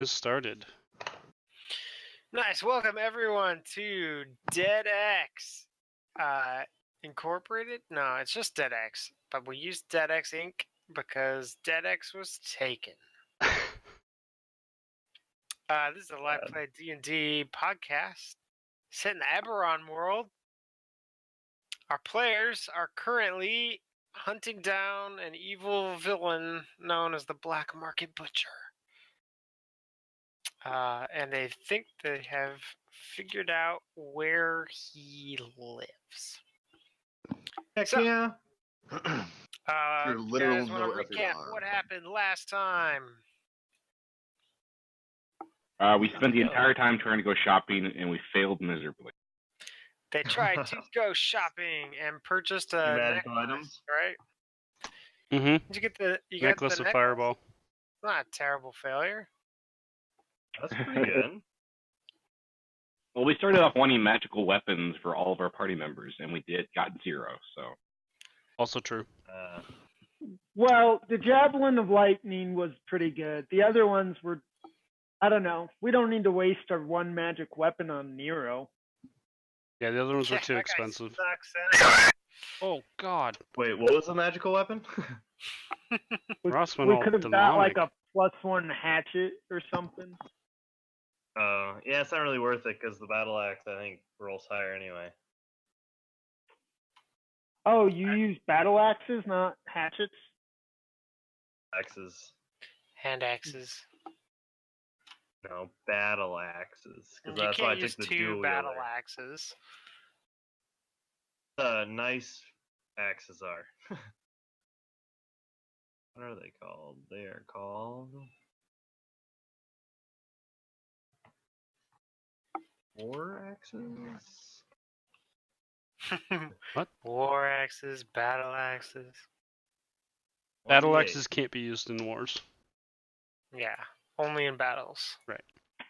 This started. Nice. Welcome everyone to DedEx Incorporated. No, it's just DedEx, but we use DedEx Inc. because DedEx was taken. This is a live play D&D podcast set in the Eberron world. Our players are currently hunting down an evil villain known as the Black Market Butcher. And they think they have figured out where he lives. Heck So, yeah. Your literal guys want no to effort recap arm. what happened last time? We spent the entire time trying to go shopping, and we failed miserably. They tried to go shopping and purchased a Magical necklace, items. right? Mm-hmm. Did you get the Necklace of Fireball. Not a terrible failure. That's pretty good. Well, we started off wanting magical weapons for all of our party members, and we got 0. So Also true. Well, the Javelin of Lightning was pretty good. The other ones were, I don't know. We don't need to waste our one magic weapon on Nero. Yeah, the other ones were Yeah, too that guy expensive. sucks anyway. Oh God. Wait, what was the magical weapon? Ross went We all could have got demonic. like a +1 hatchet or something. Yeah, it's not really worth it because the battle axe I think rolls higher anyway. Oh, you use battle axes, not hatchets? Axes. Hand axes. No, battle axes. Because You that's why I can't took use the 2 dual battle wielder. axes. Nice axes are. What are they called? They are called war axes. What? War axes, battle axes. Battle 28. axes can't be used in wars. Yeah, only in battles.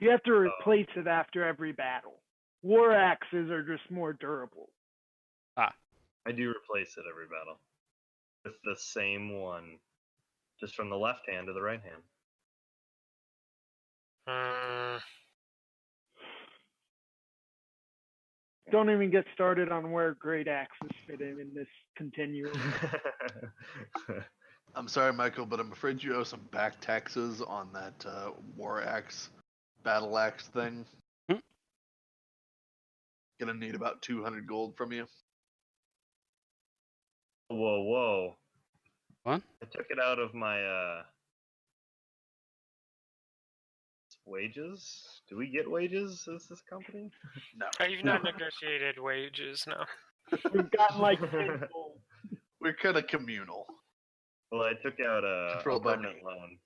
You have to replace it after every battle. War axes are just more durable. I do replace it every battle with the same one, just from the left hand to the right hand. Don't even get started on where great axes fit in this continuum. I'm sorry, Michael, but I'm afraid you owe some back taxes on that war axe, battle axe thing. Hmm? Gonna need about 200 gold from you. Whoa, whoa. What? I took it out of my wages. Do we get wages as this company? No, You've not negotiated wages, no. We've gotten like 10 gold. we're kind of communal. Well, I took out a Controlled by permanent loan.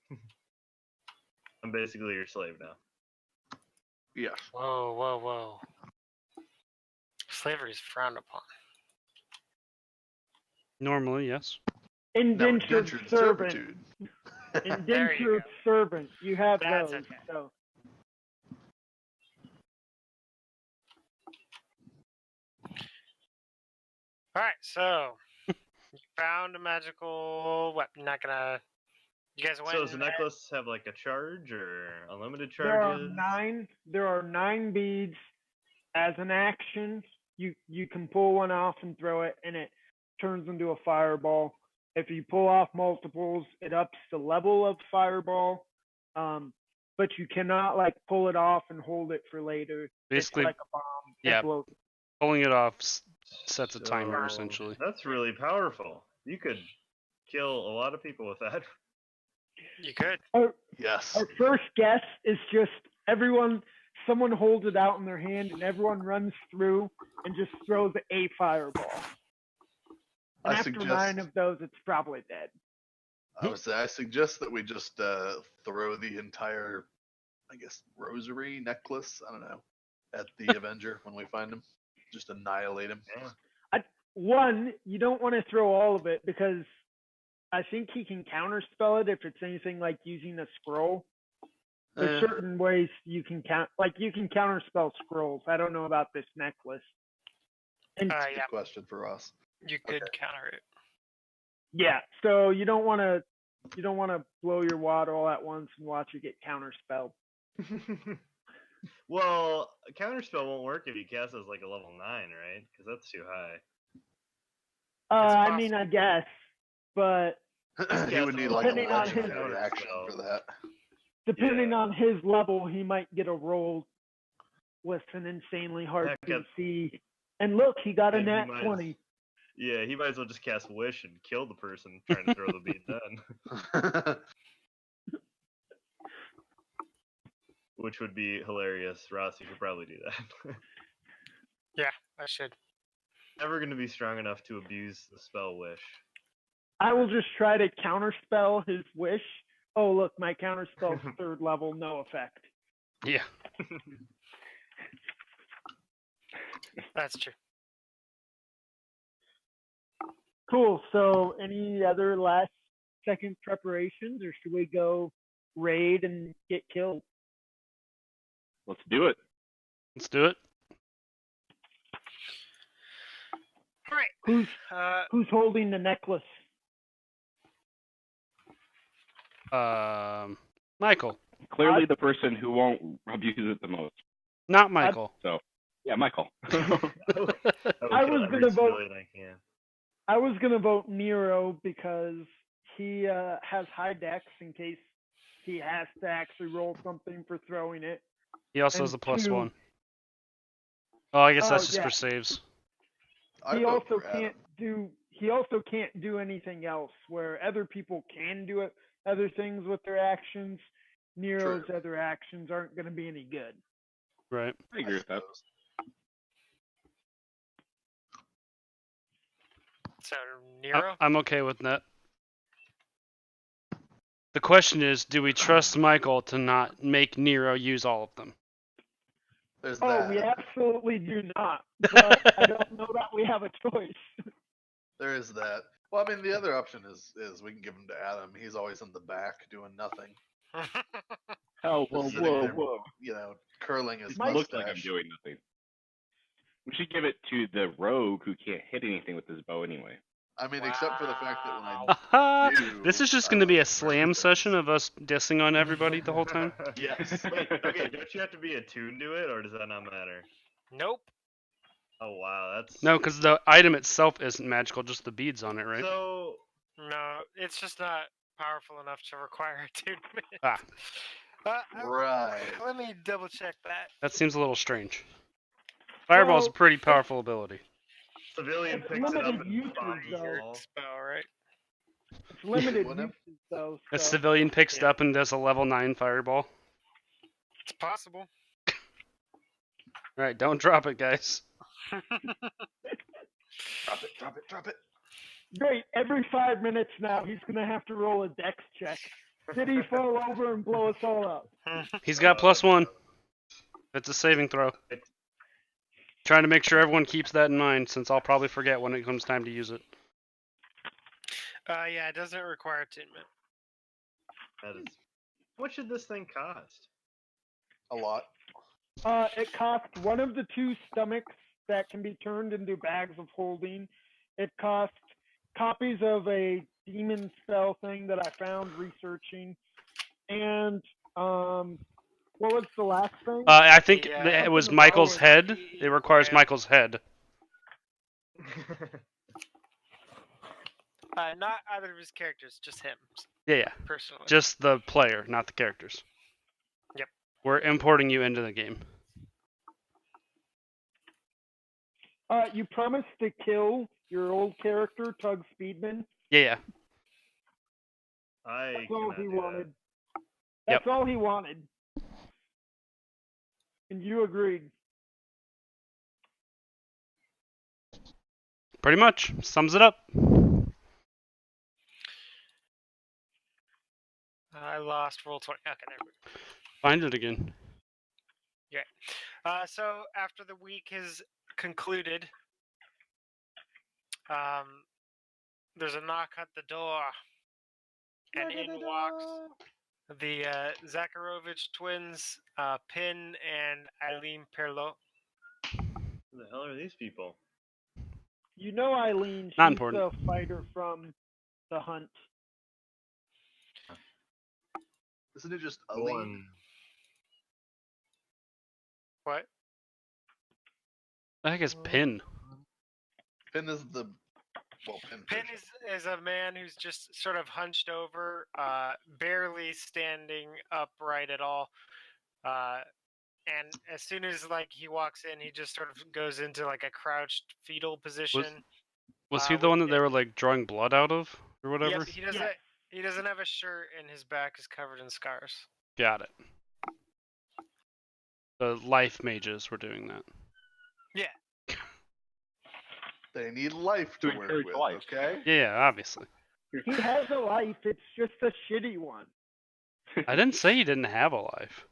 I'm basically your slave now. Yes. Whoa, whoa, whoa. Slavery is frowned upon. Normally, yes. Indentured servant. servitude. There you Indentured go. servant. You have That's those. okay. So. Alright, so you found a magical weapon. Not gonna. You guys went. So does the and- necklace have like a charge or unlimited There are charges? There are 9 beads. As an action, you can pull one off and throw it, and it turns into a fireball. If you pull off multiples, it ups the level of fireball. But you cannot like pull it off and hold it for later. Basically, it's like a bomb. It yeah. blows. Pulling it off sets a timer, So, essentially. That's really powerful. You could kill a lot of people with that. You could. Yes. Our first guess is just someone holds it out in their hand and everyone runs through and just throws a fireball. And I after suggest 9 of those, it's probably dead. I suggest that we just throw the entire, I guess, rosary necklace. I don't know, at the Avenger when we find him. Just annihilate him. Yeah. One, you don't want to throw all of it because I think he can counterspell it if it's anything like using a scroll. There's certain ways you can counterspell scrolls. I don't know about this necklace. And That's a Yeah. good question for us. You could counter it. yeah, so you don't want to blow your wad all at once and watch it get counterspelled. Well, a counterspell won't work if you cast as like a level 9, right? Because that's too high. I mean, I guess, but he would need like a Depending on his- legendary action for that. depending Yeah. on his level, he might get a roll with an insanely hard Heck, I- DC. And look, he got a And he nat might- 20. Yeah, he might as well just cast Wish and kill the person trying to throw the bead then. Which would be hilarious. Ross, you should probably do that. Yeah, I should. Never going to be strong enough to abuse the spell Wish. I will just try to counterspell his wish. Oh, look, my counterspell's 3rd level, no effect. Yeah. That's true. Cool. So, any other last second preparations, or should we go raid and get killed? Let's do it. Let's do it. All right. Who's holding the necklace? Michael. Clearly, the person who won't abuse it the most. Not Michael. So, yeah, Michael. I I was was gonna vote- I can. I was gonna vote Nero because he has high dex in case he has to actually roll something for throwing it. He also And has a plus 2, 1. Oh, I guess that's Oh, just yeah. for saves. I He vote also for Adam. can't do. He also can't do anything else. Where other people can do it, other things with their actions. Nero's True. other actions aren't going to be any good. Right. I agree with that. suppose. So Nero. I'm okay with that. The question is, do we trust Michael to not make Nero use all of them? There's Oh, that. we absolutely do not. But I don't know that we have a choice. There is that. Well, I mean, the other option is we can give him to Adam. He's always in the back doing nothing. Oh, Just sitting there, you know, curling his It Mike- looks like I'm mustache. doing nothing. We should give it to the rogue who can't hit anything with his bow anyway. I mean, except for the fact that when I Aha! do, This is just I going to be like a to slam burn session things. of us dissing on everybody the whole time. Yes. Wait, okay, don't you have to be attuned to it, or does that not matter? Nope. Oh, wow, that's... No, because the item itself isn't magical, just the beads on it, right? So, No, it's just not powerful enough to require attunement. Ah. Right. Let me double check that. That seems a little strange. Fireball's a Well, pretty powerful ability. civilian It's picks it up limited and uses, finds though. all. Spell, right? It's limited Whatever. uses though. A So. civilian picks it Yeah. up and does a level 9 fireball. It's possible. Alright, don't drop it, guys. Drop it, drop it, drop it. Great. Every 5 minutes now, he's gonna have to roll a dex check. Did he fall over and blow us all up? He's got plus 1. It's a saving throw. Trying to make sure everyone keeps that in mind, since I'll probably forget when it comes time to use it. Yeah, it doesn't require attunement. That is... What should this thing cost? A lot. It costs one of the 2 stomachs that can be turned into bags of holding. It costs copies of a demon spell thing that I found researching, and what was the last thing? I think Yeah. it was Something Michael's about head. It requires Yeah. Michael's head. Not either of his characters, just him Yeah. personally. Just the player, not the characters. Yep. We're importing you into the game. You promised to kill your old character, Tug Speedman. Yeah. I That's all cannot he do wanted. That's all he wanted. And you agreed. Pretty much. Sums it up. I lost roll 20. Okay, there we go. Find it again. So after the week is concluded, there's a knock at the door, and in walks the Zakharovich twins, Pin and Eileen Perlot. Who the hell are these people? You know Eileen, she's Not important. the fighter from The Hunt. Isn't it just Go Aline? on. What? The heck is Pin? Pin is the pin. Pin is a man who's just sort of hunched over, barely standing upright at all. And as soon as he walks in, he just sort of goes into like a crouched fetal position. Was he the one that they were like drawing blood out of or whatever? Yep, he doesn't. Yes. He doesn't have a shirt, and his back is covered in scars. Got it. The life mages were doing that. Yeah. They need life to To work encourage with, life. okay? Yeah, obviously. He has a life. It's just a shitty one. I didn't say he didn't have a life.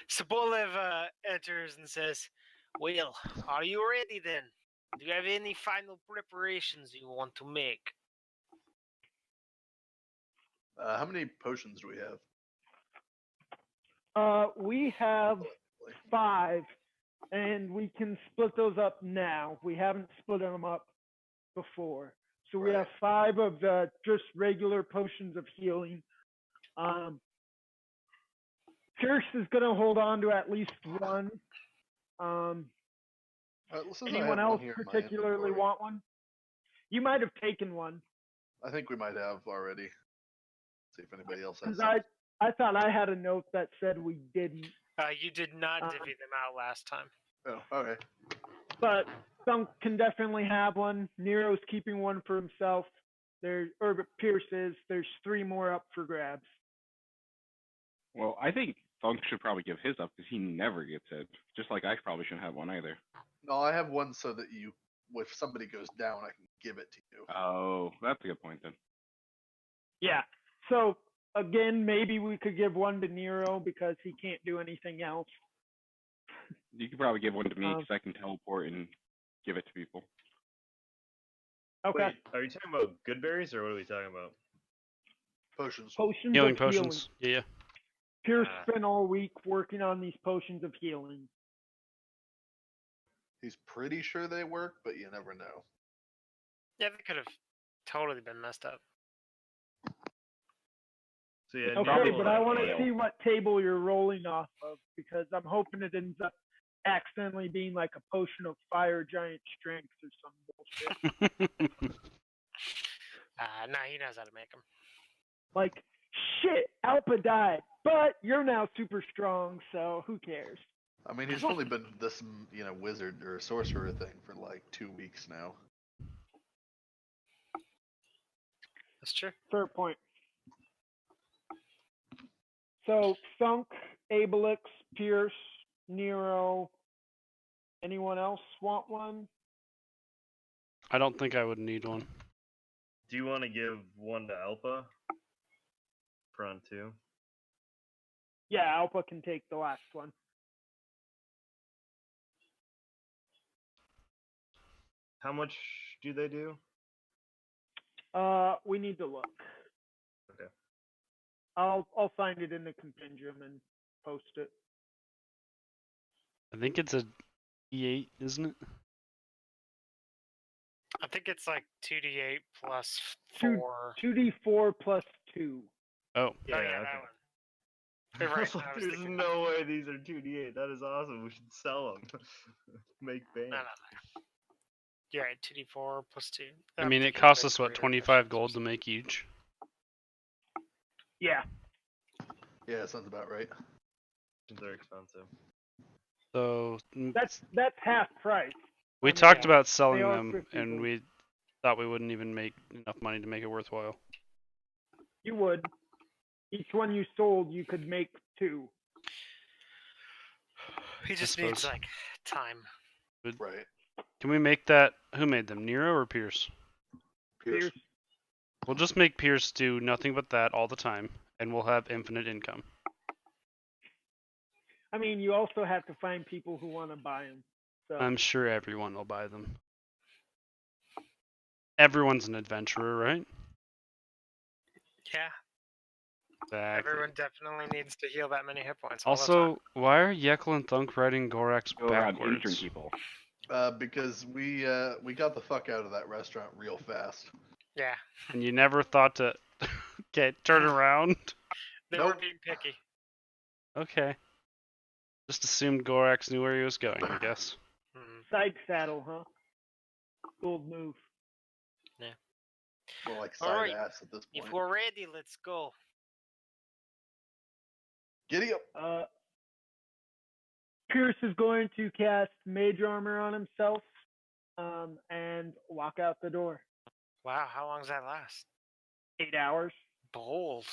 Sobolev enters and says, "Well, are you ready then? Do you have any final preparations you want to make?" How many potions do we have? We have 5, and we can split those up now. We haven't split them up before. So we have 5 of the just regular potions of healing. Pierce is going to hold on to at least one. Anyone else particularly want one? You might have taken one. I think we might have already. See if anybody else has. Because I thought I had a note that said we didn't. You did not divvy them out last time. Oh, okay. But Thunk can definitely have one. Nero's keeping one for himself. Pierce is. There's 3 more up for grabs. Well, I think Thunk should probably give his up because he never gets it. Just like I probably shouldn't have one either. No, I have one so that if somebody goes down, I can give it to you. Oh, that's a good point then. Yeah. So again, maybe we could give one to Nero because he can't do anything else. You could probably give one to me because I can teleport and give it to people. Okay. Wait, are you talking about good berries or what are we talking about? Potions. Potions Healing of potions. Yeah. Pierce spent all week working on these potions of healing. He's pretty sure they work, but you never know. Yeah, they could have totally been messed up. So yeah, Okay, Nero but I and want to Ale. see what table you're rolling off of because I'm hoping it ends up accidentally being like a potion of fire giant strength or some bullshit. No, he knows how to make them. Like, shit, Alpa died, but you're now super strong, so who cares? I mean, he's only been this, wizard or sorcerer thing for like 2 weeks now. That's true. Fair point. So, Thunk, Abelix, Pierce, Nero. Anyone else want one? I don't think I would need one. Do you want to give one to Alpa? Prawn 2? Yeah, Alpa can take the last one. How much do they do? We need to look. Okay. I'll find it in the compendium and post it. I think it's a D8, isn't it? I think it's like 2d8 plus 2 4. 2d4 plus 2. Oh. Yeah, Oh, yeah, okay. that one. You're right. I was There's thinking no way these are 2d8. That is awesome. We should sell them. Make bank. No. You're right. 2d4 plus 2. I mean, it costs us, what, 25 gold to make each? Yeah. Yeah, sounds about right. They're expensive. So That's half price. we I mean, talked yeah, about selling they are them, 50 and gold. we thought we wouldn't even make enough money to make it worthwhile. You would. Each one you sold, you could make 2. He just suppose. needs like time. Right. Can we make that? Who made them? Nero or Pierce? Pierce. We'll just make Pierce do nothing but that all the time, and we'll have infinite income. I mean, you also have to find people who want to buy them. So I'm sure everyone will buy them. Everyone's an adventurer, right? Yeah, Exactly. everyone definitely needs to heal that many hit points. All the time. Also, why are Yekel and Thunk riding Gorax Go around backwards? injuring people. Because we got the fuck out of that restaurant real fast. Yeah, And you never thought to turn around? they Nope. were being picky. Okay. Just assumed Gorax knew where he was going, I guess. Side saddle, huh? Old move. More like All side right. ass at this If point. we're ready, let's go. Giddy up. Pierce is going to cast Mage Armor on himself, and walk out the door. Wow, how long does that last? 8 hours. Bold.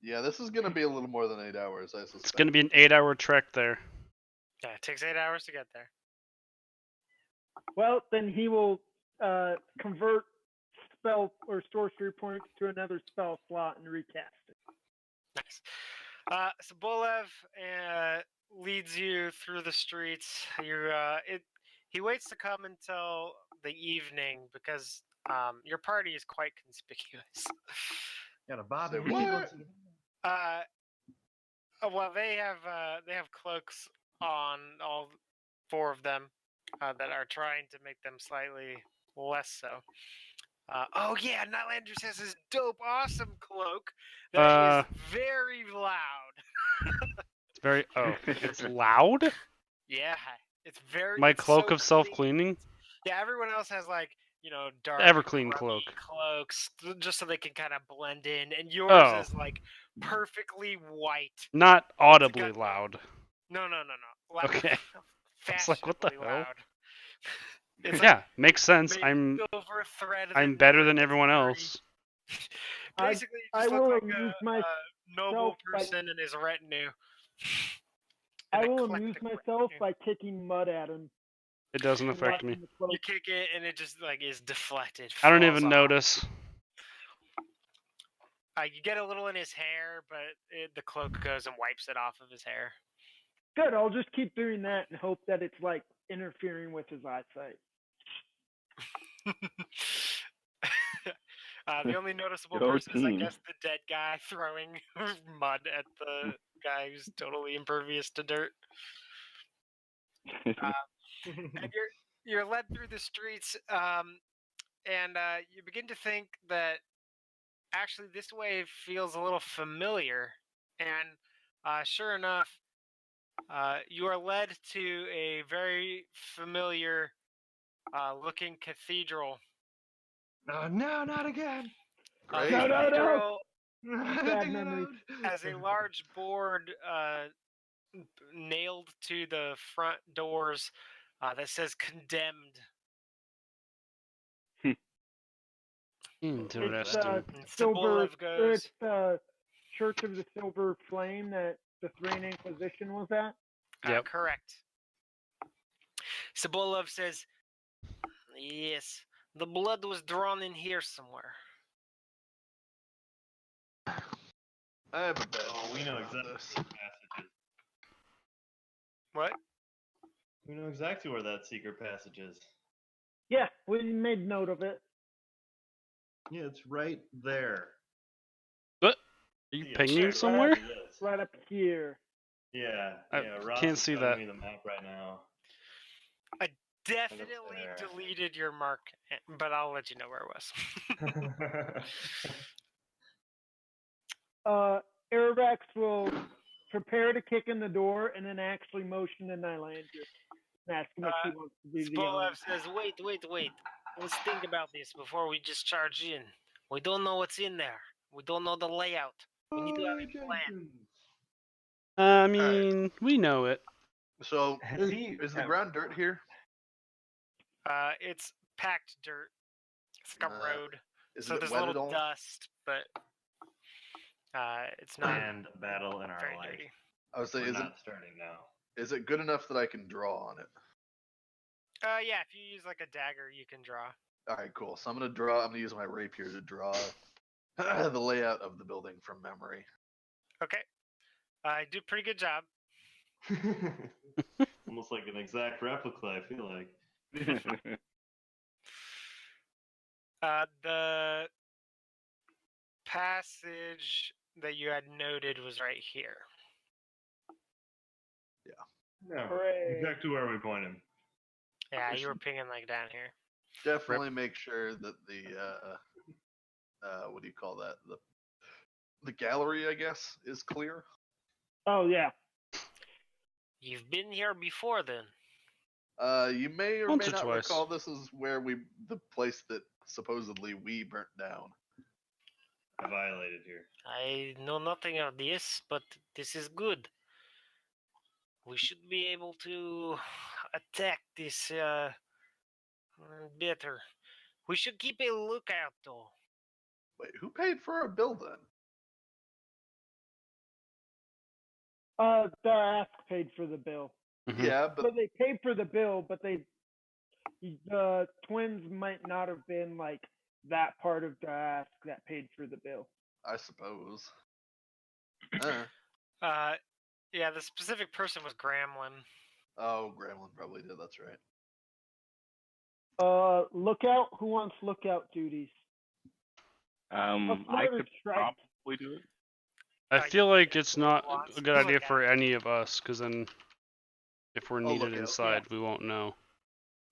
Yeah, this is gonna be a little more than 8 hours, I suspect. It's going to be an 8-hour trek there. Yeah, it takes 8 hours to get there. Well, then he will convert spell or sorcery points to another spell slot and recast it. Nice. So Bolev leads you through the streets. He waits to come until the evening because your party is quite conspicuous. Got a Bobby. Say what? Well, they have cloaks on, all 4 of them, that are trying to make them slightly less so. Oh yeah, Nightlanders has this dope, awesome cloak that is very loud. It's very... Oh, it's loud? Yeah, it's very. My it's cloak so of self-cleaning? Yeah, everyone else has like dark Everclean grubby cloak. cloaks, just so they can kind of blend in, and yours is like perfectly white. Not audibly got- loud. No. Loud. Okay. It's like, what the Fashionably hell? loud. It's like Yeah, makes sense. made I'm silver thread that better never than gets everyone dirty. else. Basically, you I just will look like amuse a myself noble by- person and his retinue. I An will eclectic amuse myself retinue. by kicking mud at him. It doesn't and affect me. watching the cloak. You kick it and it just like is deflected. I don't falls even off. notice. You get a little in his hair, but the cloak goes and wipes it off of his hair. Good, I'll just keep doing that and hope that it's like interfering with his eyesight. The only noticeable Go person is, I team. guess, the dead guy throwing mud at the guy who's totally impervious to dirt. And you're led through the streets, and you begin to think that actually this way feels a little familiar. And sure enough, you are led to a very familiar looking cathedral. Oh, no, not again. No, Great. no, no. Cathedral Bad memories. has a large board nailed to the front doors that says "Condemned." Interesting. And Silver. Sobolev goes, It's the Church of the Silver Flame that the Thrain Inquisition was at. Yep. Correct. Sobolev says, "Yes, the blood was drawn in here somewhere." I have a bad Oh, we know feeling about exactly this. passages. What? We know exactly where that secret passage is. Yeah, we made note of it. Yeah, it's right there. What? Are you Yeah, pinging right somewhere? after this. Right up here. Yeah, I Ross can't is see showing that. me the map right now. Definitely there. deleted your mark, but I'll let you know where it was. Aravex will prepare to kick in the door and then actually motion to Nylander and ask him if he wants to do the honor. Sobolev says, "Wait. Let's think about this before we just charge in. We don't know what's in there. We don't know the layout. We need to have a plan." I mean, we know it. So, Has he- is the ground dirt here? It's packed dirt. It's like a road. Is So it there's a wet at little all? dust, but it's not And a battle in our very life. dirty. I would say, We're is it not starting now. is it good enough that I can draw on it? Yeah, if you use like a dagger, you can draw. All right, cool. So I'm gonna use my rapier to draw the layout of the building from memory. Okay. I do a pretty good job. Almost like an exact replica, I feel like. The passage that you had noted was right here. Yeah, Hooray. exactly where we pointed. Yeah, you were pinging like down here. Definitely make sure that the what do you call that? The gallery, I guess, is clear. Oh, yeah. You've been here before, then. You may or Once may or not twice. recall this is where the place that supposedly we burnt down. I violated here. I know nothing of this, but this is good. We should be able to attack this better. We should keep a lookout, though. Wait, who paid for our bill then? Dask paid for the bill. Mhm. Yeah, So but they paid for the bill, but the twins might not have been like that part of Dask that paid for the bill. I suppose. Yeah, the specific person was Gremlin. Oh, Gremlin probably did. That's right. Lookout. Who wants lookout duties? I could strike. probably do it. I I feel like it's not wants a good to idea look for at any of us, because then if we're I'll needed look out, inside, we won't know.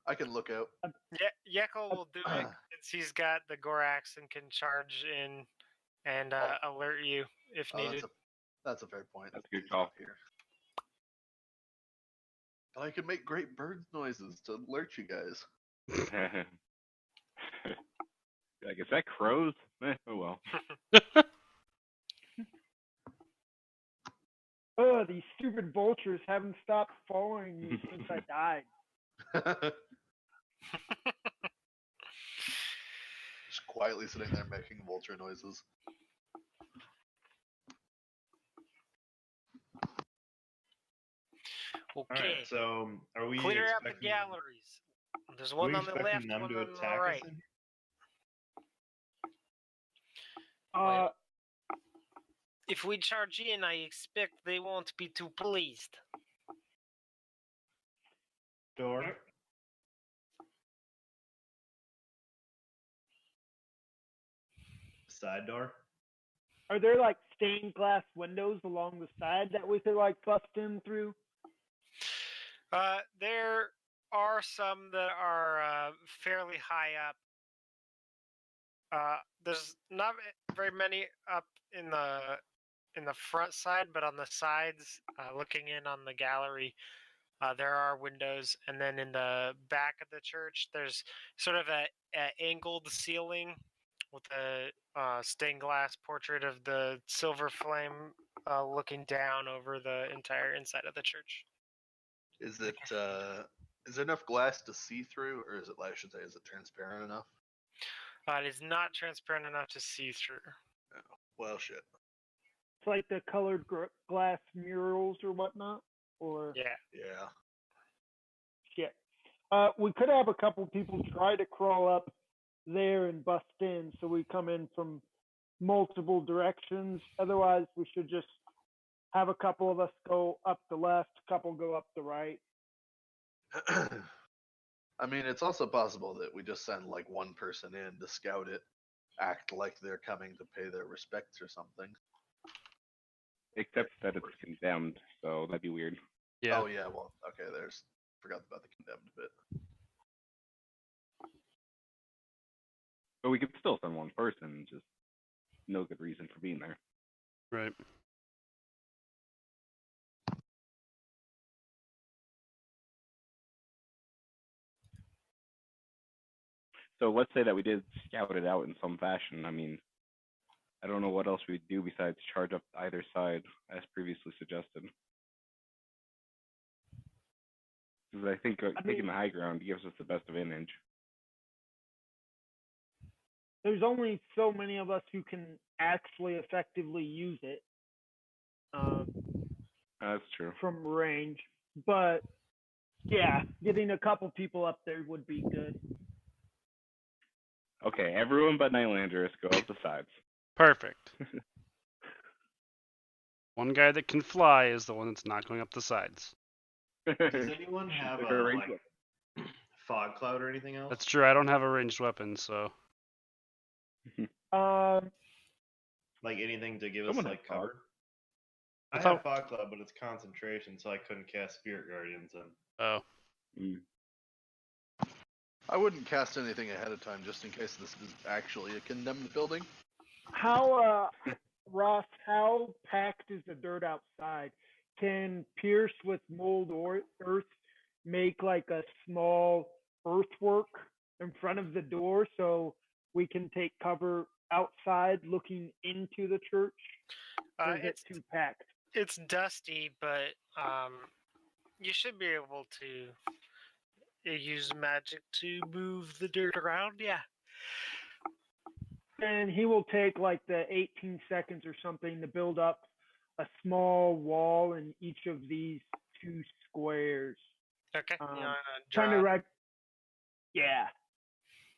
I can look out. Yekel will do it since he's got the Gorax and can charge in and alert you if Oh, needed. that's a fair point. That's a good He's call. not here. But I can make great bird noises to alert you guys. Like, is that crows? Oh well. Oh, these stupid vultures haven't stopped following me since I died. Just quietly sitting there making vulture noises. Okay. Alright, so are we Clear out the expecting, galleries. There's are one we on the left, expecting them one to on the attack right. us in here? If we charge in, I expect they won't be too pleased. Door? Side door? Are there like stained glass windows along the side that we could like bust in through? There are some that are fairly high up. There's not very many up in the front side, but on the sides, looking in on the gallery, there are windows. And then in the back of the church, there's sort of a angled ceiling with a stained glass portrait of the silver flame looking down over the entire inside of the church. Is there enough glass to see through, or is it, I should say, is it transparent enough? It is not transparent enough to see through. Oh, well, shit. It's like the colored glass murals or whatnot, or Yeah. Yeah. shit. We could have a couple people try to crawl up there and bust in, so we come in from multiple directions. Otherwise, we should just have a couple of us go up the left, a couple go up the right. I mean, it's also possible that we just send like one person in to scout it, act like they're coming to pay their respects or something. Except that it's condemned, so that'd be weird. Yeah. Oh yeah, well, okay. Forgot about the condemned bit. But we could still send one person, just no good reason for being there. Right. So let's say that we did scout it out in some fashion. I mean, I don't know what else we'd do besides charge up either side, as previously suggested. Because I think taking the high ground gives us the best advantage. There's only so many of us who can actually effectively use it That's true. from range. But yeah, getting a couple people up there would be good. Okay, everyone but Nylandris go up the sides. Perfect. One guy that can fly is the one that's not going up the sides. Does anyone have Like a a range fog cloud or anything else? That's true. I don't have a ranged weapon, so. Like anything to give us Someone like has fog. cover? I I thought- have fog cloud, but it's concentration, so I couldn't cast Spirit Guardians in. Oh. I wouldn't cast anything ahead of time just in case this is actually a condemned building. How Ross, how packed is the dirt outside? can Pierce with mold or earth make like a small earthwork in front of the door so we can take cover outside looking into the church? Or is it It's too packed? it's dusty, but you should be able to use magic to move the dirt around. Yeah. And he will take like the 18 seconds or something to build up a small wall in each of these 2 squares. Okay. Um, you wanna Trying to draw? write. Yeah,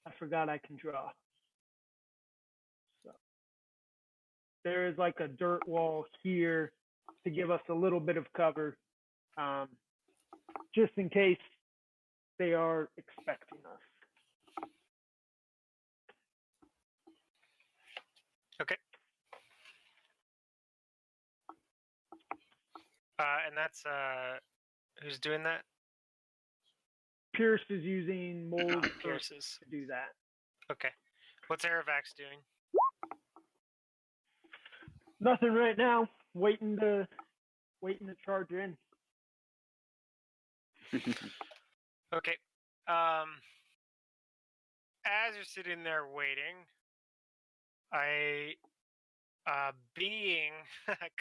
I forgot I can draw. So there is like a dirt wall here to give us a little bit of cover, just in case they are expecting us. Okay. And that's who's doing that? Pierce is using mold earth Pierce's. to do that. Okay. What's Aravax doing? Nothing right now. Waiting to charge in. Okay. As you're sitting there waiting, a being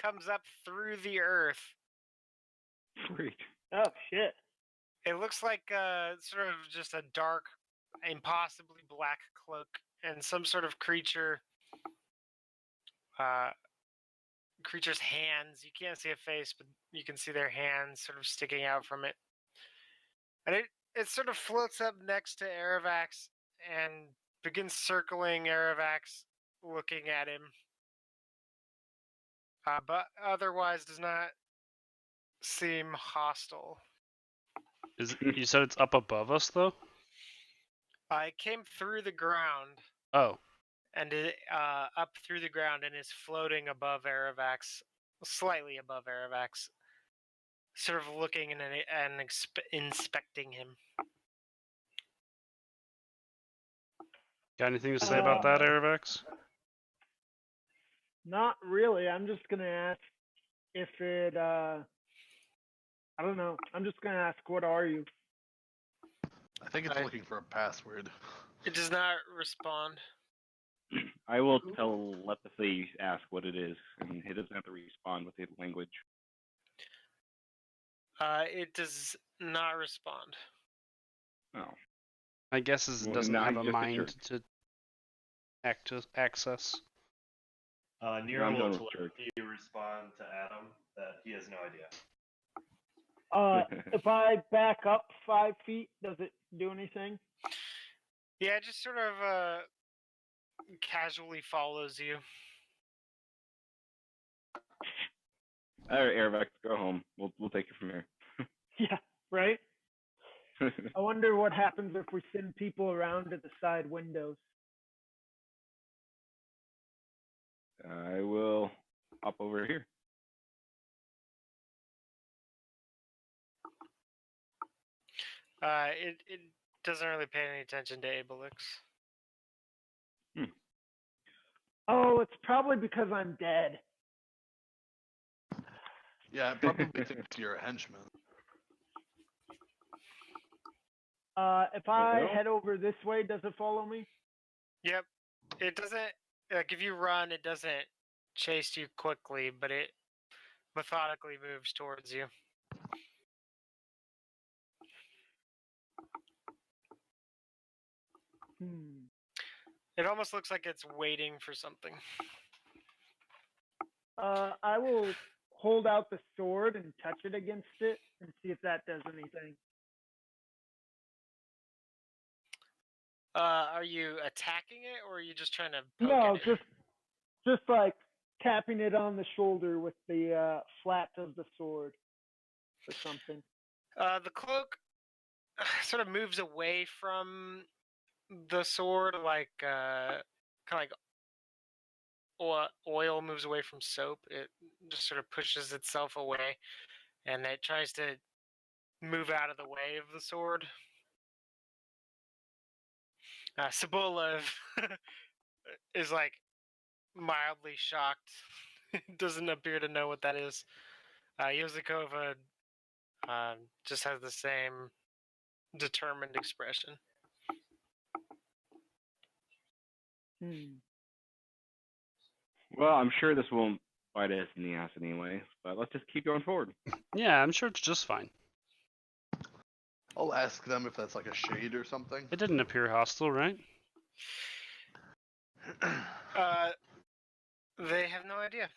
comes up through the earth. Sweet. Oh shit. It looks like sort of just a dark, impossibly black cloak and some sort of creature's hands. You can't see a face, but you can see their hands sort of sticking out from it. And it sort of floats up next to Aravax and begins circling Aravax, looking at him. But otherwise does not seem hostile. You said it's up above us, though? It came through the ground Oh. and up through the ground and is floating above Aravax, slightly above Aravax, sort of looking and inspecting him. Got anything to say about that, Uh, Aravax? Not really. I'm just gonna ask if it. I don't know. I'm just gonna ask, what are you? I think it's looking for a password. It does not respond. I will telepathy ask what it is, and he doesn't have to respond with the language. It does not respond. Oh. My guess is it Well, doesn't now have he's a just a mind jerk. to access. Nero I'm done will with jerk. telepathy respond to Adam that he has no idea. If I back up 5 feet, does it do anything? Yeah, it just sort of casually follows you. All right, Aravax, go home. We'll take it from here. Yeah, right? I wonder what happens if we send people around to the side windows. I will hop over here. It doesn't really pay any attention to Abelix. Oh, it's probably because I'm dead. Yeah, it probably thinks you're a henchman. If I Well. head over this way, does it follow me? Yep. It doesn't, like, if you run, it doesn't chase you quickly, but it methodically moves towards you. It almost looks like it's waiting for something. I will hold out the sword and touch it against it and see if that does anything. Are you attacking it, or are you just trying to poke No, at it? just like tapping it on the shoulder with the flat of the sword or something. The cloak sort of moves away from the sword, like kind of like oil moves away from soap. It just sort of pushes itself away, and it tries to move out of the way of the sword. Cibola is like mildly shocked. Doesn't appear to know what that is. Yozakova just has the same determined expression. Well, I'm sure this won't bite us in the ass anyway, but let's just keep going forward. Yeah, I'm sure it's just fine. I'll ask them if that's like a shade or something. It didn't appear hostile, right? They have no idea.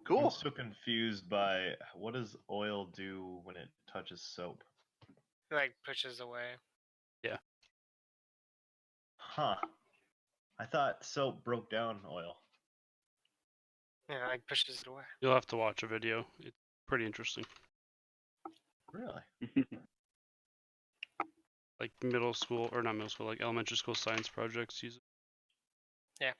Cool. I'm so confused by what does oil do when it touches soap? It, like, pushes away. Huh. I thought soap broke down oil. Yeah, like pushes it away. You'll have to watch a video. It's pretty interesting. Really? Like middle school, or not middle school, like elementary school science projects use it.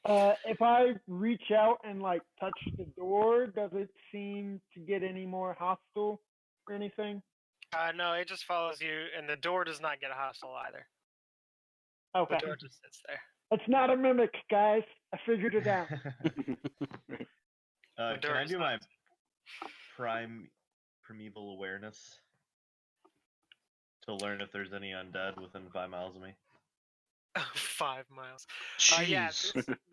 If I reach out and like touch the door, does it seem to get any more hostile or anything? No, it just follows you, and the door does not get hostile either. Okay. The door just sits there. It's not a mimic, guys. I figured it out. The door Can I is do my not. primeval awareness to learn if there's any undead within 5 miles of me? 5 miles. Jeez. Yeah,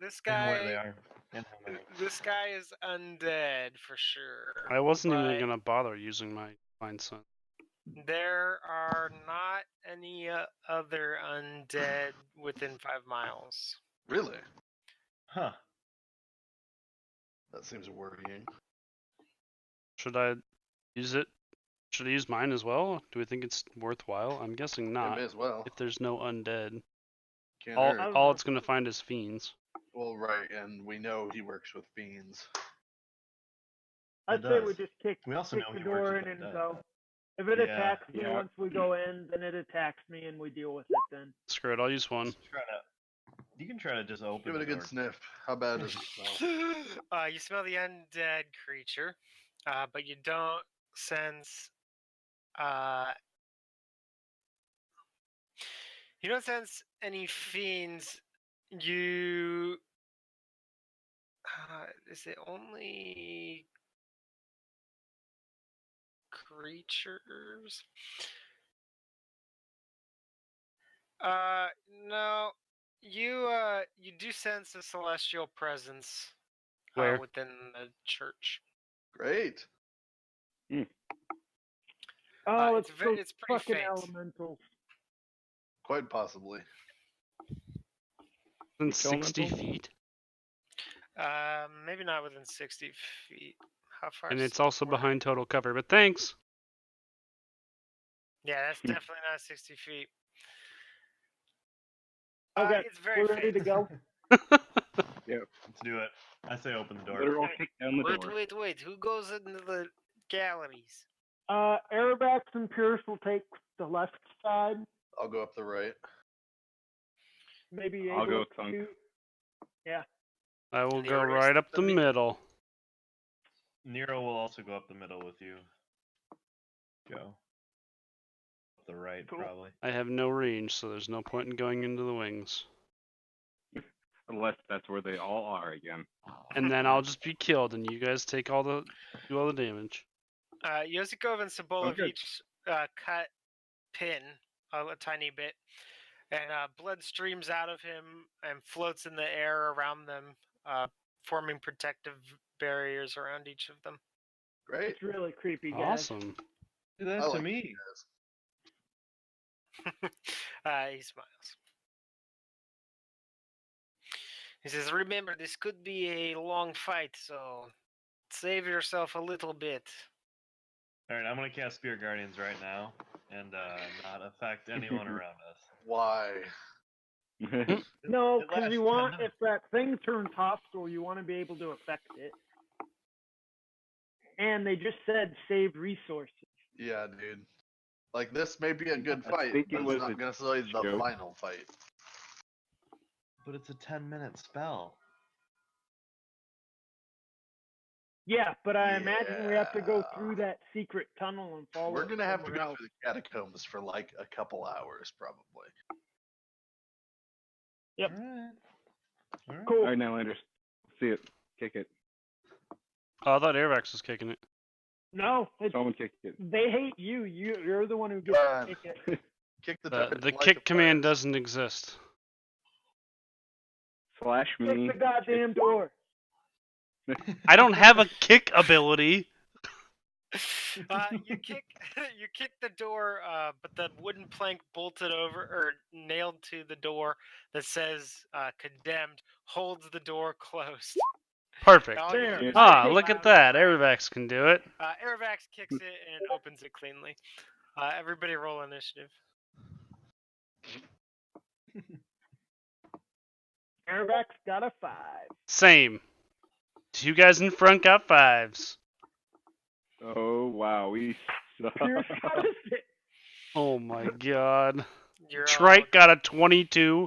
this And where they guy. are. And how many. This guy is undead for sure. I wasn't but even gonna bother using my Find Sun. There are not any other undead within 5 miles. Really? Huh. That seems worrying. Should I use it? Should I use mine as well? Do we think it's worthwhile? I'm guessing You not. may as well. If there's no undead, Can't all hurt. all it's gonna find is fiends. Well, right, and we know he works with fiends. I'd It say we does. just kick We also the know he door works in with and undead. go. If it Yeah, attacks me yeah. once we go in, then it attacks me and we deal with it then. Screw it, I'll use one. You can try to just open Give it a the good door. sniff. How bad is it smell? You smell the undead creature, but you don't sense. You don't sense any fiends. You. Is it only creatures? No. You do sense a celestial presence Where? within the church. Great. Oh, It's it's very- those it's pretty fucking faint. elementals. Quite possibly. Within Which 60 elemental? feet. Maybe not within 60 feet. How far? And is it's also 40? behind total cover, but thanks. Yeah, that's definitely not 60 feet. Okay, It's very we're ready to faint. go. Let's do it. I say open the door. Better all kick down the door. Wait. Who goes into the galleries? Aerobax and Pierce will take the left side. I'll go up the right. Maybe I'll able go Kunk. to. Yeah. I will The go rest right of up the the middle. Nero will also go up the middle with you. Go. Up the right, Cool. probably. I have no range, so there's no point in going into the wings. Unless that's where they all are again. And then I'll just be killed, and you guys do all the damage. Yozikov and Sobolov Okay. each cut Pin a tiny bit, and blood streams out of him and floats in the air around them, forming protective barriers around each of them. Great. It's really creepy, guys. Awesome. Do that I to like me. He smiles. He says, "Remember, this could be a long fight, so save yourself a little bit." Alright, I'm gonna cast Spirit Guardians right now and not affect anyone around us. Why? No, It because lasts you 10 want, minutes. if that thing turns hostile, you want to be able to affect it. And they just said save resources. Yeah, dude. Like, this may be a good I fight, think but it it's was not a necessarily the joke. final fight. But it's a 10-minute spell. Yeah, but I imagine we have to go Yeah. through that secret tunnel and follow. We're gonna have to somewhere go else. through the catacombs for like a couple hours, probably. Yep. Alright. Alright. Cool. Alright, now Landers. See it. Kick it. Oh, I thought Airvax was kicking it. No, Someone kicked it. they hate you. You're the one who gets God. to kick it. Kick the The target. kick command doesn't exist. Slash me. Kick the goddamn door. I don't have a kick ability. You kick you kick the door, but the wooden plank bolted over or nailed to the door that says condemned holds the door closed. Perfect. All you There. do is Ah, kick look at loudly. that. Airvax can do it. Airvax kicks it and opens it cleanly. Everybody roll initiative. Airvax got a 5. Same. 2 guys in front got 5s. Oh wow, we suck. Pierce got a 6. Oh my god. You're all Trike got a 22.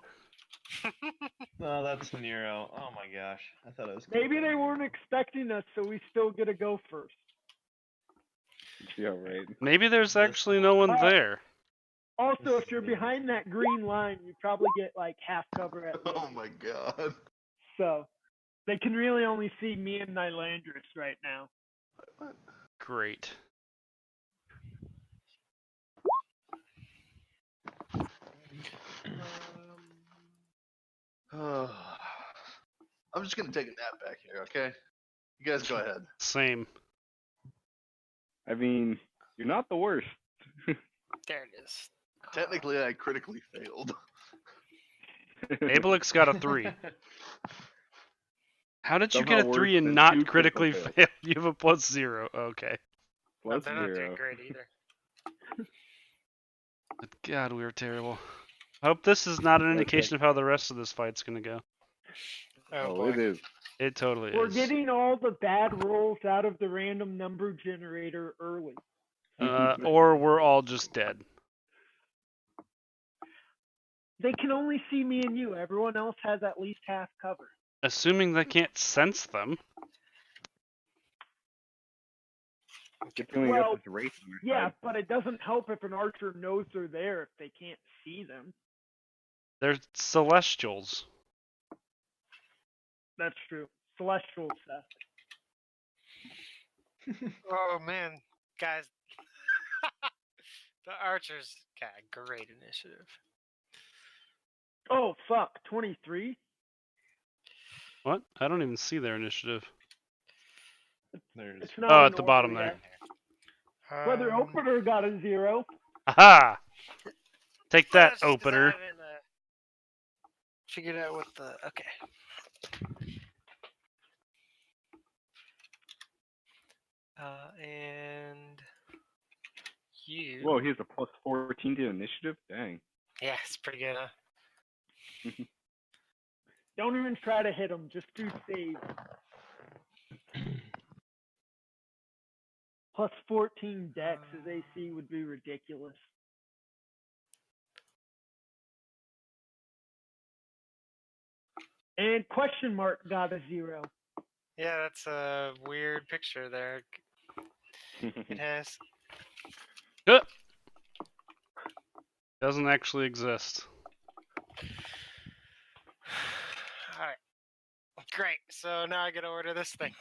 No, that's Nero. Oh my gosh. I thought it was. Maybe they weren't expecting us, so we still get to go first. Yeah, right. Maybe there's actually no one there. Also, This if you're is me. behind that green line, you probably get like half cover at least. Oh my god. So they can really only see me and Nylandris right now. Great. I'm just gonna take a nap back here, okay? You guys go ahead. Same. I mean, you're not the worst. there it is. Technically, I critically failed. Abelix got a 3. How did you Somehow get a worse 3 and than not 2 critically critical fail? You have a +0. Okay. Plus They're not 0. doing great either. But God, we were terrible. I hope this is not an indication of how the rest of this fight's gonna go. Oh, Oh, boy. it is. It totally We're is. getting all the bad rolls out of the random number generator early. Or we're all just dead. They can only see me and you. Everyone else has at least half cover. Assuming they can't sense them. Good thing we Well, got this race on our Yeah, side. but it doesn't help if an archer knows they're there if they can't see them. They're celestials. That's true. Celestial stuff. Oh man, guys, the archers got a great initiative. Oh fuck, 23. What? I don't even see their initiative. There's. It's not Oh, in at the order bottom yet. there. Weather opener got a 0. Aha! Take that, That's just 'cause I opener. haven't, figured out what the okay. And you. Whoa, he has a plus 14 to initiative? Dang. Yeah, it's pretty good, huh? Don't even try to hit him. Just do save. Plus 14 dex his AC would be ridiculous. And question mark got a 0. Yeah, that's a weird picture there. It has. Doesn't actually exist. Alright. Great. So now I get to order this thing.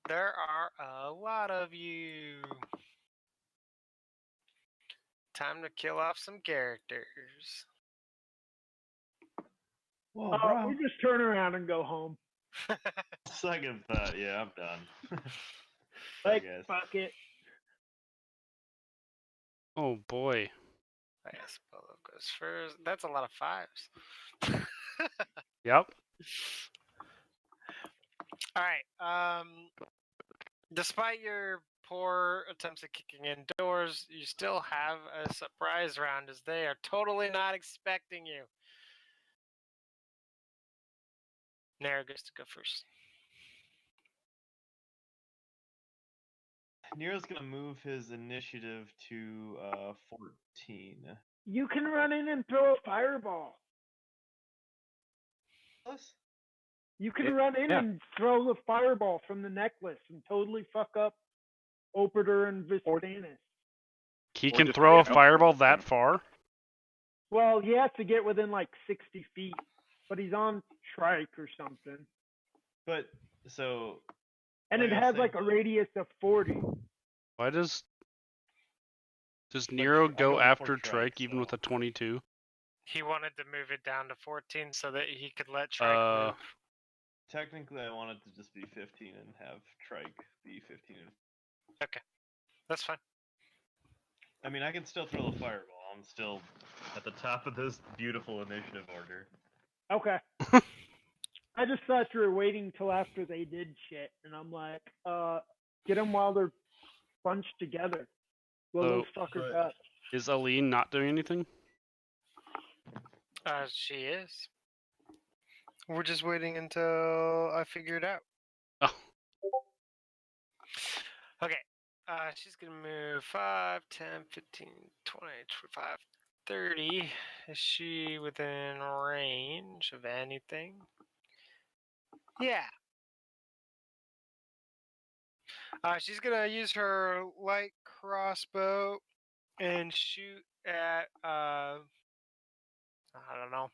There are a lot of you. Time to kill off some characters. Whoa, We just turn around and go home. Second thought. Yeah, I'm done. Like, guys. fuck it. Oh boy. I guess Polo goes first. That's a lot of 5s. Yep. All right. Despite your poor attempts at kicking in doors, you still have a surprise round as they are totally not expecting you. Nara gets to go first. Nero's gonna move his initiative to 14. You can run in and throw a fireball. Plus? You can Yeah, run in yeah. and throw the fireball from the necklace and totally fuck up Opiter and Vistanis. He Or can just throw a stay out fireball for that the far? Well, he has to get within like 60 feet, but he's on trike or something. But so And Like it I was has saying, like a radius of 40. Why does But Nero I'm go going after for Trike, Trike even with a 22? He wanted to move it down to 14 so that he could let Trike move. Technically, I want it to just be 15 and have Trike be 15. That's fine. I mean, I can still throw the fireball. I'm still at the top of this beautiful initiative order. Okay. I just thought you were waiting till after they did shit, and I'm like, get them while they're bunched together. Well, So- those fuckers but- up. Is Aline not doing anything? She is. We're just waiting until I figure it out. Oh, Okay. She's going to move 5, 10, 15, 20, 25, 30. Is she within range of anything? Yeah. She's going to use her light crossbow and shoot at, I don't know,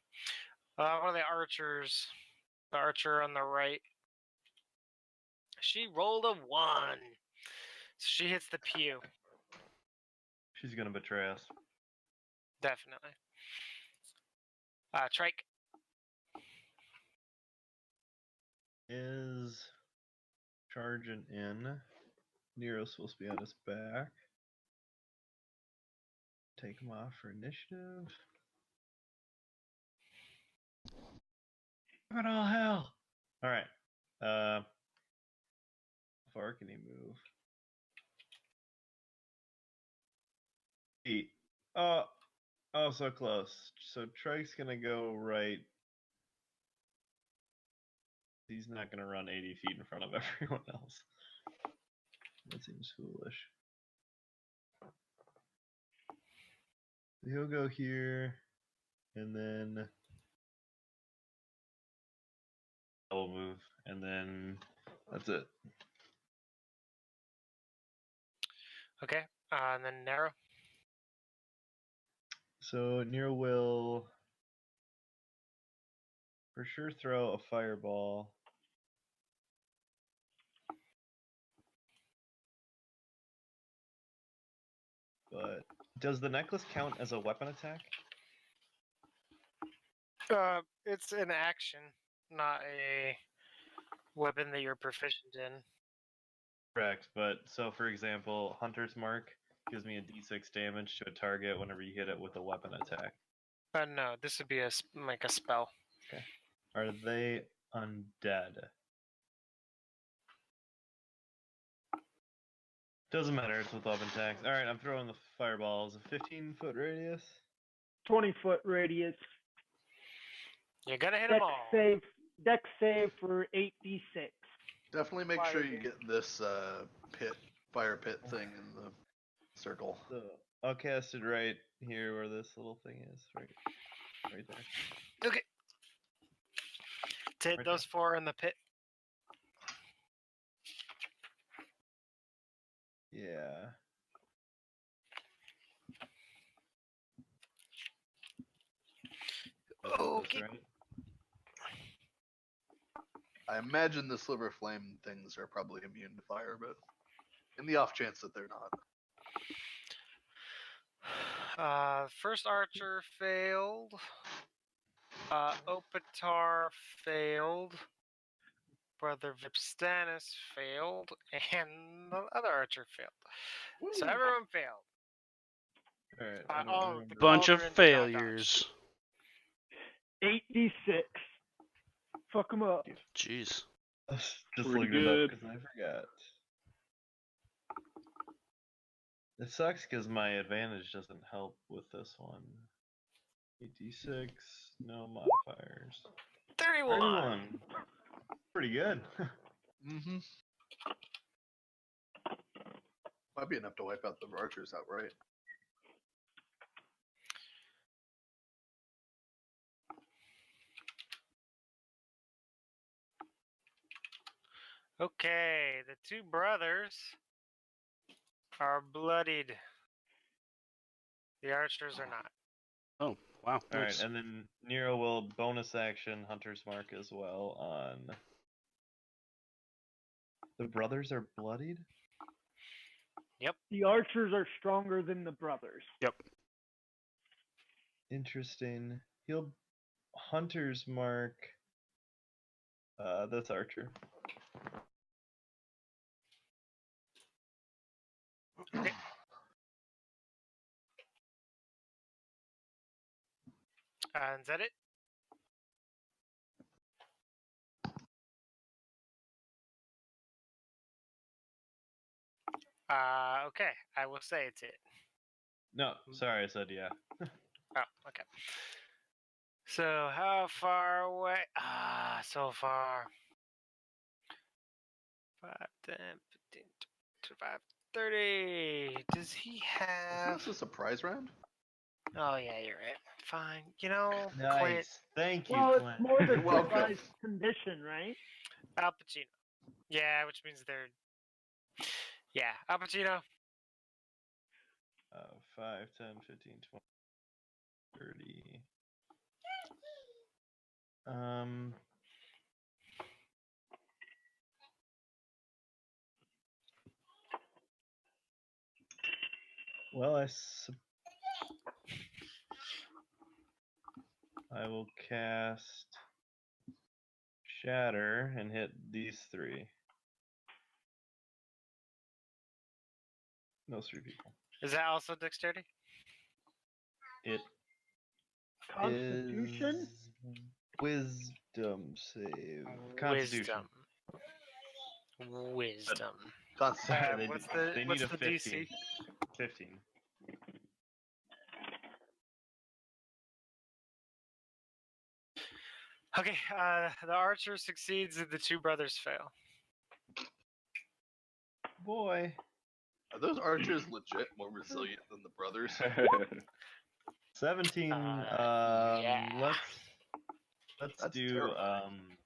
one of the archers. The archer on the right. She rolled a 1. So she hits the pew. She's gonna betray us. Definitely. Trike. Is charging in. Nero's supposed to be on his back. Take him off for initiative. Give it all hell. Alright. How far can he move? 8. Oh, so close. So Trike's gonna go right. He's not gonna run 80 feet in front of everyone else. That seems foolish. He'll go here, and then double move, and then that's it. Okay. And then Nero. So Nero will for sure throw a fireball. But does the necklace count as a weapon attack? It's an action, not a weapon that you're proficient in. Correct, but so for example, Hunter's Mark gives me a d6 damage to a target whenever you hit it with a weapon attack. No, this would be like a spell. Are they undead? Doesn't matter, it's with weapon attacks. Alright, I'm throwing the fireballs. A 15-foot radius. 20-foot radius. You're gonna hit Dex them all. save for 8d6. Definitely make Fire sure you pit. get this fire pit thing in the circle. So I'll cast it right here where this little thing is. Right there. Okay. To hit Right those 4 in the pit. Yeah. That's Okay. right. I imagine the sliver flame things are probably immune to fire, but in the off chance that they're not. First archer failed. Opatar failed. Brother Vipstanus failed, and the other archer failed. So everyone failed. Alright. Uh, I don't oh, remember. the bunch of Cauldron did not dodge. failures. 8d6. Fuck them up. Jeez. Just Pretty looking it good. up because I forgot. It sucks because my advantage doesn't help with this one. 8d6, no modifiers. 31. 31. Pretty good. Mm-hmm. Might be enough to wipe out the archers outright. Okay, the 2 brothers are bloodied. The archers are not. Oh, wow. Alright, Nice. and then Nero will bonus action Hunter's Mark as well on The brothers are bloodied? The archers are stronger than the brothers. Yep. Interesting. He'll Hunter's Mark. That's Archer. Is that it? Okay, I will say it's it. No, sorry, I said yeah. Oh, okay. So how far away? So far. 5, 10, 15, 25, 30. Does he Isn't have? this a surprise round? Oh yeah, you're right. Fine. You know, Clint, Nice. Thank you, Well, it's Clint. more the You're welcome. surprise condition, right? Al Pacino. Yeah, which means they're. Yeah, Al Pacino. 5, 10, 15, 20, 30. Well, I will cast Shatter and hit these 3. Those 3 people. Is that also dexterity? It Constitution? is Wisdom save. Constitution. Wisdom. Constitution. They- What's they need a the 15. DC? 15. Okay, the archer succeeds and the 2 brothers fail. Boy. Are those archers legit more resilient than the brothers? 17. Yeah. Let's That's do terrifying.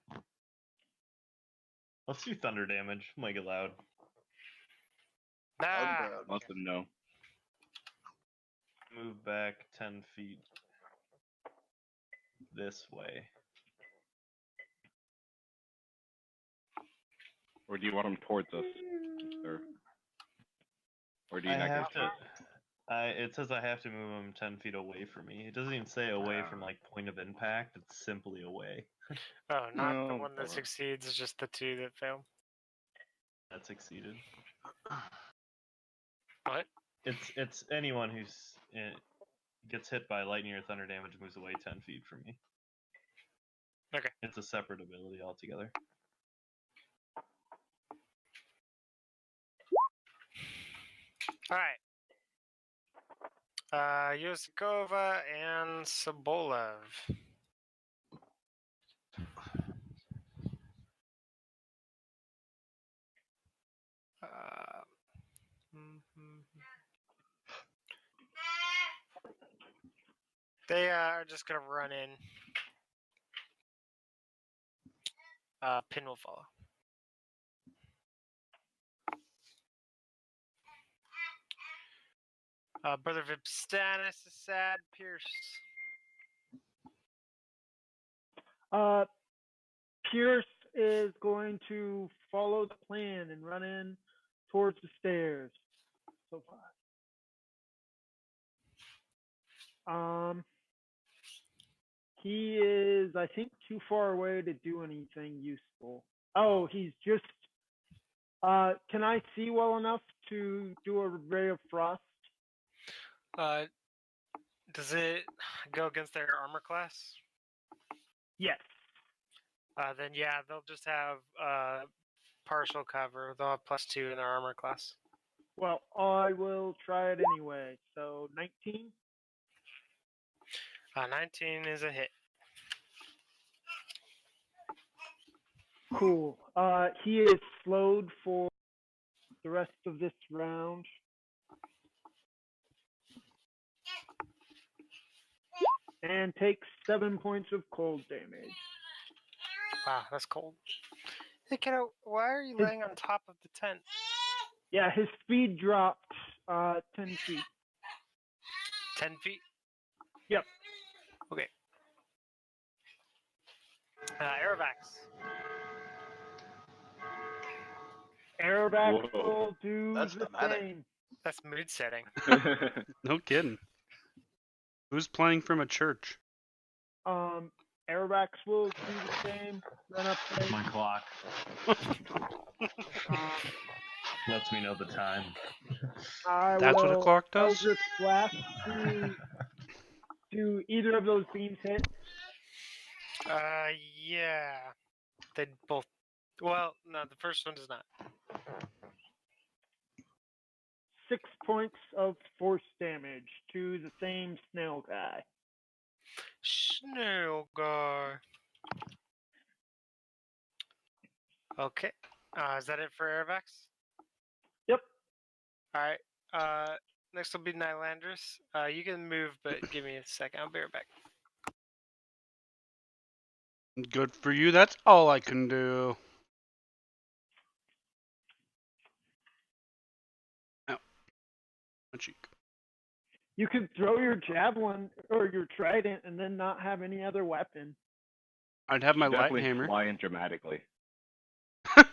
let's do thunder damage. Make it loud. Ah, Let them know. Move back 10 feet this way. Or do you want them towards us? Or do you I not have get to. It says I have to move them 10 feet away from me. It doesn't even say away from like point of impact. It's simply away. oh, not the No, one that bummer. succeeds, just the 2 that fail. That succeeded. What? It's anyone who's gets hit by lightning or thunder damage moves away 10 feet from me. Okay. It's a separate ability altogether. All right. Yosikova and Sobolov. They are just gonna run in. Pin will follow. Brother Vipstanis is sad. Pierce. Pierce is going to follow the plan and run in towards the stairs. So far. He is, I think, too far away to do anything useful. Oh, he's just. Can I see well enough to do a ray of frost? Does it go against their armor class? Yes. Then yeah, they'll just have partial cover. They'll have +2 in their armor class. Well, I will try it anyway. So 19. 19 is a hit. Cool. He is slowed for the rest of this round. And takes 7 points of cold damage. Wow, that's cold. Hey, kiddo, why are you laying on top of the tent? Yeah, his speed dropped 10 feet. 10 feet? Yep. Okay. Aerovax. Aerovacs Whoa. will do That's the thematic. same. That's mood setting. No kidding. Who's playing from a church? Aerovacs will do the same. Run up there. My clock lets me know the time. That's what a clock does? Eldritch Blast do either of those beams hit? Yeah. They both. Well, no, the first one does not. 6 points of force damage to the same snail guy. Snail guy. Okay. Is that it for Airvax? Yep. Alright. Next will be Nylandris. You can move, but give me a second. I'll be right back. Good for you. That's all I can do. Ow. My cheek. You can throw your javelin or your trident and then not have any other weapon. I'd have my light Definitely hammer. fly in dramatically. That's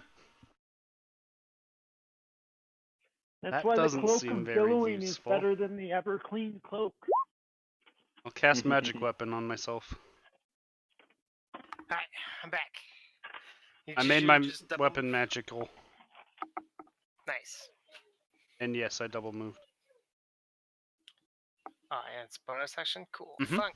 That why the doesn't cloak seem of very billowing useful. is better than the ever clean cloak. I'll cast magic weapon on myself. Alright, I'm back. You I choose made your my just double weapon move. magical. Nice. And yes, I double moved. Oh, and it's bonus action? Cool. Mhm. Funk.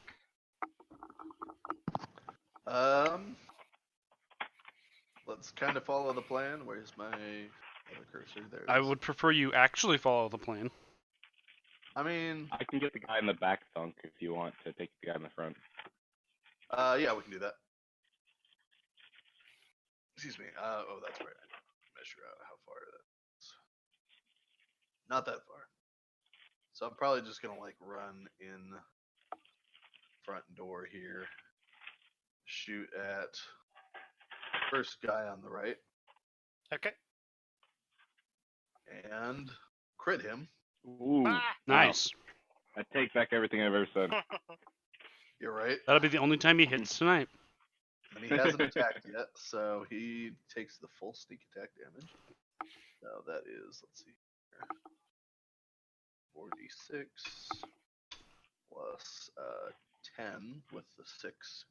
Let's kind of follow the plan. Where's my other cursor? There it I is. would prefer you actually follow the plan. I mean, I can get the guy in the back thunk if you want to take the guy in the front. yeah, we can do that. Excuse me. Oh, that's right. I didn't measure out how far that is. Not that far. So I'm probably just gonna like run in front door here. Shoot at first guy on the right Okay. and crit him. Ooh, Ah! Nice. I take back everything I've ever said. You're right. That'll be the only time he hits tonight. And he hasn't attacked yet, so he takes the full sneak attack damage. So that is, let's see here, 46 plus 10 with the 6.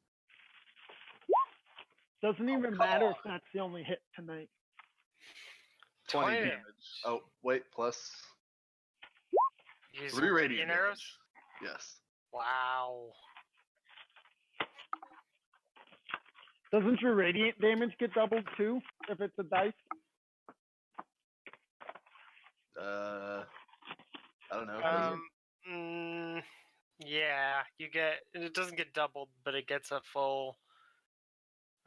Doesn't even come matter on. if that's the only hit tonight. 20 damage. damage. Oh, wait, plus Use 3 radiant arrows? damage. Yes. Wow. Doesn't your radiant damage get doubled too if it's a dice? I don't know. Does it? Yeah, you get. It doesn't get doubled, but it gets a full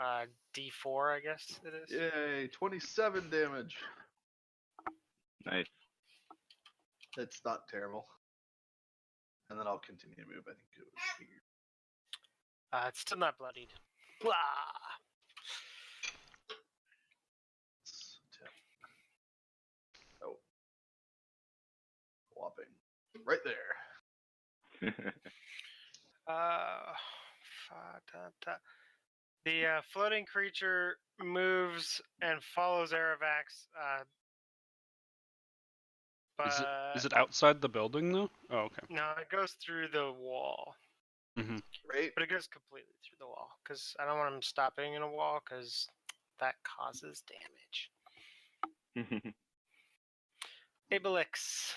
D4, I guess it is. Yay, 27 damage. Nice. It's not terrible. And then I'll continue to move. I think it was here. It's still not bloodied. Blah. It's 10. Oh. Whopping. Right there. The floating creature moves and follows Aravax. But Is it outside the building though? Oh, okay. no, it goes through the wall. Right. But it goes completely through the wall because I don't want him stopping in a wall because that causes damage. Abelix.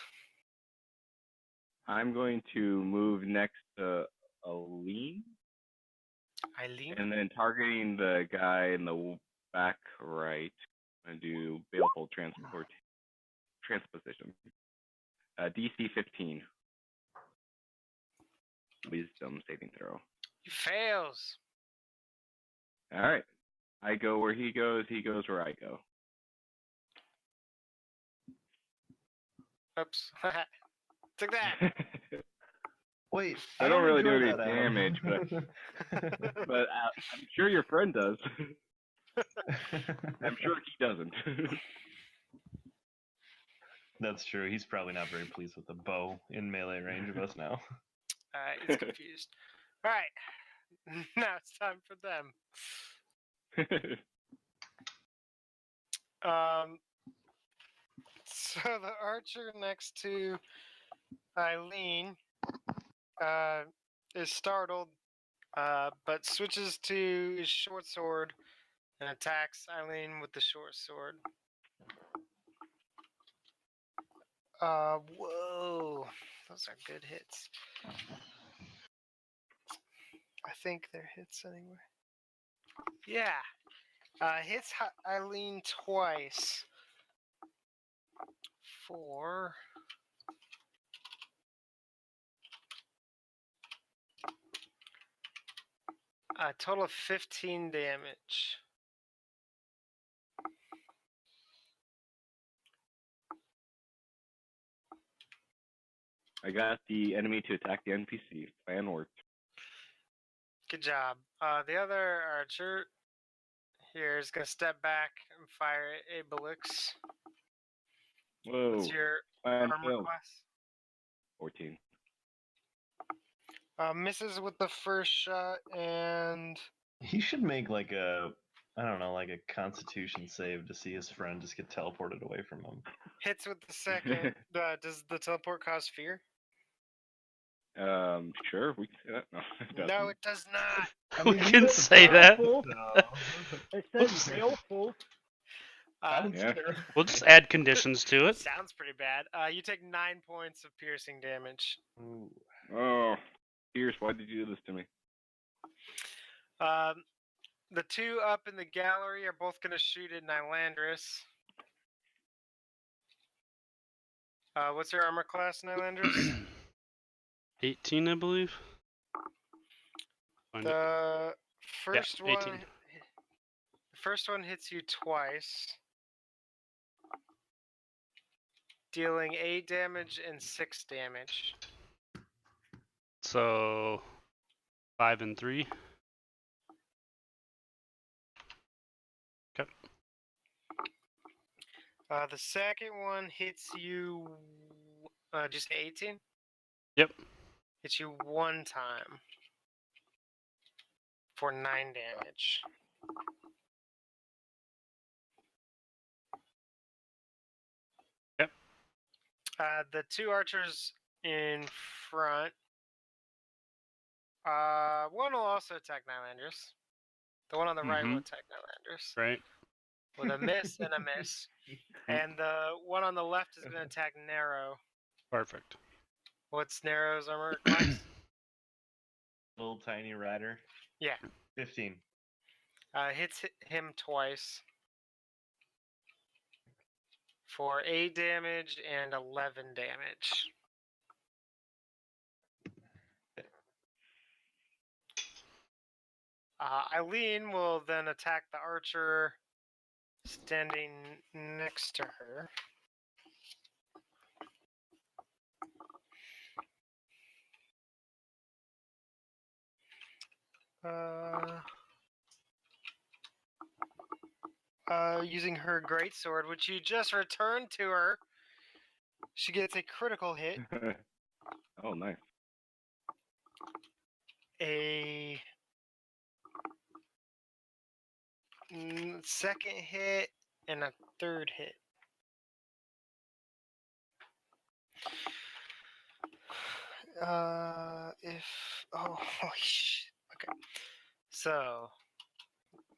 I'm going to move next to Aline, Eileen. and then targeting the guy in the back right, and do baleful transposition. DC 15. Wisdom saving throw. He fails. All right. I go where he goes where I go. Oops. Took that. Wait, I don't really do enjoy any that, Adam. damage, but I'm sure your friend does. I'm sure he doesn't. That's true. He's probably not very pleased with the bow in melee range of us now. He's confused. All right. Now it's time for them. So the archer next to Eileen is startled, but switches to his short sword and attacks Eileen with the short sword. Whoa. Those are good hits. I think they're hits anyway. Yeah. Hits Eileen twice. For a total of 15 damage. I got the enemy to attack the NPC. Plan worked. Good job. The other archer here is going to step back and fire a Belix. Whoa. What's your Plan armor failed. class? 14. Misses with the first shot, and He should make like a, I don't know, like a Constitution save to see his friend just get teleported away from him. hits with the second. Does the teleport cause fear? Sure, we can say that. No, it doesn't. No, it does not. I We mean, you can said say that. baleful. No. It says baleful. Yeah. We'll just add conditions to it. Sounds pretty bad. You take 9 points of piercing damage. Ooh. Oh, Pierce, why did you do this to me? The two up in the gallery are both going to shoot at Nylandris. What's your armor class, Nylandris? 18, I believe. Find it. The first Yeah, 18. one, the first one hits you twice, dealing 8 damage and 6 damage. So 5 and 3. Okay. The second one hits you. Just 18. Yep. Hits you one time for 9 damage. Yep. The two archers in front. One will also attack Nylandris. The one on the right will attack Nylandris. Right. With a miss and a miss. And the one on the left is going to attack Narrow. Perfect. What's Narrow's armor class? Little tiny rider. Yeah. 15. Hits him twice. For 8 damage and 11 damage. Eileen will then attack the archer standing next to her. Using her greatsword, which you just returned to her. She gets a critical hit. Oh, nice. A second hit and a third hit. Holy shit. Okay. So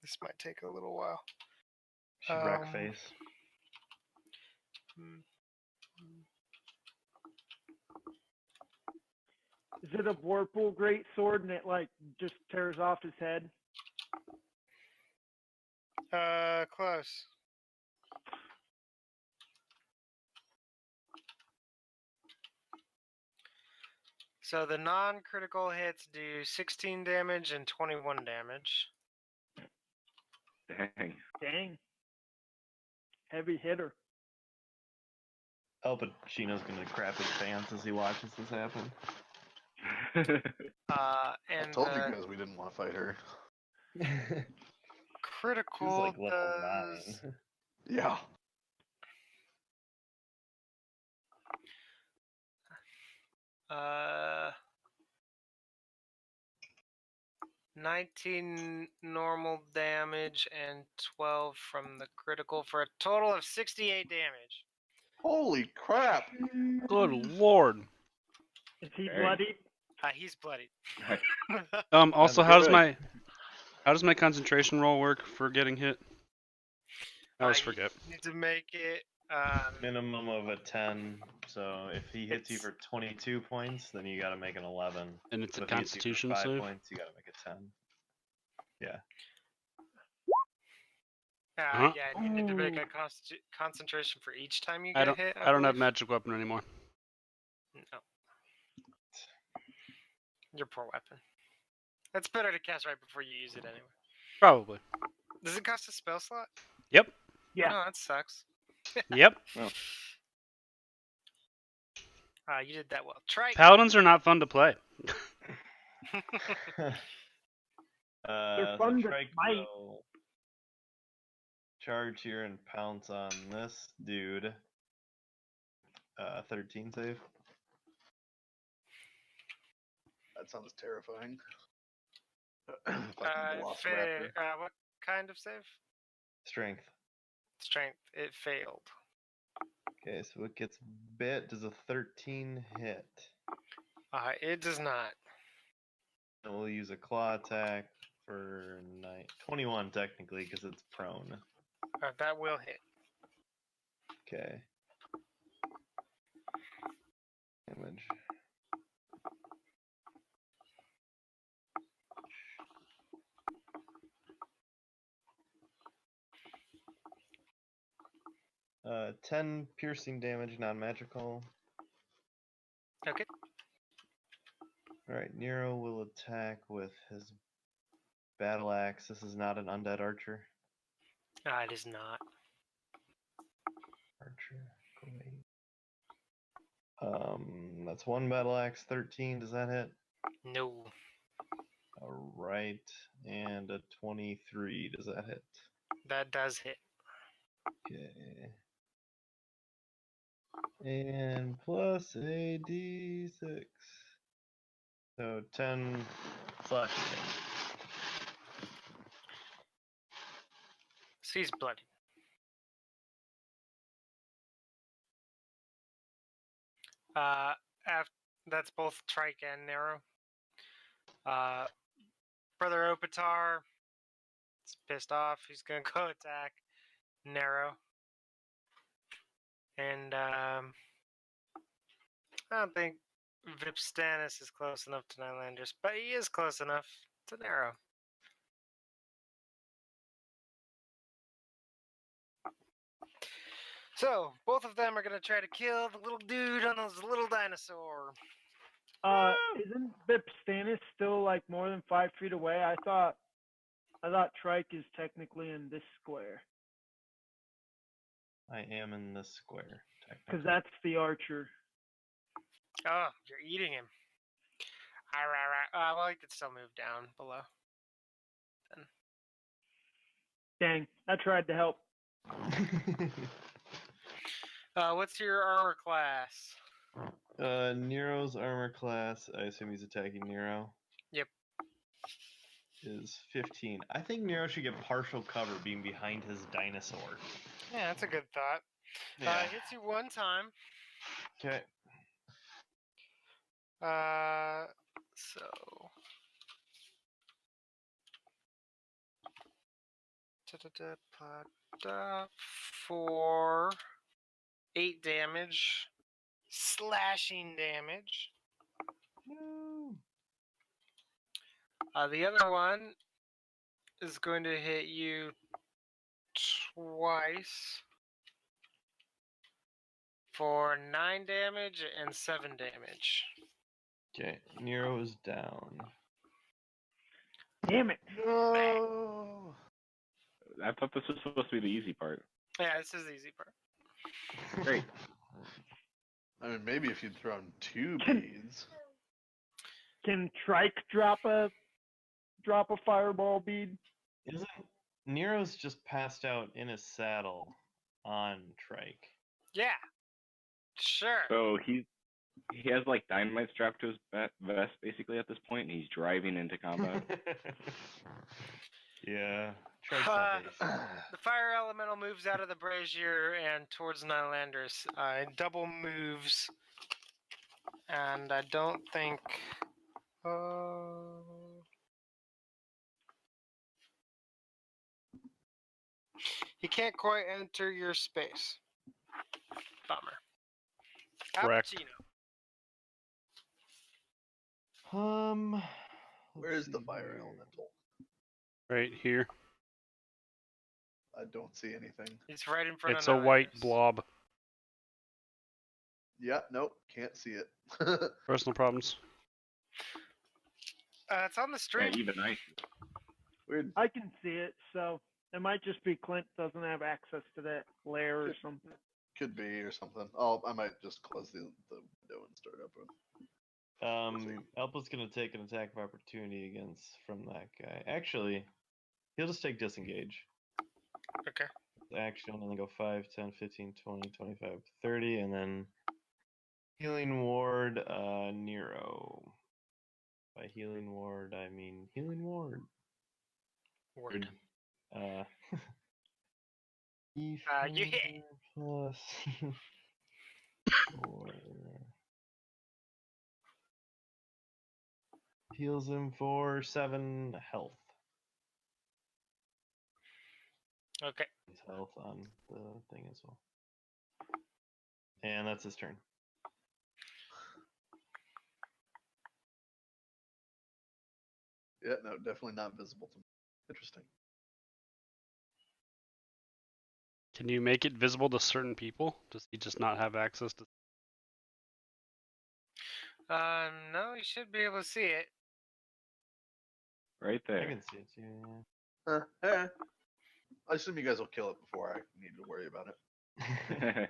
this might take a little while. Should wreck face. Is it a Vorpal great sword and it like just tears off his head? Close. So the non-critical hits do 16 damage and 21 damage. Dang. Dang. Heavy hitter. Oh, but Chino's gonna crap his pants as he watches this happen. And I told you guys we didn't want to fight her. critical She's like level does 9. Yeah. uh 19 normal damage and 12 from the critical for a total of 68 damage. Holy crap! Good lord. Is he Very. bloodied? He's bloodied. Also, That's how does my concentration roll work for getting hit? I always You forget. need to make it. Minimum of a 10. So if he hits you It's- for 22 points, then you got to make an 11. And it's a But if he hits you for Constitution 5 save. points, you got to make a 10. Yeah. Uh-huh. Yeah, you need to make a concentration for each time you I get hit. I don't have believe. magic weapon anymore. No. Your poor weapon. It's better to cast right before you use it anyway. Probably. Does it cost a spell slot? Yep. Yeah. Oh, that sucks. Yep. You did that well. Try. Paladins are not fun to play. They're fun to Trike smite. will charge here and pounce on this dude. 13 save. That sounds terrifying. If I can velociraptor. What kind of save? Strength. Strength. It failed. Okay, so it gets bit. Does a 13 hit? It does not. And we'll use a claw attack for 21 technically because it's prone. That will hit. Okay. Damage. Uh, 10 piercing damage, non-magical. Okay. Alright, Nero will attack with his battle axe. This is not an undead archer. It is not. Archer, great. That's one battle axe, 13. Does that hit? No. Alright, and a 23. Does that hit? That does hit. Okay. And plus a d6. So 10 slashing damage. So he's bloody. That's both Trike and Nero. Brother Opatar is pissed off. He's gonna go attack Nero. And I don't think Vipstanis is close enough to Nylanders, but he is close enough to Nero. So, both of them are going to try to kill the little dude on his little dinosaur. Isn't Vipstanis still like more than 5 feet away? I thought Trike is technically in this square. I am in this square, Because technically. that's the archer. Oh, you're eating him. Well, he could still move down below. Dang, I tried to help. What's your armor class? Nero's armor class, I assume he's attacking Nero. Yep. Is 15. I think Nero should get partial cover being behind his dinosaur. Yeah, that's a good thought. Hits you one time. Okay. So. For 8 damage. Slashing damage. The other one is going to hit you twice for 9 damage and 7 damage. Okay, Nero is down. Damn it. No. I thought this was supposed to be the easy part. Yeah, this is the easy part. Great. I mean, maybe if you'd thrown 2 beads. Can Trike drop a fireball bead? Isn't Nero's just passed out in his saddle on Trike? Yeah. Sure. So he has like dynamite strapped to his vest basically at this point, and he's driving into combat. Yeah. Try some haste. The fire elemental moves out of the brazier and towards Nylanders. It double moves, and I don't think. He can't quite enter your space. Bummer. Correct. Cappuccino. Where is the fire elemental? Right here. I don't see anything. He's right in front It's of a white Nylanders. blob. Yeah, nope, can't see it. Personal problems. It's on the Yeah, stream. even I. Weird. I can see it, so it might just be Clint doesn't have access to that layer or something. Could be or something. I might just close the window and start over. Alpa's gonna take an attack of opportunity from that guy. Actually, he'll just take disengage. Okay. Action and then go 5, 10, 15, 20, 25, 30, and then healing ward Nero. By healing ward, I mean healing ward. Word. E4 You hit. plus 4. Heals him for 7 health. Okay. His health on the thing as well. And that's his turn. Yeah, no, definitely not visible to me. Interesting. Can you make it visible to certain people? Does he just not have access to? No, you should be able to see it. Right I there. can see it too. Yeah. I assume you guys will kill it before I need to worry about it.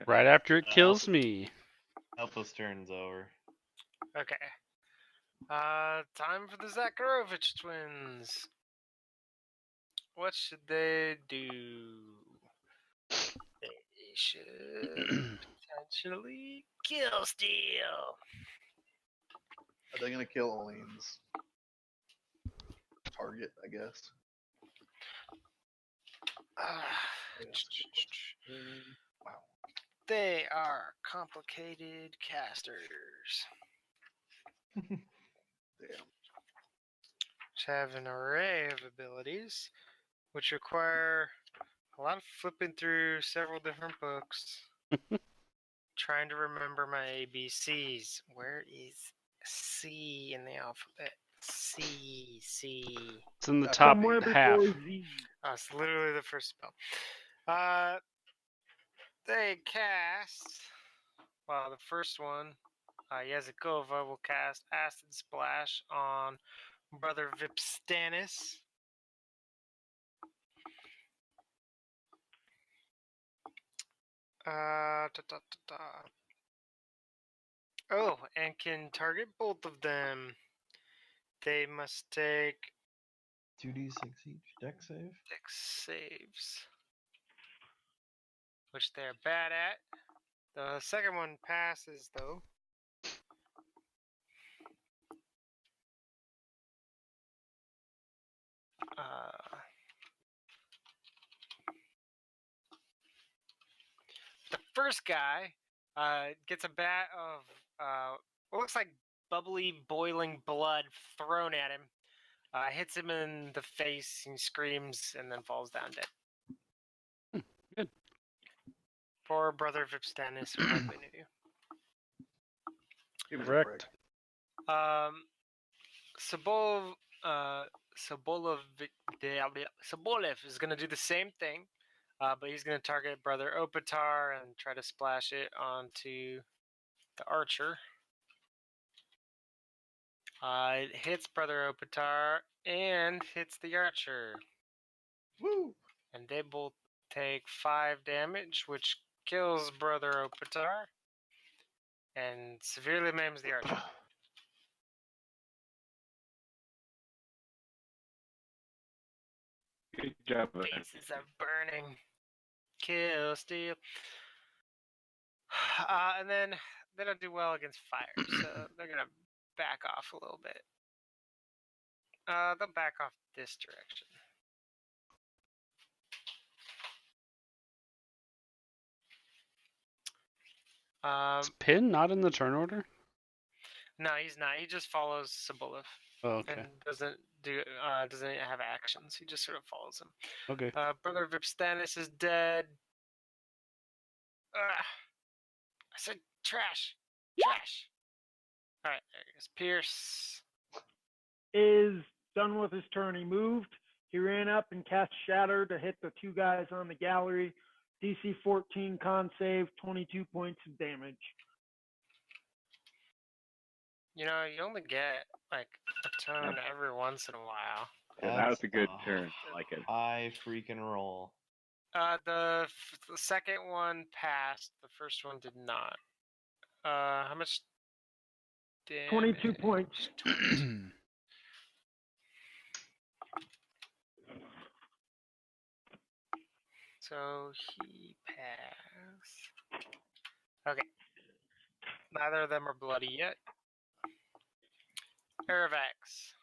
Right after it kills me. Alpha's turn's over. Okay. Time for the Zakharovich twins. What should they do? They should potentially kill Steel. Are they gonna kill Olene's target, I guess? Wow. They are complicated casters. Damn. Which have an array of abilities, which require a lot of flipping through several different books. Trying to remember my ABCs. Where is C in the alphabet? C. It's in the top Somewhere half. before Z. Oh, it's literally the first spell. They cast. Well, the first one, Yazikova will cast Acid Splash on Brother Vipstanis. Oh, and can target both of them. They must take 2d6 each. Deck save. Dex saves, which they're bad at. The second one passes, though. The first guy gets a bat of what looks like bubbly, boiling blood thrown at him. Hits him in the face, he screams, and then falls down dead. Good. Poor Brother Vipstanis, who hardly knew you. He was a Correct. prick. Sobolev is going to do the same thing, but he's going to target Brother Opatar and try to splash it onto the archer. It hits Brother Opatar and hits the archer. Woo! And they both take 5 damage, which kills Brother Opatar and severely maims the archer. Good job. Faces are burning. Kill Steel. And then they don't do well against fire, so they're gonna back off a little bit. They'll back off this direction. Is Pin not in the turn order? No, he's not. He just follows Cibboleth Oh, okay. and doesn't have actions. He just sort of follows him. Okay. Brother Vipstanis is dead. I said trash. Trash. All right, there he is. Pierce. Is done with his turn. He moved. He ran up and cast Shatter to hit the two guys on the gallery. DC 14 con save, 22 points of damage. You know, you only get like a turn every once in a while. Yeah, that was a good turn. I like it. High freaking roll. The second one passed. The first one did not. How much damage? 22 points. 22. So he passed. Okay. Neither of them are bloody yet. Aravax.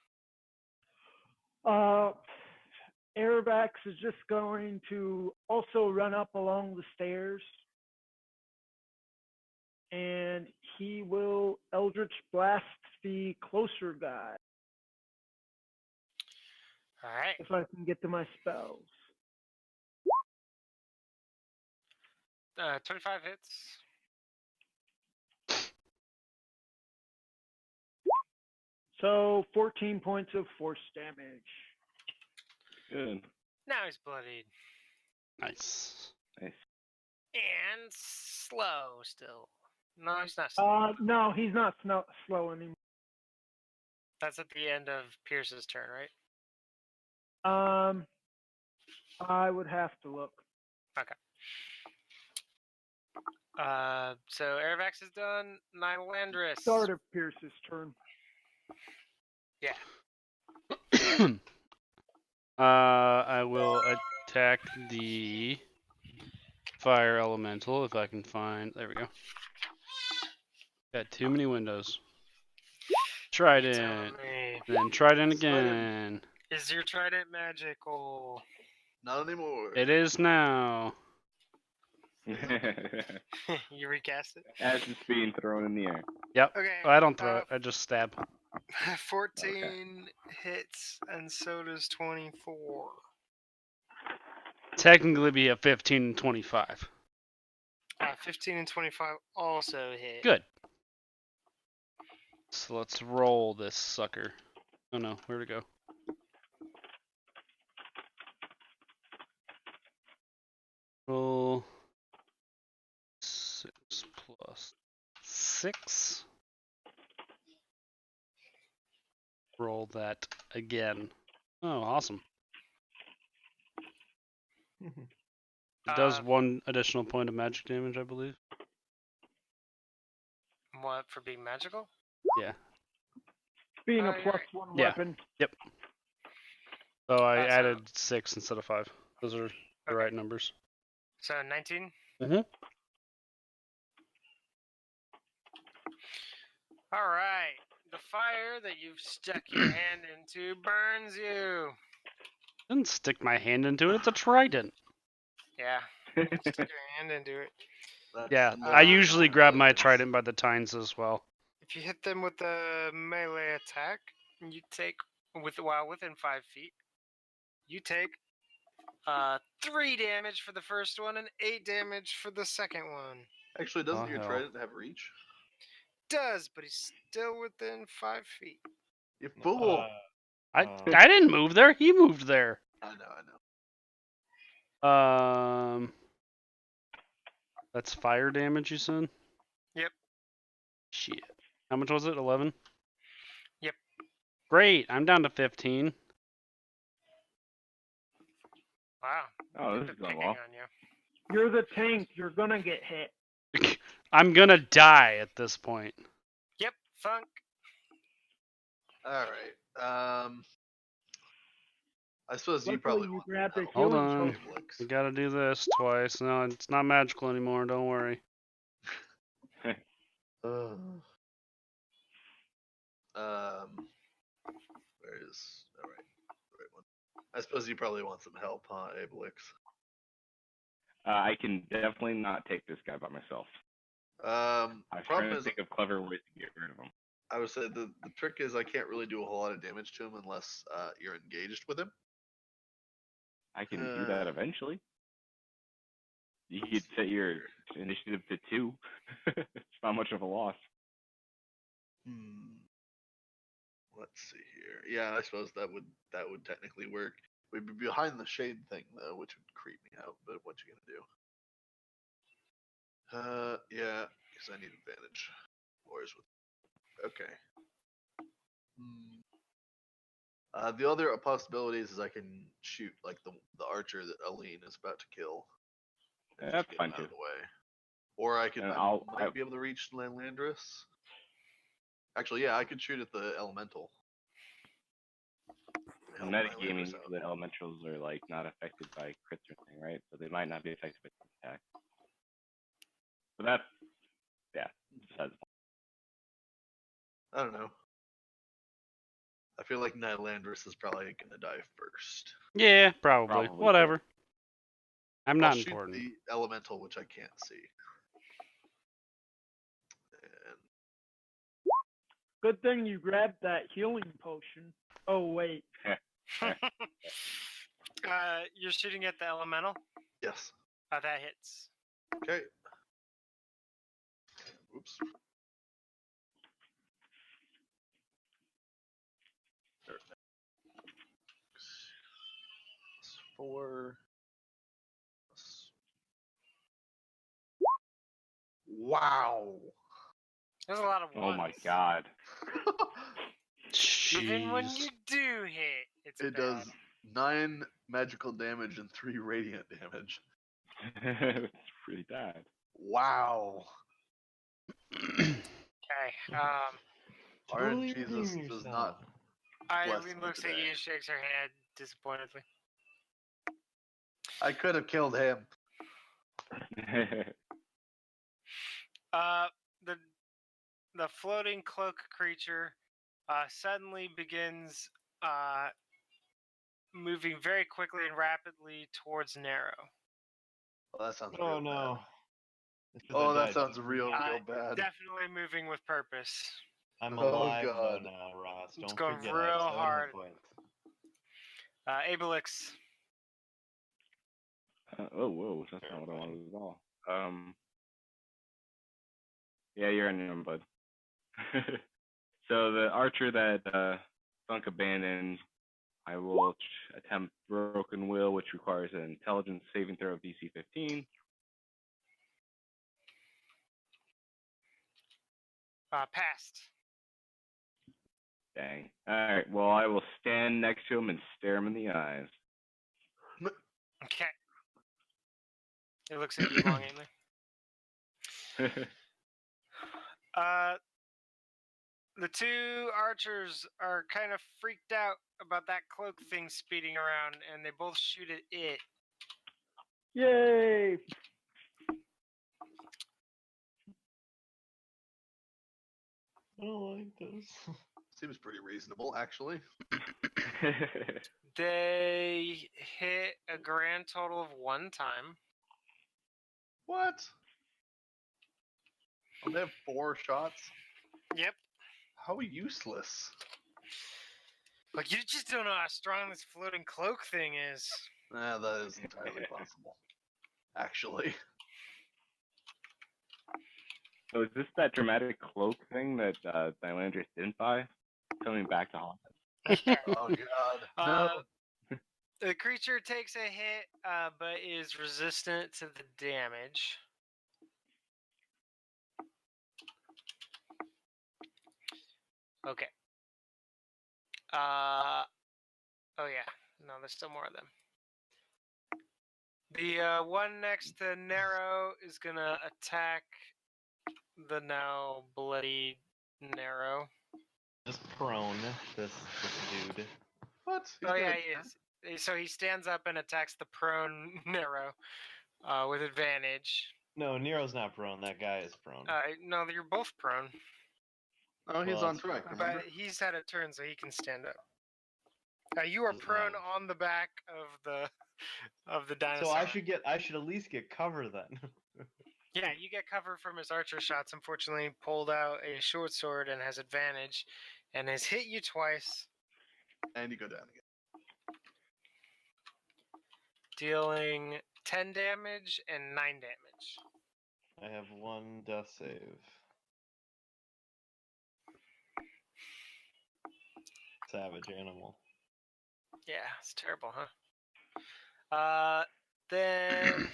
Aravax is just going to also run up along the stairs. And he will Eldritch Blast the closer guy. Alright. If I can get to my spells. 25 hits. So 14 points of force damage. Good. Now he's bloodied. Nice. Nice. And slow still. No, he's not slow. No, he's not slow anymore. That's at the end of Pierce's turn, right? I would have to look. Okay. So Aravax is done. Nylandris. Start of Pierce's turn. Yeah. I will attack the fire elemental if I can find. There we go. Got too many windows. Trident. Tell me, Then trident again. is your trident magical? Not anymore. It is now. You recast it? As it's being thrown in the air. Yep. Okay. I don't throw it. I just stab. 14 hits, and so does 24. Technically be a 15 and 25. 15 and 25 also hit. Good. So let's roll this sucker. Oh no, where'd it go? Roll 6 plus 6. Roll that again. Oh, awesome. It does 1 additional point of magic damage, I believe. What, for being magical? Yeah. Being a you're +1 Yeah. weapon. Yep. So I So- added 6 instead of 5. Those are the right numbers. So 19? Mhm. Alright. The fire that you've stuck your hand into burns you. Didn't stick my hand into it. It's a trident. Yeah. Stick your hand into it. That's Yeah, not I usually how grab it my is. trident by the tines as well. If you hit them with a melee attack, you take while within 5 feet. You take 3 damage for the first one and 8 damage for the second one. Actually, doesn't Oh, your hell. trident have reach? Does, but he's still within 5 feet. You fool! I didn't move there. He moved there. I know. That's fire damage, you said? Yep. Shit. How much was it? 11? Yep. Great. I'm down to 15. Wow. Oh, They've this is been going picking well. on you. You're the tank. You're gonna get hit. I'm gonna die at this point. Yep, Funk. Alright. I suppose you Luckily, probably you want grabbed a help. Hold healing on. potion. We gotta do this twice. No, it's not magical anymore. Don't worry. Where is alright. The right one. I suppose you probably want some help, huh, Abelix? I can definitely not take this guy by myself. I'm trying Problem to is, think of clever ways to get rid of them. I would say the trick is I can't really do a whole lot of damage to him unless you're engaged with him. I can do that eventually. You could set your initiative to 2. It's not much of a loss. Let's see here. Yeah, I suppose that would technically work. We'd be behind the shade thing though, which would creep me out. But what you gonna do? Yeah, because I need advantage. Wars with. Okay. The other possibilities is I can shoot like the archer that Aline is about to kill. And That's just get fine him out too. of the way. Or I could And I might be able to reach Landris. Actually, yeah, I could shoot at the elemental. Help Metagaming, Landris out. the elementals are like not affected by crits or anything, right? So they might not be affected by attack. So that's besides the I don't know. I feel like Landris is probably gonna die first. Yeah, probably. Probably. Whatever. I'm I'll not shoot important. the elemental, which I can't see. And Good thing you grabbed that healing potion. Oh wait. You're shooting at the elemental. yes. That hits. Okay. Oops. There. 4. Wow. There's a lot of ones. Oh my god. Even when you Jeez. do hit, it's It bad. does 9 magical damage and 3 radiant damage. It's pretty bad. Wow. Okay. Totally RNG redeem does yourself. not. Bless Eileen me looks at today. you and shakes her head disappointedly. I could have killed him. The floating cloak creature suddenly begins moving very quickly and rapidly towards Narrow. Well, that sounds Oh real no. bad. This is Oh, a that dead. sounds real bad. Definitely moving with purpose. I'm Oh, alive though God. now, Ross. It's Don't going forget I have real 7 hit hard. points. Abelix. Oh, whoa, that's not what I wanted at all. Yeah, you're on your own, bud. So the archer that sunk abandoned, I will attempt Broken Will, which requires an intelligence saving throw of DC 15. Passed. Dang. Alright, well, I will stand next to him and stare him in the eyes. Okay. It looks at you longingly. The two archers are kind of freaked out about that cloak thing speeding around, and they both shoot at it. Yay! I don't like this. Seems pretty reasonable, actually. They hit a grand total of 1 time. What? Oh, they have 4 shots? Yep. How useless. Like, you just don't know how strong this floating cloak thing is. That is entirely possible. Actually. So is this that dramatic cloak thing that Nylandris didn't buy? Coming back to haunt us. Oh, God. No. The creature takes a hit, but is resistant to the damage. Okay. Oh yeah. No, there's still more of them. The one next to Narrow is gonna attack the now bloody Narrow. Just prone this dude. What? He's Oh yeah, gonna- he is. So he stands up and attacks the prone Narrow with advantage. No, Nero's not prone. That guy is prone. No, you're both prone. Oh, he's Well, on that's track, fine. remember? But he's had a turn, so he can stand up. You are Doesn't prone matter. on the back of the dinosaur. So I should at least get cover then. Yeah, you get cover from his archer shots. Unfortunately, pulled out a short sword and has advantage, and has hit you twice, And you go down again. dealing 10 damage and 9 damage. I have 1 death save. Savage animal. Yeah, it's terrible, huh? Then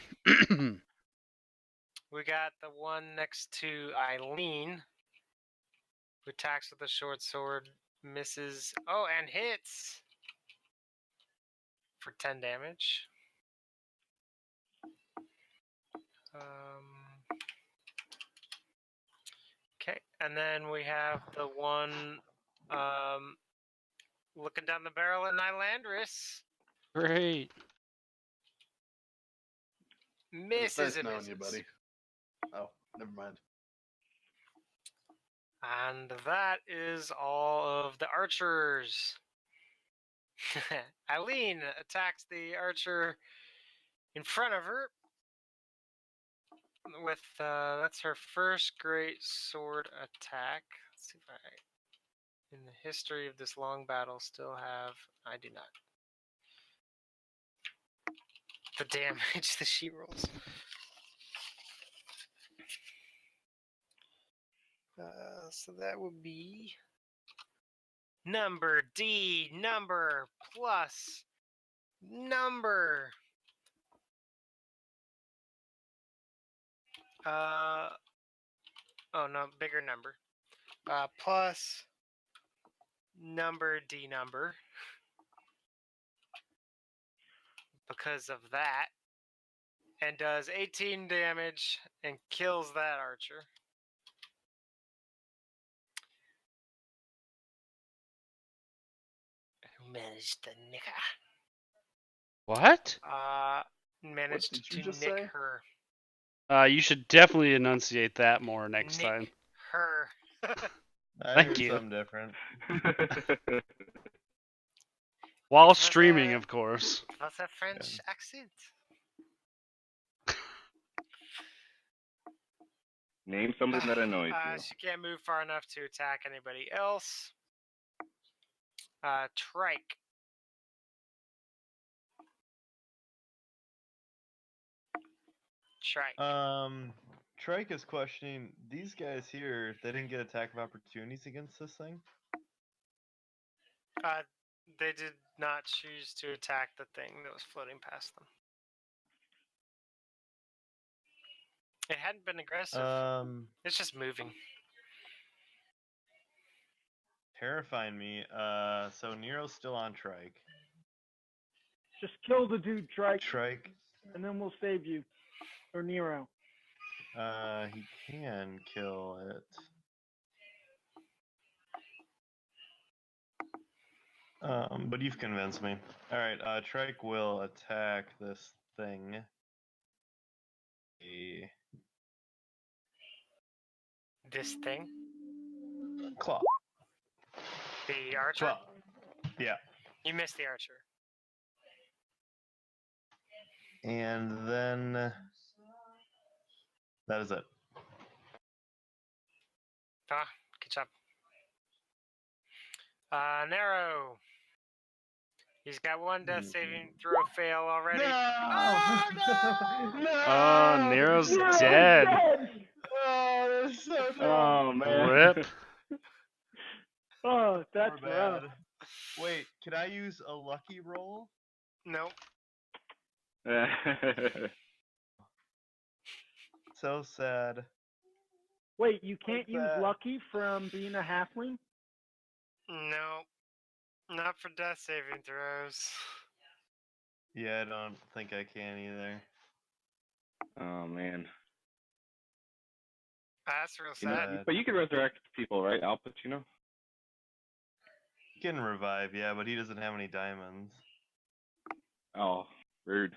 we got the one next to Eileen, who attacks with a short sword, misses, and hits for 10 damage. Okay, and then we have the one looking down the barrel at Nylandris. Great. Misses Nice and knowing misses. you, buddy. Oh, never mind. And that is all of the archers. Eileen attacks the archer in front of her with that's her first great sword attack. Let's see if I, in the history of this long battle, still have. I do not. The damage that she rolls. So that would be number D, number plus number. Oh no, bigger number. Plus number D number. Because of that. And does 18 damage and kills that archer. Who managed to nick her? What? Managed did you to just nick say? her. You should definitely enunciate that more next Nick time. her. I Thank heard you. something different. While That's streaming, a- of course. That's a French accent. Name something that annoys you. She can't move far enough to attack anybody else. Trike. Trike. Trike is questioning these guys here. They didn't get attack of opportunities against this thing. They did not choose to attack the thing that was floating past them. It hadn't been aggressive. It's just moving. Terrifying me. So Nero's still on Trike. Just kill the dude, Trike, Trike. and then we'll save you. Or Nero. He can kill it. But you've convinced me. Alright, Trike will attack this thing. This thing? Claw. The archer? Claw. Yeah. You missed the archer. And then that is it. Good job. Nero. He's got one death saving throw fail already. No! Nero's Nero's dead. Oh, that's so dumb. Oh man. Rip. Oh, that's We're rough. bad. Wait, can I use a lucky roll? Nope. So sad. Wait, you can't What's use that? lucky from being a halfling? Nope. Not for death saving throws. Yeah, I don't think I can either. Oh man. That's real You know, sad. but you can resurrect people, right, Al Pacino? He can revive, yeah, but he doesn't have any diamonds. Oh, rude.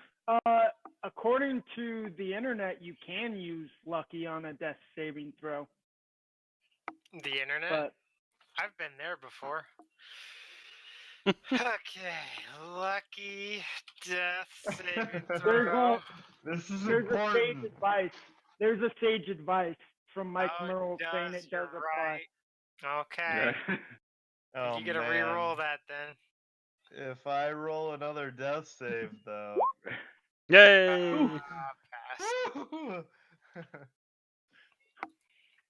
According to the internet, you can use lucky on a death saving throw. The internet? But I've been there before. Okay, lucky death saving There's throw. This is there's a sage important. advice. There's a sage advice from Mike Oh, Merle saying does, it does you're apply. right. Okay. Yeah. Oh, You gotta man. re-roll that then. If I roll another death save, though. Yay! Pass.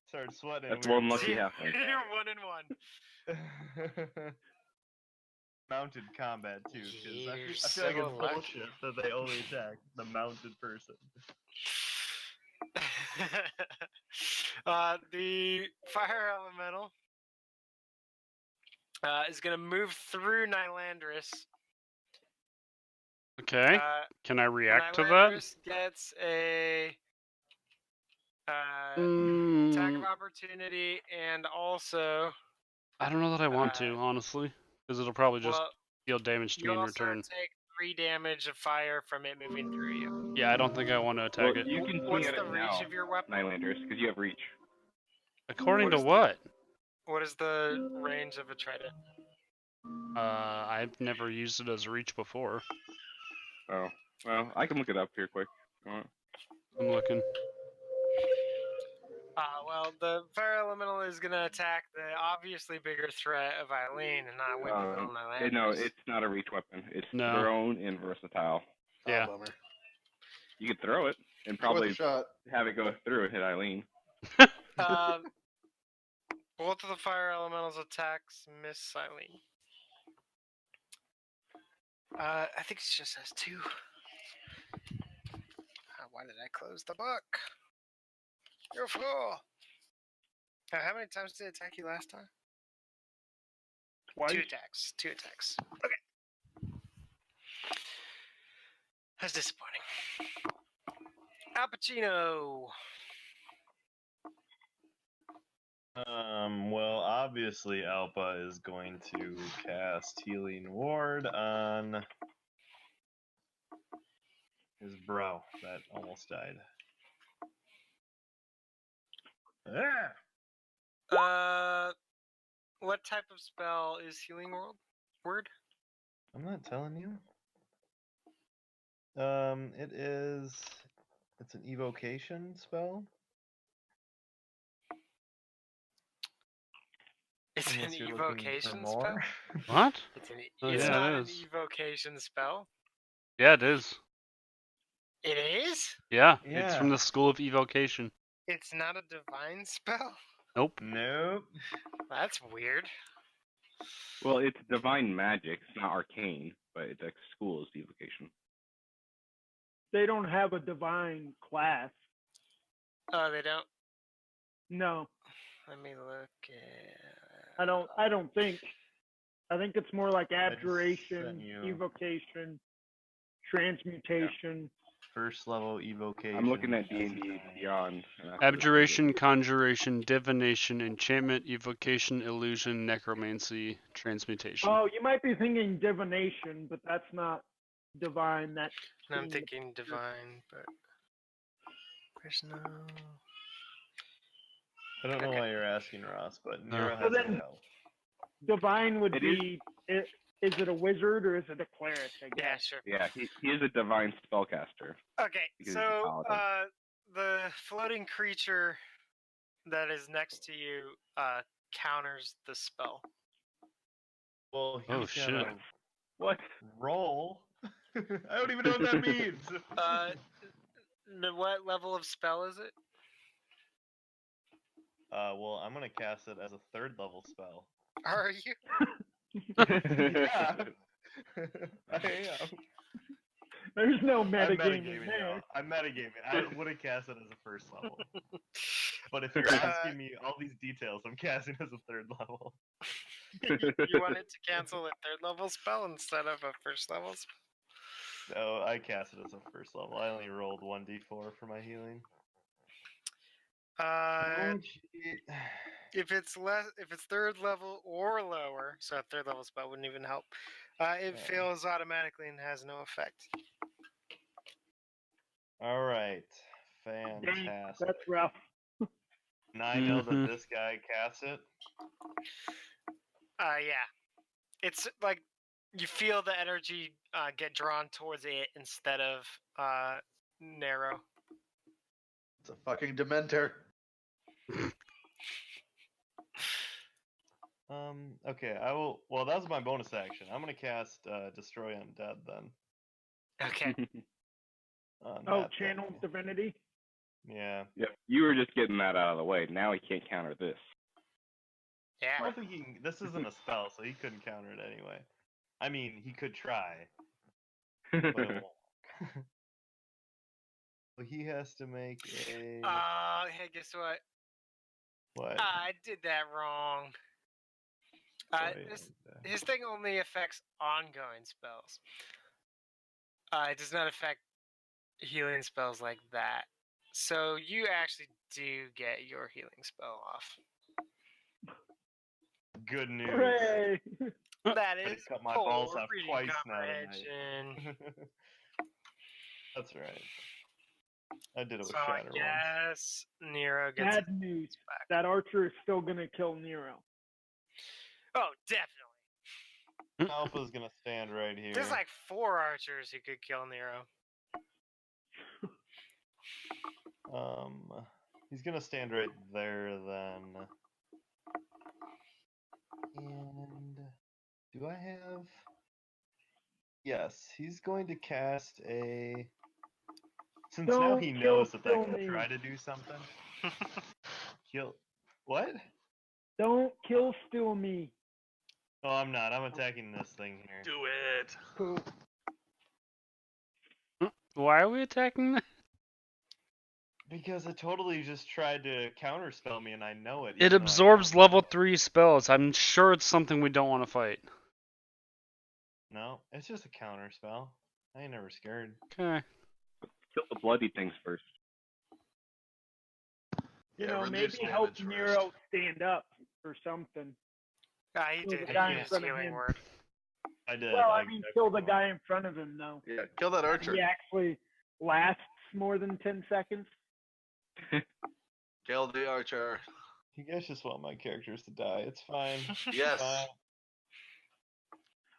Start sweating. That's weird one lucky stuff. halfling. You're 1-1. Mounted combat too, because You're I feel like so it's lucky. bullshit that they only attack the mounted person. The fire elemental is gonna move through Nylandris. Okay. Can I react to that? Nylandris gets a attack Mm, of opportunity, and also I don't know that I want to, honestly, because it'll probably just well, deal damage to you me in also return. take 3 damage of fire from it moving through you. Yeah, I don't think I want to attack Well, it. you can swing What's at the it reach now, of your weapon? Nylanders, because you have reach. According what to is the- what? What is the range of a trident? I've never used it as a reach before. Oh, well, I can look it up here quick. I'm looking. Well, the fire elemental is gonna attack the obviously bigger threat of Eileen and not whip on Nylandris. No, it's not a reach weapon. It's No. thrown and versatile. Yeah. Bummer. You could throw it and Worth probably a shot. have it go through and hit Eileen. Both of the fire elementals attacks miss Eileen. I think it just has 2. Why did I close the book? You're a fool. How many times did it attack you last time? Twice. 2 attacks. 2 attacks. Okay. That's disappointing. Al Pacino. Well, obviously Alpa is going to cast Healing Ward on his bro that almost died. What type of spell is Healing Word? I'm not telling you. It's an evocation spell. It's an Unless you're looking for evocation spell? more. What? It's Oh, it's yeah, not it an is. evocation spell. Yeah, it is. It is? Yeah, it's Yeah. from the School of Evocation. It's not a divine spell? Nope. Nope. That's weird. Well, it's divine magic. It's not arcane, but it's a school's evocation. They don't have a divine class. Oh, they don't? No, Let me look at... I don't think. I think it's more like just abjuration, sent you- evocation, transmutation. First level evocation. I'm looking at D&D Beyond. and that's what it Abjuration, conjuration, divination, enchantment, evocation, illusion, necromancy, transmutation. Oh, you might be thinking divination, but that's not divine. That's I'm thinking divine, but... There's no... I don't know Okay. why you're asking, Ross, but No. Nero So has then- no help. divine would It is- be. Is it a wizard or is it a cleric? I Yeah, guess. sure. Yeah, he is a divine spellcaster. Okay, Because he's a so paladin. the floating creature that is next to you counters the spell. Well, he's Oh, gonna shit. What? roll. I don't even know what that means. What level of spell is it? Well, I'm gonna cast it as a 3rd level spell. Are you? Yeah. I am. There's no I'm metagaming metagaming there. now. I'm metagaming. I wouldn't cast it as a 1st level. But if you're asking me all these details, I'm casting as a 3rd level. You wanted to cancel a 3rd level spell instead of a 1st level spell? No, I cast it as a 1st level. I only rolled 1d4 for my healing. If it's 3rd level or lower, so a 3rd level spell wouldn't even help. It Yeah. fails automatically and has no effect. All right, Dang, fantastic. that's rough. And I know that Mhm. this guy casts it. Yeah. It's like you feel the energy get drawn towards it instead of narrow. It's a fucking Dementor. Okay, I will. Well, that was my bonus action. I'm gonna cast Destroy Undead then. Okay. On Oh, that thing. channel divinity. Yeah. Yep. You were just getting that out of the way. Now he can't counter this. I Yeah. don't think he can, this isn't a spell, so he couldn't counter it anyway. I mean, he could try, but it won't. So he has to make a Hey, guess what? what? I did that wrong. Sorry, His thing only affects ongoing spells. It does not affect healing spells like that. So you actually do get your healing spell off. Good news. Hooray! That Had to is cut my balls poor off reading twice now comprehension. tonight. That's right. I did it with So I Shatter once. guess Nero gets Bad news. his back. That archer is still gonna kill Nero. Oh, definitely. Alpha's gonna stand right here. There's like 4 archers who could kill Nero. He's gonna stand right there then. And do I have? Yes, he's going to cast a. Since now Don't he kill knows that Still can Me. try to do something. Kill. What? Don't kill Still Me. Oh, I'm not. I'm attacking this thing here. Do it. Cool. Why are we attacking that? Because it totally just tried to counterspell me, and I know it. It even though I absorbs don't. level 3 spells. I'm sure it's something we don't want to fight. No, it's just a counterspell. I ain't never scared. Okay. Kill the bloody things first. You Yeah, know, reduce maybe help damage Nero first. stand up or something. He Kill did. the guy He in used front of healing him. word. I did. Well, I mean, kill the guy in front of him, though. Yeah, kill that archer. He actually lasts more than 10 seconds. Kill the archer. You guys just want my characters to die. It's fine. Yes. Fine.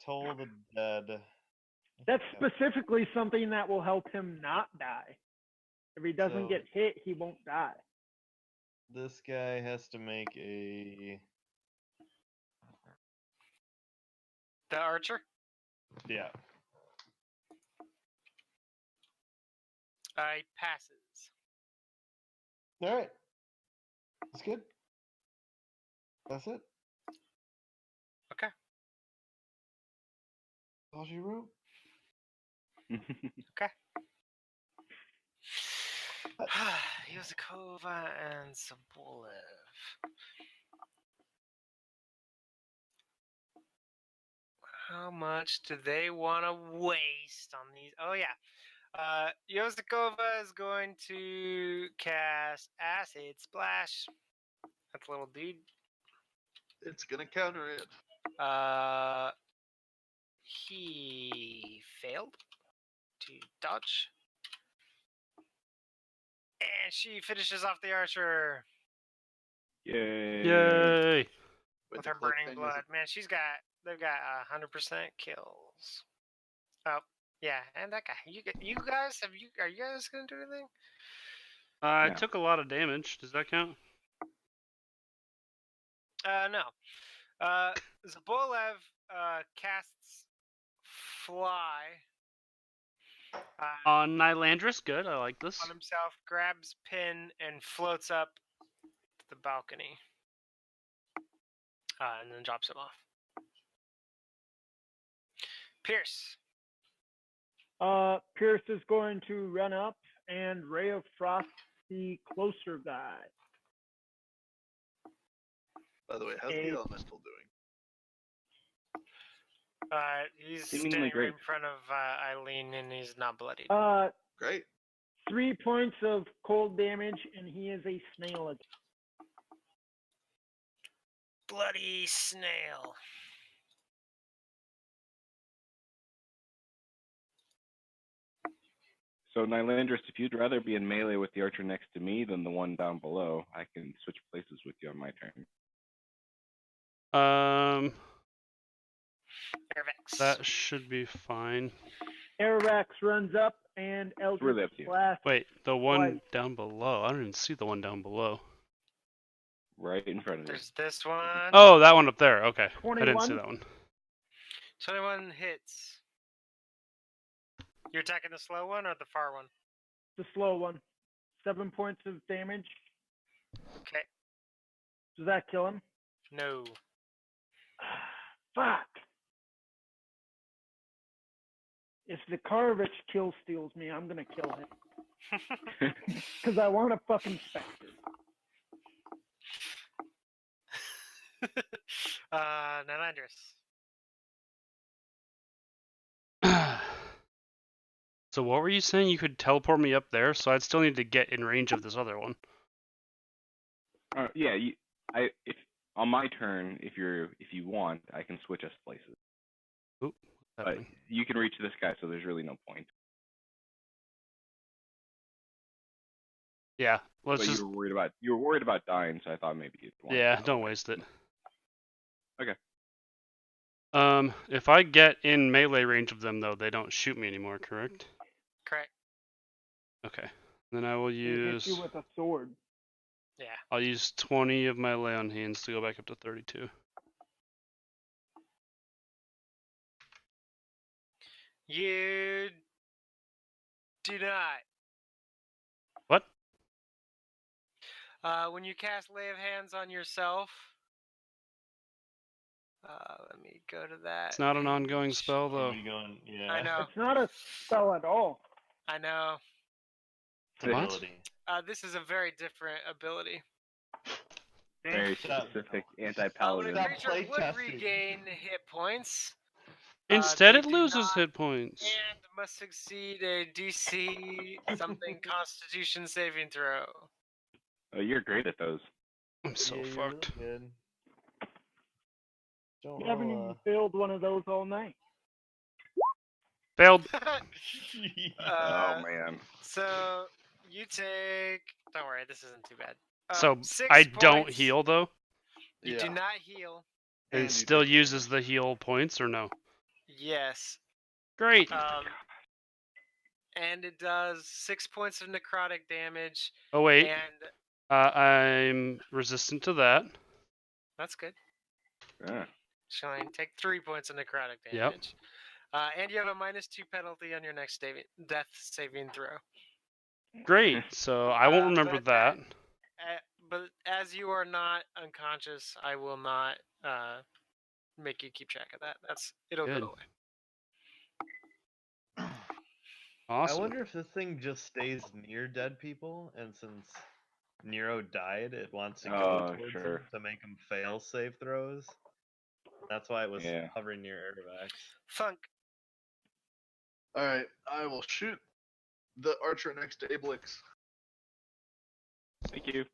Toll the Dead. That's Yeah. specifically something that will help him not die. If he doesn't So- get hit, he won't die. This guy has to make a. The archer? Yeah. He passes. All right. That's good. That's it. Okay. All you wrote. Yozakova and Sobolev. How much do they want to waste on these? Oh, yeah. Yozakova is going to cast Acid Splash. That's a little dude. It's gonna counter it. He failed to dodge. And she finishes off the archer Yay. Yay! with the her click burning thing, is blood. it- Man, they've got 100% kills. Oh, yeah, and that guy. You guys, are you guys gonna do anything? I No. took a lot of damage. Does that count? No. Zabolev casts Fly On Nylandris, good. I like this. on himself, grabs Pin, and floats up to the balcony. And then drops him off. Pierce. Pierce is going to run up and Ray of Frost the closer guy. By the way, how's Eight. the elemental doing? He's Seemingly standing right great. in front of Eileen, and he's not bloodied. Great. 3 points of cold damage, and he is a snail again. Bloody snail. So, Nylandris, if you'd rather be in melee with the archer next to me than the one down below, I can switch places with you on my turn. Airvex. That should be fine. Arax runs up and It's Eldritch really up to you. Blast. Wait, the one Twice. down below. I don't even see the one down below. Right in front of you. There's this one. Oh, that one up there. Okay. I didn't see 21? that one. 21 hits. You're attacking the slow one or the far one? The slow one. 7 points of damage. Okay. Does that kill him? No. Fuck. If the Karvich kill steals me, I'm gonna kill him. Because I want a fucking Spectre. Nalandris. So what were you saying? You could teleport me up there, so I'd still need to get in range of this other one. Yeah, if on my turn, if you want, I can switch us places. Oop, what's But happening? you can reach this guy, so there's really no point. Yeah, let's But just. you were worried about dying, so I thought maybe you'd want. Yeah, to don't waste it. Okay. If I get in melee range of them, though, they don't shoot me anymore, correct? Correct. Okay. Then I will They hit you use. with a sword. Yeah. I'll use 20 of my lay on hands to go back up to 32. You do not. What? When you cast Lay of Hands on yourself, let me go to that. It's not an ongoing page. spell, Are though. we going? Yeah. I know. It's not a spell at all. I know. What? Ability. This is a very different ability. Very Stop. specific When anti-paladin. a Stop creature would playtesting. regain hit points, Instead, they it do loses not- hit points. and must succeed a DC something Constitution saving throw. Oh, you're great at those. I'm so Yeah, you're fucked. really good. Don't You haven't roll, even failed one of those all night. Failed. Oh man. So you take. Don't worry, this isn't too bad. So 6 I don't points. heal, though? You do not heal. And And it you still take uses the heal points, or no? Yes. Great. And it does 6 points of necrotic damage. Oh, wait. And I'm resistant to that. that's good. Yeah. Shine. Take 3 points of necrotic Yep. damage. And you have a -2 penalty on your next death saving throw. Great. So I won't remember but that. But as you are not unconscious, I will not make you keep track of that. It'll Good. go away. Awesome. I wonder if this thing just stays near dead people, and since Nero died, it wants to go towards sure. him to make him fail save throws. That's why it was Yeah. hovering near Ervax. Thunk. All right, I will shoot the archer next to Ablix. Thank you.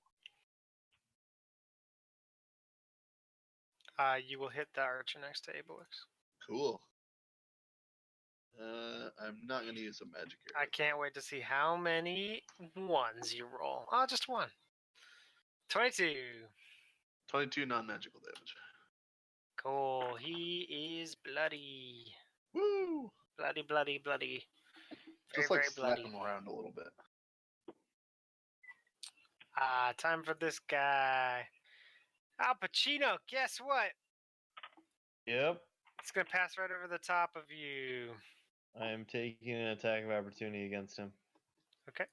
You will hit the archer next to Ablix. Cool. I'm not gonna use a magic I arrow. can't wait to see how many ones you roll. Oh, just one. 22. 22 non-magical damage. Cool. He is bloody. Woo! Bloody, bloody, bloody. Very, Just like very slap bloody. him around a little bit. Time for this guy. Al Pacino, guess what? Yep. It's going to pass right over the top of you. I am taking an attack of opportunity against him. Okay.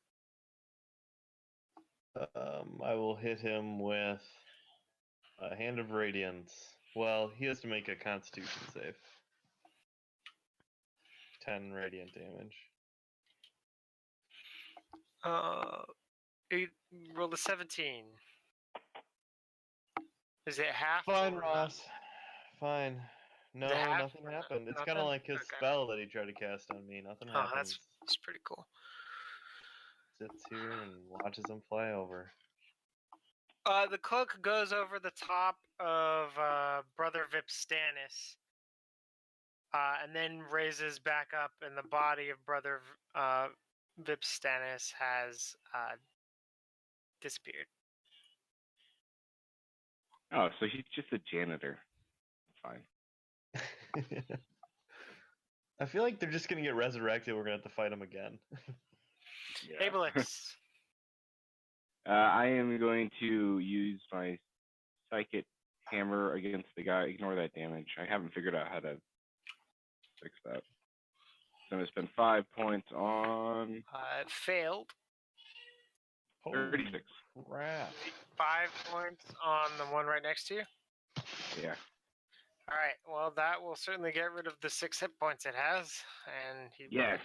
I will hit him with a Hand of Radiance. Well, he has to make a Constitution save. 10 radiant damage. You rolled a 17. Is it half? Fine, or Ross. Fine. No, it half nothing or no- happened. It's kind nothing? of like his Okay. spell that he tried to cast on me. Nothing Oh, happens. that's pretty cool. Sits here and watches him fly over. The cloak goes over the top of Brother Vipstanis, and then raises back up, and the body of Brother Vipstanis has disappeared. Oh, so he's just a janitor. Fine. I feel like they're just gonna get resurrected. We're gonna have to fight them again. Yeah. Abelix. I am going to use my psychic hammer against the guy. Ignore that damage. I haven't figured out how to fix that. So I'm gonna spend 5 points on It failed. 36. Crap. 5 points on the one right next to you. Yeah. All right. Well, that will certainly get rid of the 6 hit points it has, and he. Yes.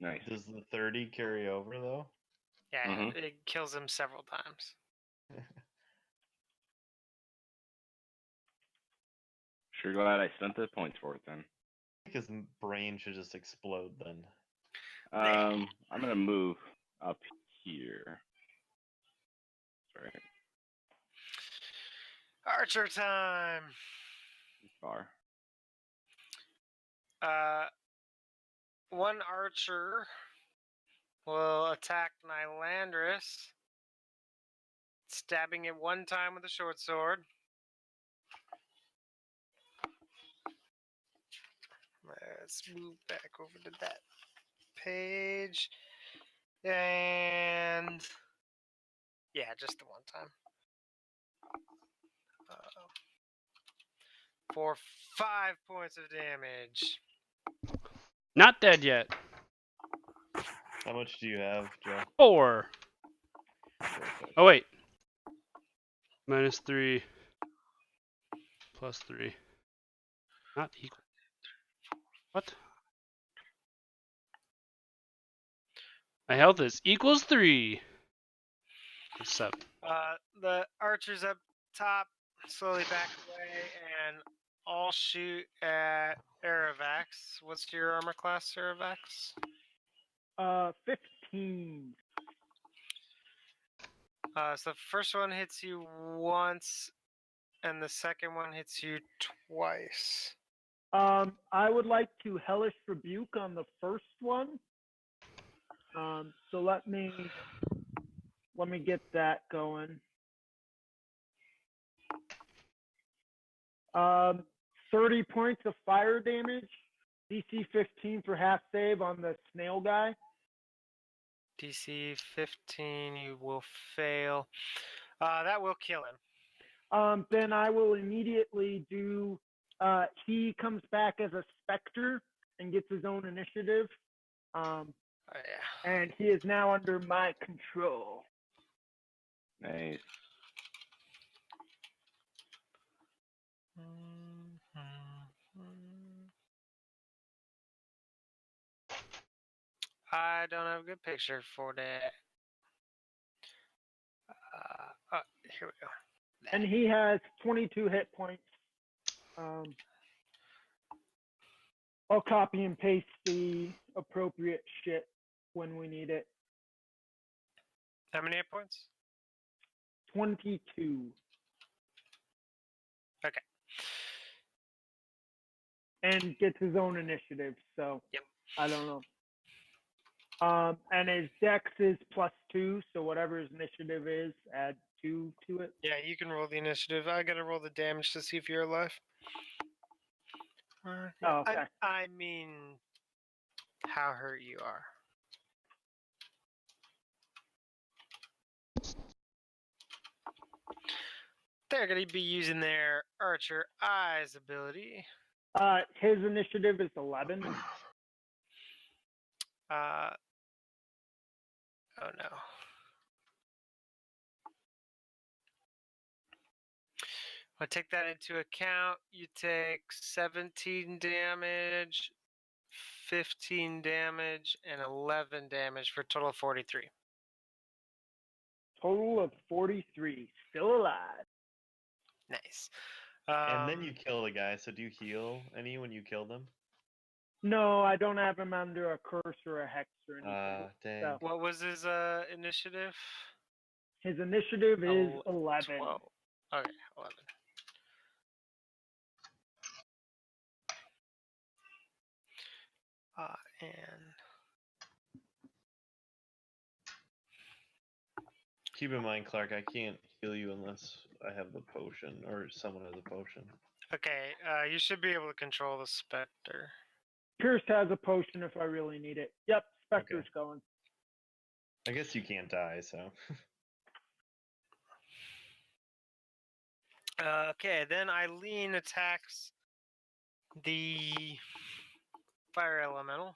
Nice. Does the 30 carry over though? Yeah, Mhm. it kills him several times. Sure glad I spent the points for it then. His brain should just explode then. I'm gonna move up here. Sorry. Archer time. Far. One archer will attack Nylandris, stabbing it 1 time with a short sword. Let's move back over to that page. And yeah, just the 1 time. For 5 points of damage. Not dead yet. How much do you have, Joe? 4. Oh wait. -3. +3. Not equal. What? My health is equals 3. 7. The archers up top slowly back away, and I'll shoot at Aravax. What's your armor class, Aravax? 15. So the first one hits you once, and the second one hits you twice. I would like to Hellish Rebuke on the first one. So let me get that going. 30 points of fire damage. DC 15 for half save on the snail guy. DC 15, you will fail. That will kill him. Then I will immediately do. He comes back as a specter and gets his own initiative. Oh, yeah. And he is now under my control. Nice. I don't have a good picture for that. Here we go. And he has 22 hit points. I'll copy and paste the appropriate shit when we need it. How many hit points? 22. Okay. And gets his own initiative, so Yep. I don't know. And his dex is +2, so whatever his initiative is, add 2 to it. Yeah, you can roll the initiative. I gotta roll the damage to see if you're alive. Oh, okay. I mean, how hurt you are. They're gonna be using their Archer Eyes ability. His initiative is 11. Oh no. I take that into account. You take 17 damage, 15 damage, and 11 damage for a total of 43. Total of 43. Still alive. Nice. And then you kill the guy, so do you heal any when you kill them? No, I don't have him under a curse or a hex or anything. Dang. So What was his initiative? his initiative is 11. 12. Okay, 11. And Keep in mind, Clark, I can't heal you unless I have the potion or someone has a potion. okay, you should be able to control the specter. Pierce has a potion if I really need it. Yep, Spectre's going. I guess you can't die, so. Okay, then Eileen attacks the fire elemental.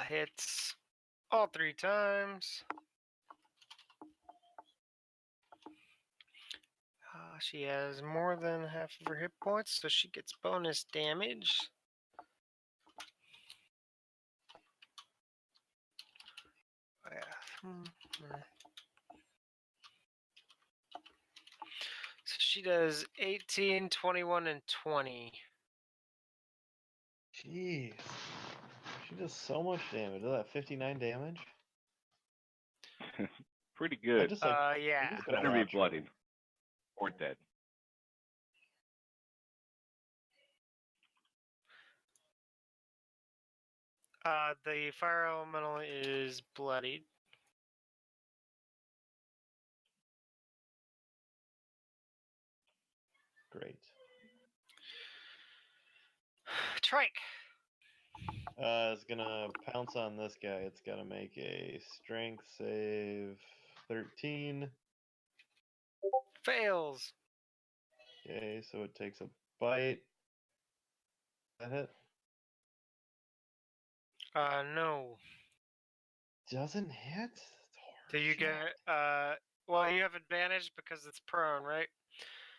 Hits all 3 times. She has more than half of her hit points, so she gets bonus damage. So she does 18, 21, and 20. Jeez. She does so much damage. Is that 59 damage? Pretty I good. just like. Yeah. just gonna Better be watch her. bloodied or dead. The fire elemental is bloodied. Great. Trike. It's gonna pounce on this guy. It's gotta make a strength save 13. Fails. Okay, so it takes a bite. That hit? No. Doesn't hit? Do you get well, you have advantage because it's prone, right?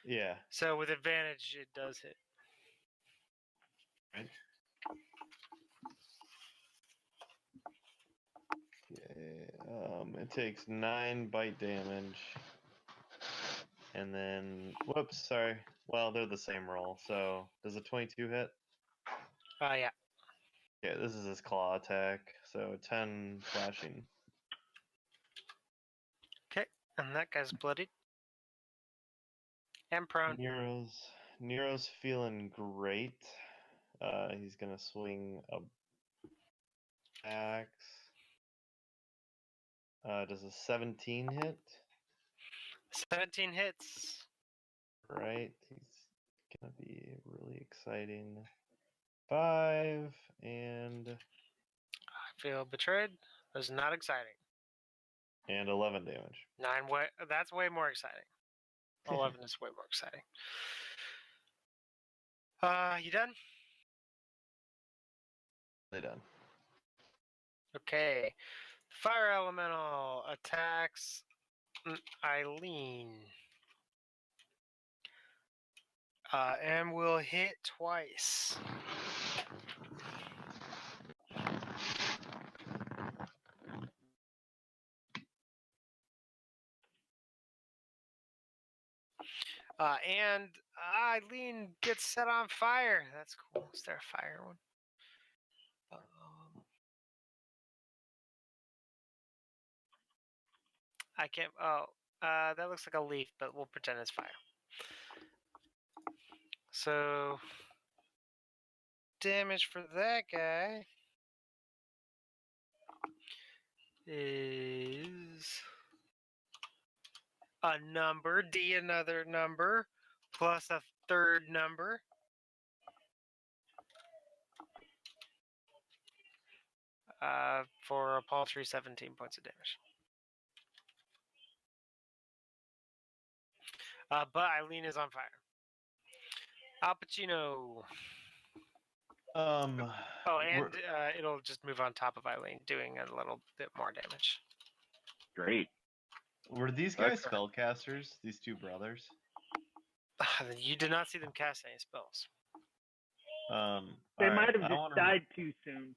Yeah. So with advantage it does hit. Right. Okay. It takes 9 bite damage. And then whoops, sorry. Well, they're the same roll, so does a 22 hit? Yeah. Yeah, this is his claw attack, so 10 slashing. Okay. And that guy's bloodied. And prone. Nero's feeling great. He's gonna swing a axe. Does a 17 hit? 17 hits. Right. He's gonna be really exciting. 5 and I feel betrayed. That's not exciting. 11 damage. 9 that's way more exciting. 11 is way more exciting. You done? They done. Okay. Fire elemental attacks Eileen. And will hit twice. And Eileen gets set on fire. That's cool. Is there a fire one? I can't. Oh, that looks like a leaf, but we'll pretend it's fire. So, damage for that guy is a number, D another number, plus a third number. For a paltry 17 points of damage. But Eileen is on fire. Al Pacino. Oh, and it'll just move on top of Eileen, doing a little bit more damage. Great. Were these guys spellcasters? These two brothers? You did not see them cast any spells. They might have just died too soon.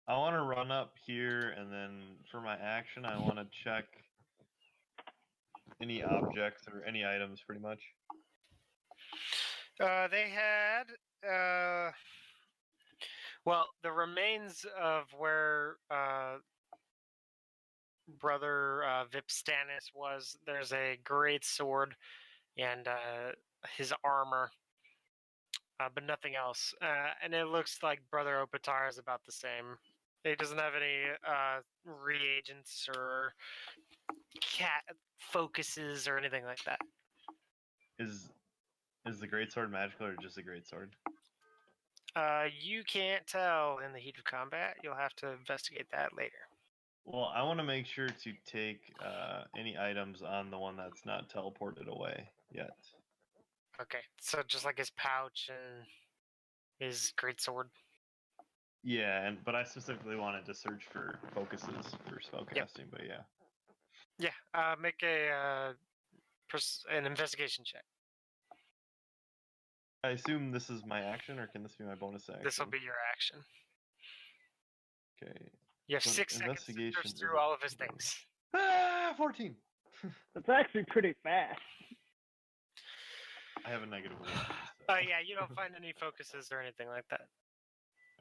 I want to run up here, and then for my action, I want to check any objects or any items, pretty much. They had, well, the remains of where Brother Vipstanis was. There's a great sword and his armor, but nothing else. And it looks like Brother Opatar is about the same. He doesn't have any reagents or cat focuses or anything like that. Is the greatsword magical or just a greatsword? You can't tell in the heat of combat. You'll have to investigate that later. Well, I want to make sure to take any items on the one that's not teleported away yet. Okay, so just like his pouch and his greatsword. Yeah, but I specifically wanted to search for focuses for spellcasting. But yeah. Yeah, make an investigation check. I assume this is my action, or can this be my bonus action? This will be your action. Okay. You have So 6 seconds to investigation search is through all of his things. 14. That's actually pretty fast. I have a negative one. Oh yeah, you don't find any focuses or anything like that.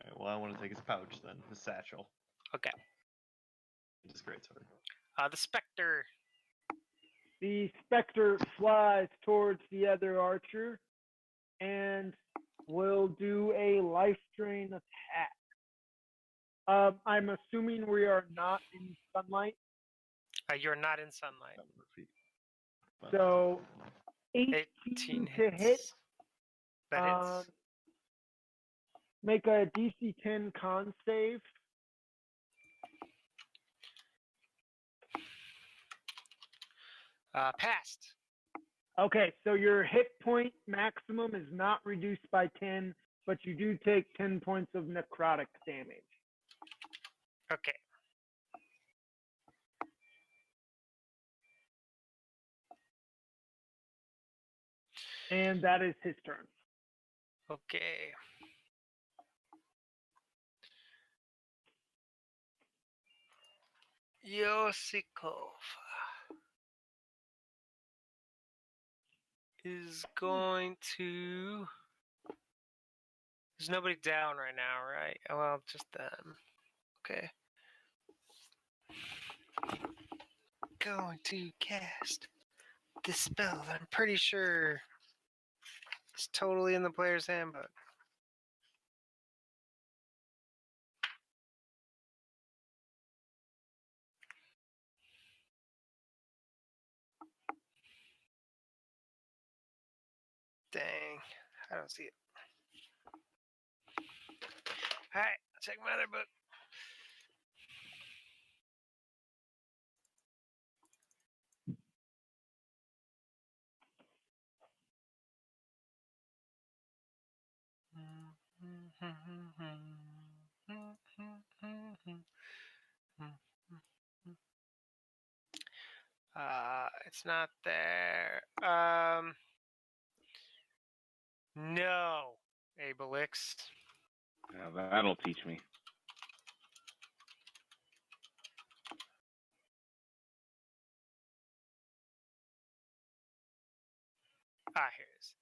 Alright, well, I want to take his pouch then, his satchel. Okay. His greatsword. The Spectre. The Spectre flies towards the other archer and will do a life drain attack. I'm assuming we are not in sunlight. You're not in sunlight. So 18 to hit. hits. That hits. Make a DC 10 con save. Passed. Okay, so your hit point maximum is not reduced by 10, but you do take 10 points of necrotic damage. Okay. And that is his turn. Okay. Yosikov is going to. There's nobody down right now, right? Oh, well, just them. Okay. Going to cast this spell. I'm pretty sure it's totally in the player's handbook. Dang, I don't see it. All right, I'll check my other book. It's not there. No, Abelix. Yeah, that'll teach me. Here it is.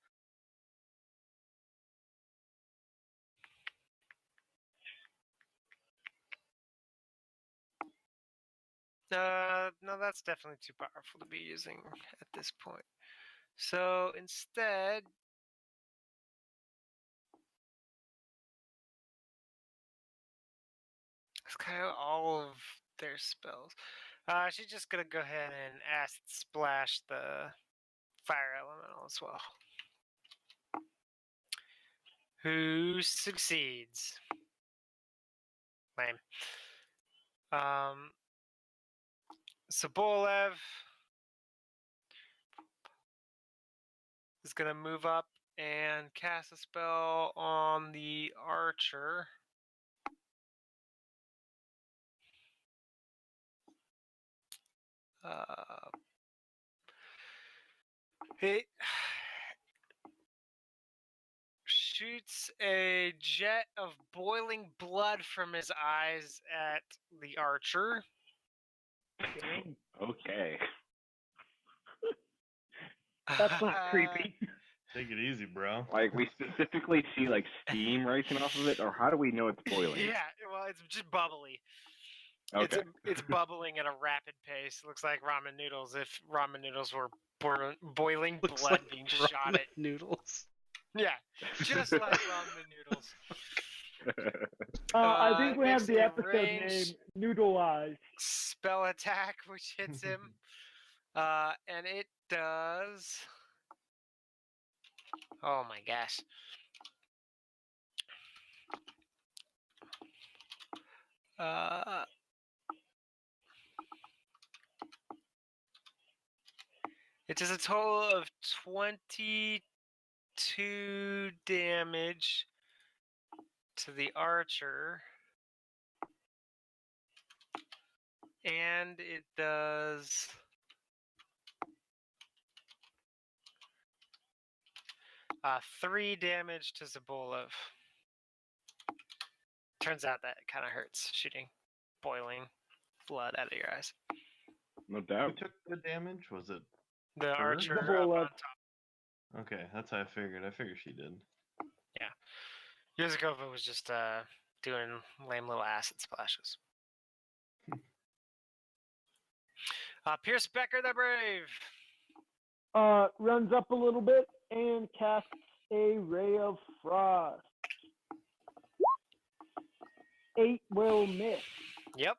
No, that's definitely too powerful to be using at this point. So instead, it's kind of all of their spells. She's just gonna go ahead and acid splash the fire elemental as well. Who succeeds? Lame. Sobolev is gonna move up and cast a spell on the archer. It shoots a jet of boiling blood from his eyes at the archer. Okay. That's not creepy. Take it easy, bro. Like, we specifically see, like, steam rising off of it, or how do we know it's boiling? Yeah, well, it's just bubbly. Okay. It's bubbling at a rapid pace. Looks like ramen noodles if ramen noodles were boiling Looks blood like being shot ramen at. noodles. Yeah, just like ramen noodles. I think we have makes the a episode ranged name Noodle Eyes. spell attack, which hits him. And it does Oh my gosh. It does a total of 22 damage to the archer. And it does 3 damage to Zabolov. Turns out that kind of hurts, shooting boiling blood out of your eyes. No Who doubt. took the damage? Was it? The Her? archer up Zabolov. on top. Okay, that's how I figured. I figured she did. Yuzakova was just doing lame little acid splashes. Pierce Becker the Brave. Runs up a little bit and casts a Ray of Frost. 8 will miss, Yep.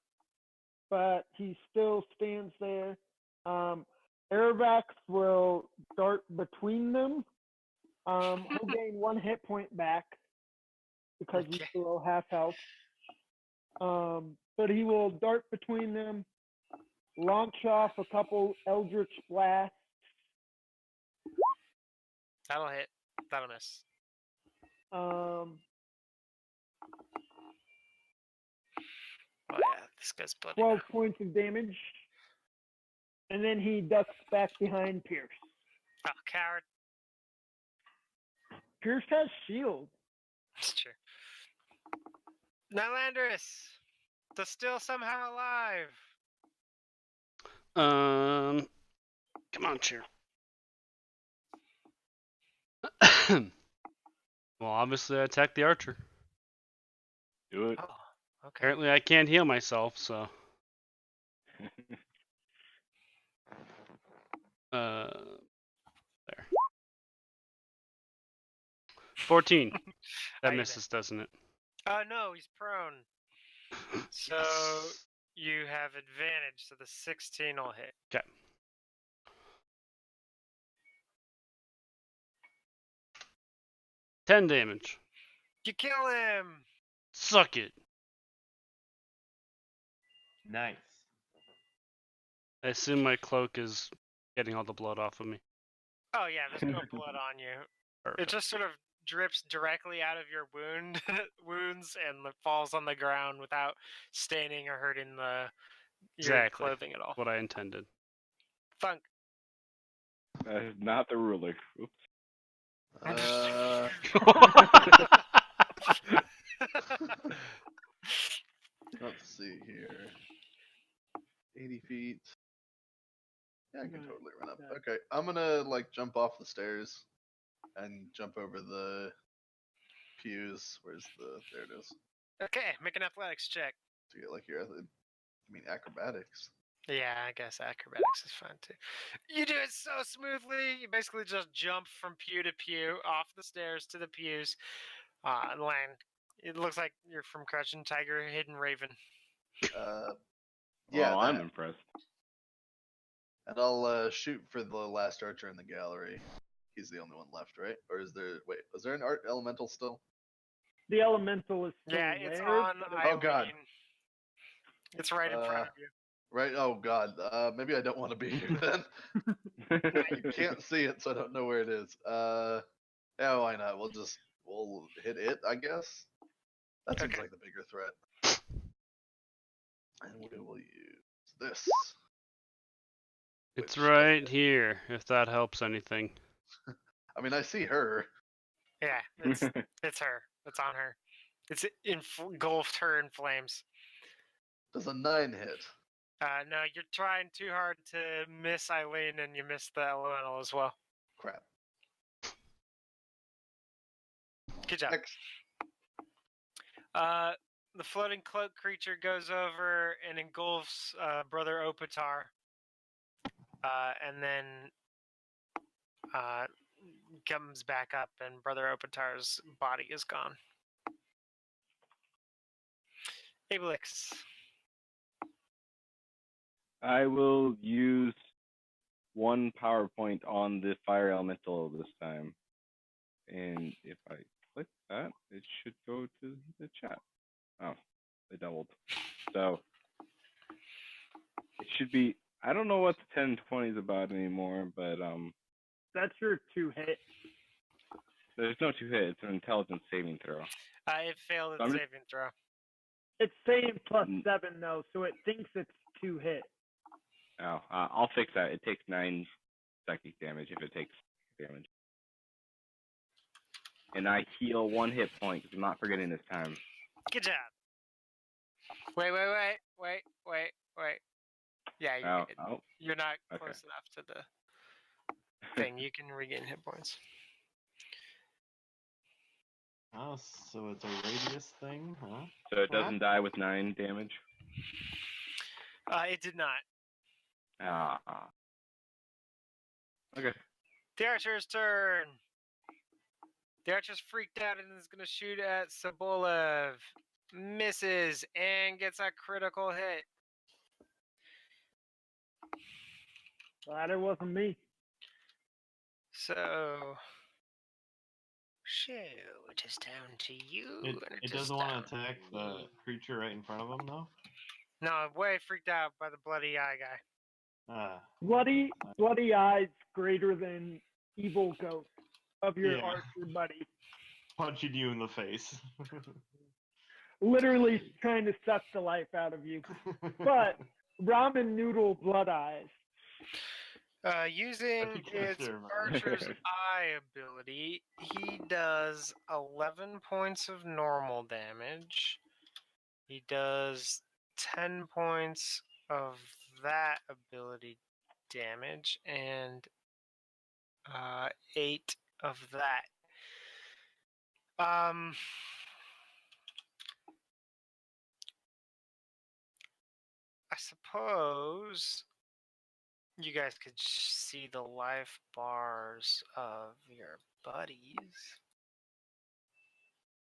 but he still stands there. Airvax will dart between them. He'll gain 1 hit point back because he's Okay. below half health. But he will dart between them, launch off a couple Eldritch Blasts. That'll hit. That'll miss. Oh yeah, this guy's bloody. 12 points of damage. And then he ducks back behind Pierce. Oh, coward. Pierce has shield. It's true. Nylandris, they're still somehow alive. Come on, chair. Well, obviously I attacked the archer. Do it. Oh, okay. Apparently I can't heal myself, so. There. 14. How That you misses, doesn't it? Oh no, he's prone. So Yes. you have advantage, so the 16 will hit. Okay. $10 damage. You kill him. Suck it. Nice. I assume my cloak is getting all the blood off of me. Oh yeah, there's no blood on you. It Perfect. just sort of drips directly out of your wounds and falls on the ground without staining or hurting your Exactly. clothing at all. What I intended. Thunk. That is not the ruler. Oops. Let's see here. 80 feet. Yeah, I can totally run up. Okay, I'm gonna like jump off the stairs and jump over the pews. Where's the? There it is. Okay, make an athletics check. To get like your, acrobatics. Yeah, I guess acrobatics is fun too. You do it so smoothly. You basically just jump from pew to pew, off the stairs to the pews, and land. It looks like you're from Crouching Tiger, Hidden Raven. Yeah, Well, I'm that. impressed. And I'll shoot for the last archer in the gallery. He's the only one left, right? Or is there? Wait, is there an art elemental still? The elemental is still Yeah, it's there. on. Oh, God. Eileen. It's right in front of you. Right. Oh God. Maybe I don't want to be here then. You can't see it, so I don't know where it is. Yeah, why not? We'll hit it, I guess. That seems Okay. like the bigger threat. And we will use this. It's which right does- here, if that helps anything. I mean, I see her. Yeah, it's her. It's on her. It's engulfed her in flames. Does a 9 hit? No, you're trying too hard to miss Eileen, and you miss the elemental as well. Crap. Good job. Next. The floating cloak creature goes over and engulfs Brother Opatar, and then comes back up, and Brother Opatar's body is gone. Ablix. I will use one power point on the fire elemental this time. And if I click that, it should go to the chat. Oh, they doubled. So it should be. I don't know what the 1020 is about anymore, but That's your 2-hit. there's no 2-hit. It's an intelligence saving throw. It failed its I'm just- saving throw. It's saying plus Mm. 7 though, so it thinks it's 2-hit. Oh, I'll fix that. It takes 9 psychic damage if it takes damage. And I heal 1 hit point because I'm not forgetting this time. Good job. Wait. Yeah, you're good. Oh, You're not Okay. close enough to the thing. You can regain hit points. Oh, so it's a radius thing, huh? so it doesn't die with 9 damage. It did not. Okay. The archer's turn. The archer's freaked out and is going to shoot at Sobolev. Misses and gets a critical hit. Glad it wasn't me. So, shoot, it is down to you. and It is doesn't want down to attack to the me. creature right in front of him, though? No, I'm way freaked out by the bloody eye guy. Ah. Bloody eyes greater than evil ghost of your Yeah. archer buddy. Punching you in the face. Literally trying to suck the life out of you. But ramen noodle blood eyes. Using think its that's fair, Archer's Eye ability, he does 11 points of normal damage. He does 10 points of that ability damage and 8 of that. I suppose you guys could see the life bars of your buddies.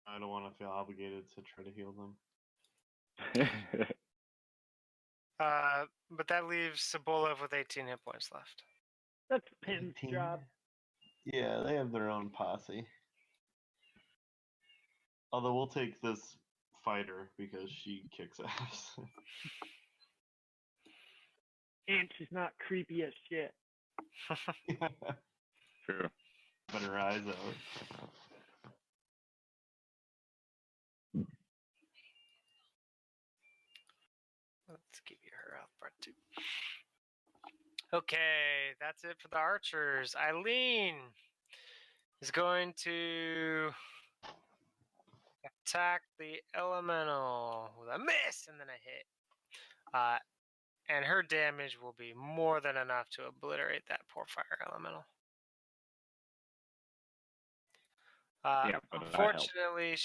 I don't want to feel obligated to try to heal them. But that leaves Sobolev with 18 hit points left. That's Pim's 18? job. Yeah, they have their own posse. Although we'll take this fighter because she kicks ass. And she's not creepy as shit. True. But her eyes out. Let's give you her health part 2. Okay, that's it for the archers. Eileen is going to attack the elemental with a miss and then a hit. And her damage will be more than enough to obliterate that poor fire elemental. Yeah, but that helps. Unfortunately,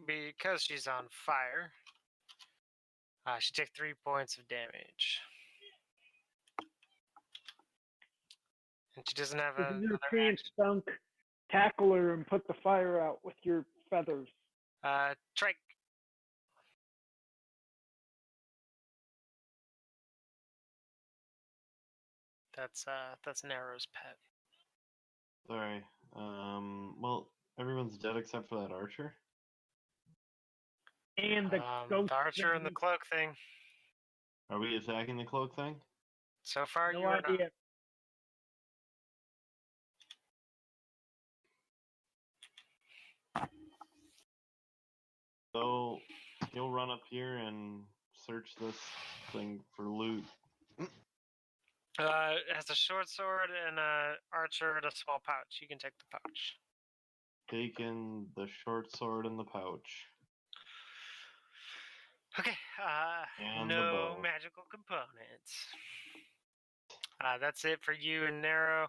because she's on fire, she takes 3 points of damage. And she doesn't have This is your another chance, action. Dunk. Tackle her and put the fire out with your feathers. Trike. That's Narrow's pet. Sorry. Well, everyone's dead except for that archer. And the ghost. The archer and the thing. cloak thing. Are we attacking the cloak thing? So far, No you are not. idea. So he'll run up here and search this thing for loot. It has a short sword and a archer and a small pouch. You can take the pouch. Taking the short sword and the pouch. Okay. And the No bow. magical components. That's it for you and Narrow.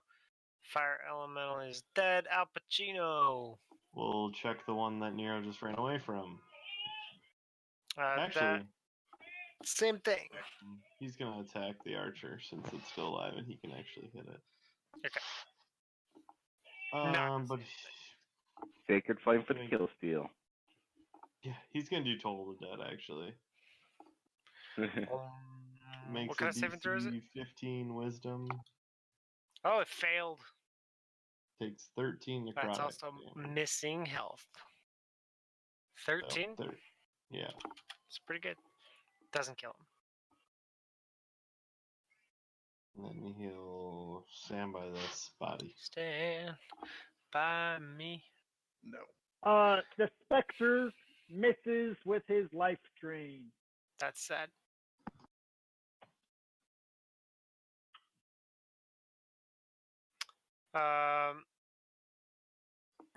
Fire elemental is dead. Al Pacino. We'll check the one that Nero just ran away from. That Actually, same thing. he's gonna attack the archer since it's still alive and he can actually hit it. Okay. Not But Sacred Flame for the kill steal. yeah, he's gonna do Toll the Dead actually. Makes What kind of a saving throw is it? DC 15 Wisdom. Oh, it failed. takes 13 necrotic. That's also damage. missing health. 13? Yeah. It's pretty good. Doesn't kill him. And then he'll stand by this body. Stand by me. No. The Spectre misses with his life drain. That's sad.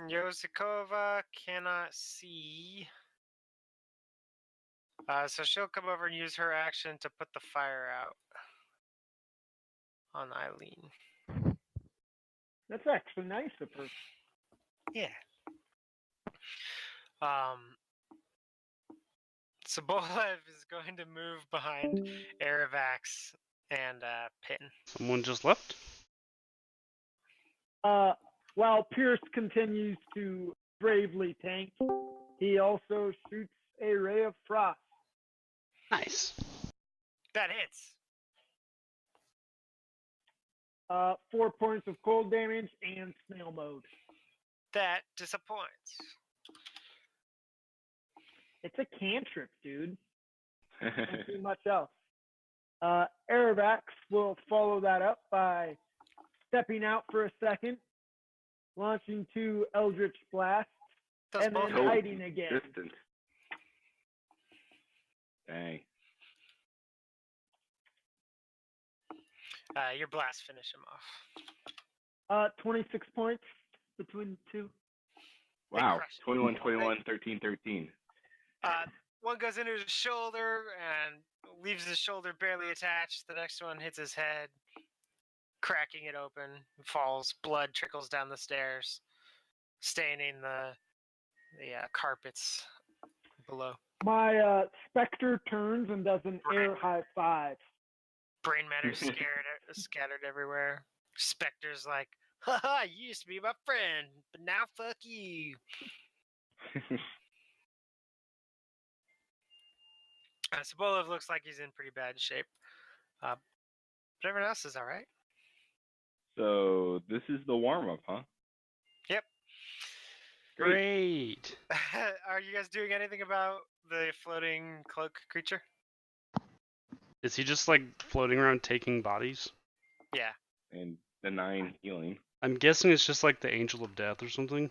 Yosikova cannot see. So she'll come over and use her action to put the fire out on Eileen. That's actually nice of her. Yeah. Sobolev is going to move behind Aravax and Pin. Someone just left? While Pierce continues to bravely tank, he also shoots a ray of frost. Nice. That hits. 4 points of cold damage and snail mode. That disappoints. It's a cantrip, dude. Don't do much else. Aravax will follow that up by stepping out for a second, launching 2 Eldritch Blasts, Does and both then hiding again. Distant. Dang. Your blast finish him off. 26 points between the two. Wow. crush it. 21, 21, 13, 13. One goes into his shoulder and leaves his shoulder barely attached. The next one hits his head, cracking it open, falls. Blood trickles down the stairs, staining the carpets below. My Spectre turns and does an air high five. Brain matter scattered everywhere. Spectre's like, haha, you used to be my friend, but now fuck you. Sobolev looks like he's in pretty bad shape. But everyone else is all right. So this is the warm-up, huh? Yep. Great. Are you guys doing anything about the floating cloak creature? Is he just like floating around taking bodies? Yeah. And the 9 healing. I'm guessing it's just like the Angel of Death or something.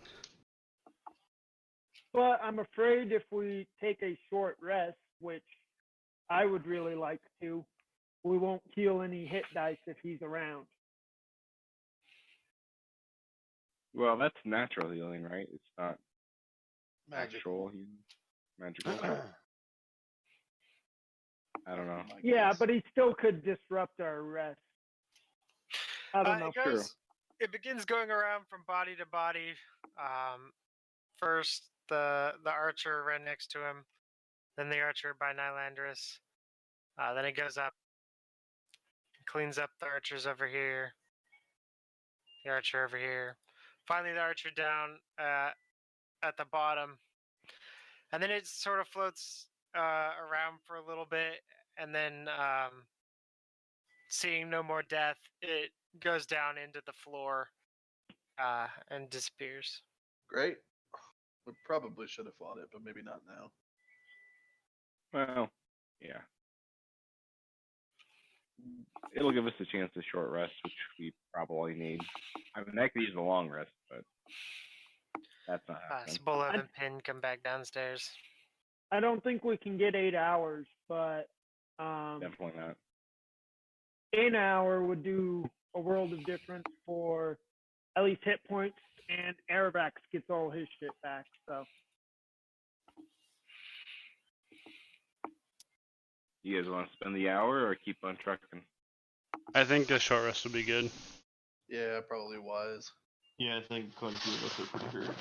But I'm afraid if we take a short rest, which I would really like to, we won't heal any hit dice if he's around. Well, that's natural healing, right? It's not Magic. actual healing. Magical. I don't know. Yeah, but he still could disrupt our rest. I don't know. It begins going around from body to body. First, the archer right next to him, then the archer by Nylandris. Then it goes up, cleans up the archers over here, the archer over here. Finally, the archer down at the bottom. And then it sort of floats around for a little bit, and then seeing no more death, it goes down into the floor and disappears. Great. We probably should have fought it, but maybe not now. Well, yeah. It'll give us a chance to short rest, which we probably need. I mean, I could use a long rest, but that's not happening. Sobolev and Pin come back downstairs. I don't think we can get 8 hours, but Definitely not. an hour would do a world of difference for at least hit points, and Aravax gets all his shit back. So You guys want to spend the hour or keep on trucking? I think a short rest would be good. Yeah, probably wise. Yeah, I think quite a few of us are pretty hurt.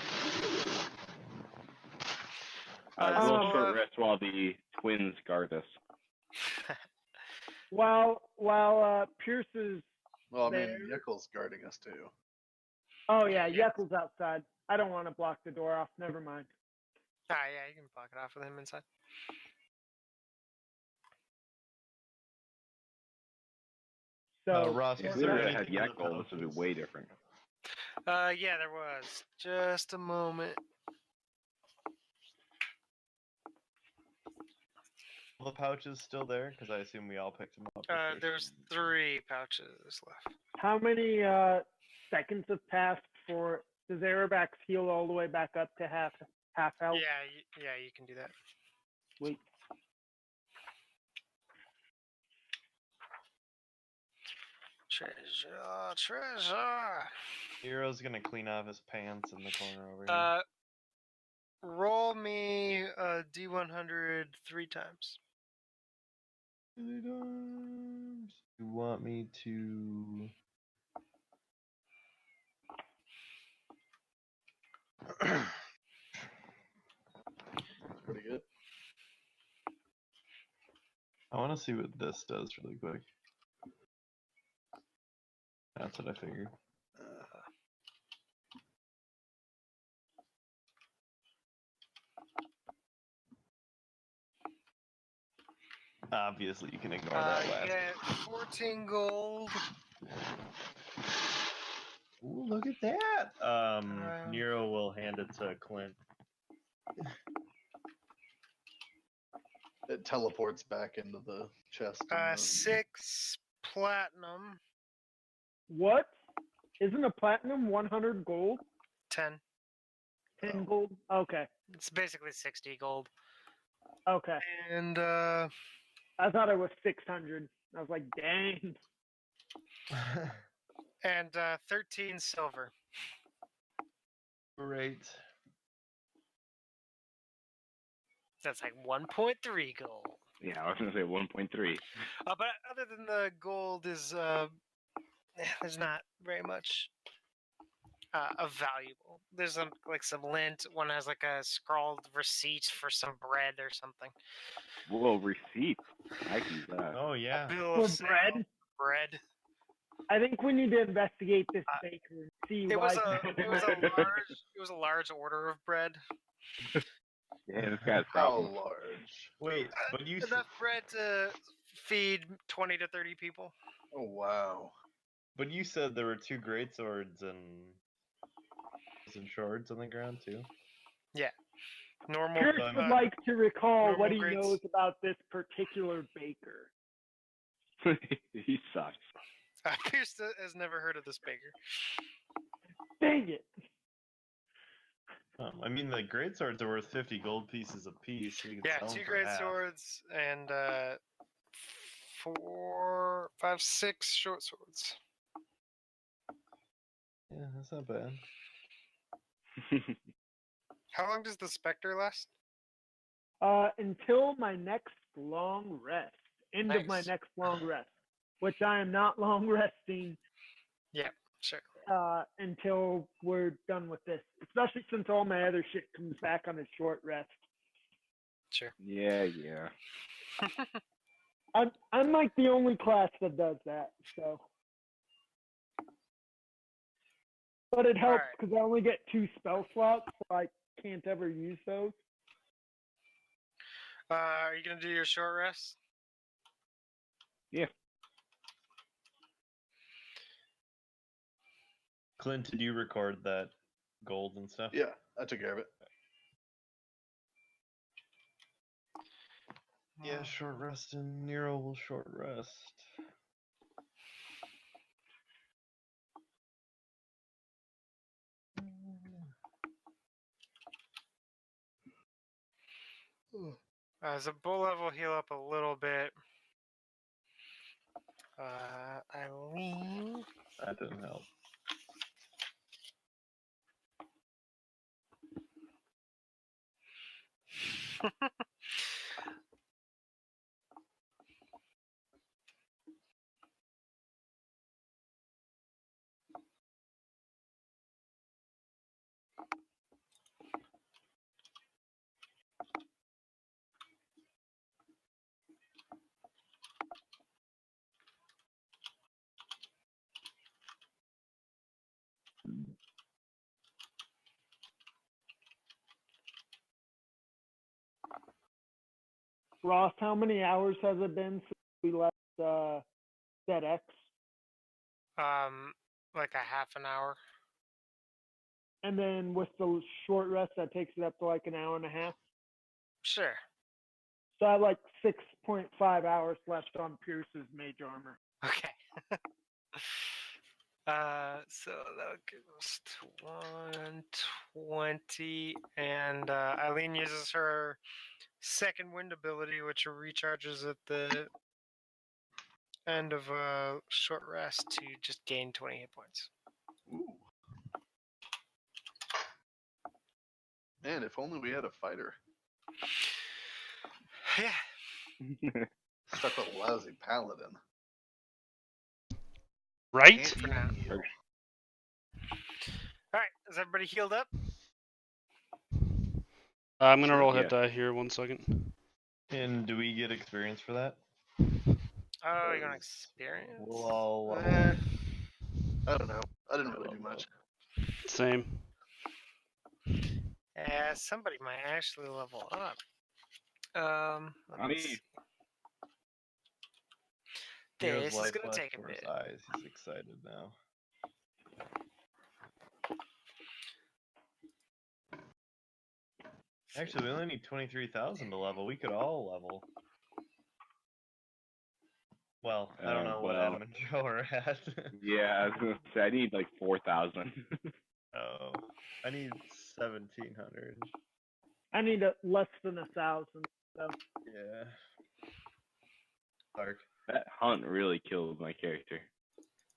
We'll short rest while the twins guard us. while Pierce is Well, I mean, there. Yeckel's guarding us too. Oh yeah, Yeckel's outside. I don't want to block the door off. Never mind. Yeah, you can block it off with him inside. So Ross, If is we there would have had anything in the Yekkel, this would be pouches? way different. Yeah, there was. Just a moment. All the pouches still there? Because I assume we all picked them up. There's 3 pouches left. How many seconds have passed for does Aerobax heal all the way back up to half health? Yeah, you can do that. Wait. Treasure. Hero's gonna clean off his pants in the corner over here. Roll me a D100 3 times. You want me to? Pretty good. I want to see what this does really quick. That's what I figured. Obviously, you can ignore that You last. get 14 gold. Ooh, look at that! Nero will hand it to Clint. It teleports back into the chest. 6 platinum. What? Isn't a platinum 100 gold? 10. 10 gold? Okay. It's basically 60 gold. Okay. And I thought it was 600. I was like, dang. and 13 silver. Great. That's like 1.3 gold. Yeah, I was gonna say 1.3. But other than the gold is there's not very much of valuable. There's some lint. One has like a scrawled receipt for some bread or something. Whoa, receipt. I can use that. Oh yeah. Bill For of sale, bread? bread. I think we need to investigate this baker and see It why. was a large order of bread. Yeah, this guy's How problem. large? Wait, but you Enough bread to feed 20 to 30 people. Oh wow. but you said there were 2 great swords and some shards on the ground too. Normal. Chris would like to recall normal what he grades. knows about this particular baker. He sucks. Pierce has never heard of this baker. Dang it. I mean, the great swords are worth 50 gold pieces apiece. So you can Yeah, sell 'em 2 for great half. swords and 4, 5, 6 short swords. Yeah, that's not bad. How long does the specter last? Until my next long rest. End of my Nice. next long rest. Which I am not long resting Sure. until we're done with this. Especially since all my other shit comes back on a short rest. Sure. Yeah. I'm like the only class that does that, so. But it helps Alright. because I only get 2 spell slots, so I can't ever use those. Are you gonna do your short rest? Clint, did you record that gold and stuff? Yeah, I took care of it. Yeah, short rest, and Nero will short rest. As a bull level, heal up a little bit. Eileen. That didn't help. Ross, how many hours has it been since we left DedEx? Like a half an hour. and then with the short rest, that takes it up to like an hour and a half. Sure. So I have like 6.5 hours left on Pierce's mage armor. Okay. So that'll give us to 120, and Eileen uses her second wind ability, which recharges at the end of a short rest to just gain 20 hit points. Ooh. Man, if only we had a fighter. Yeah. Stuck with a lousy paladin. Right? For now. All right, is everybody healed up? I'm gonna Sure, roll hit yeah. die here. 1 second. And do we get experience for that? Oh, you're gonna experience? We'll all Eh, I don't know. I didn't really do much. Same. Yeah, somebody might actually level up. I Let's mean, see. Hero's This is life gonna flashed take a before his bit. eyes. He's excited now. Actually, we only need 23,000 to level. We could all level. Well, I don't know what well, Adam and Joe are at. yeah, I was gonna say I need like 4,000. Oh, I need 1,700. I need less than 1,000. So Yeah. Dark. That hunt really killed my character.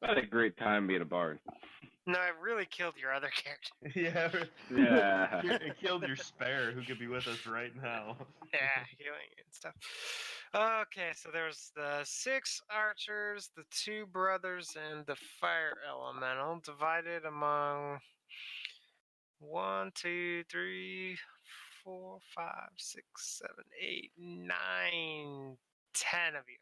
I had a great time being a bard. No, it really killed your other character. Yeah. Yeah. It killed your spare who could be with us right now. Yeah, healing and stuff. Okay, so there's the 6 archers, the 2 brothers, and the fire elemental divided among 1, 2, 3, 4, 5, 6, 7, 8, 9, 10 of you.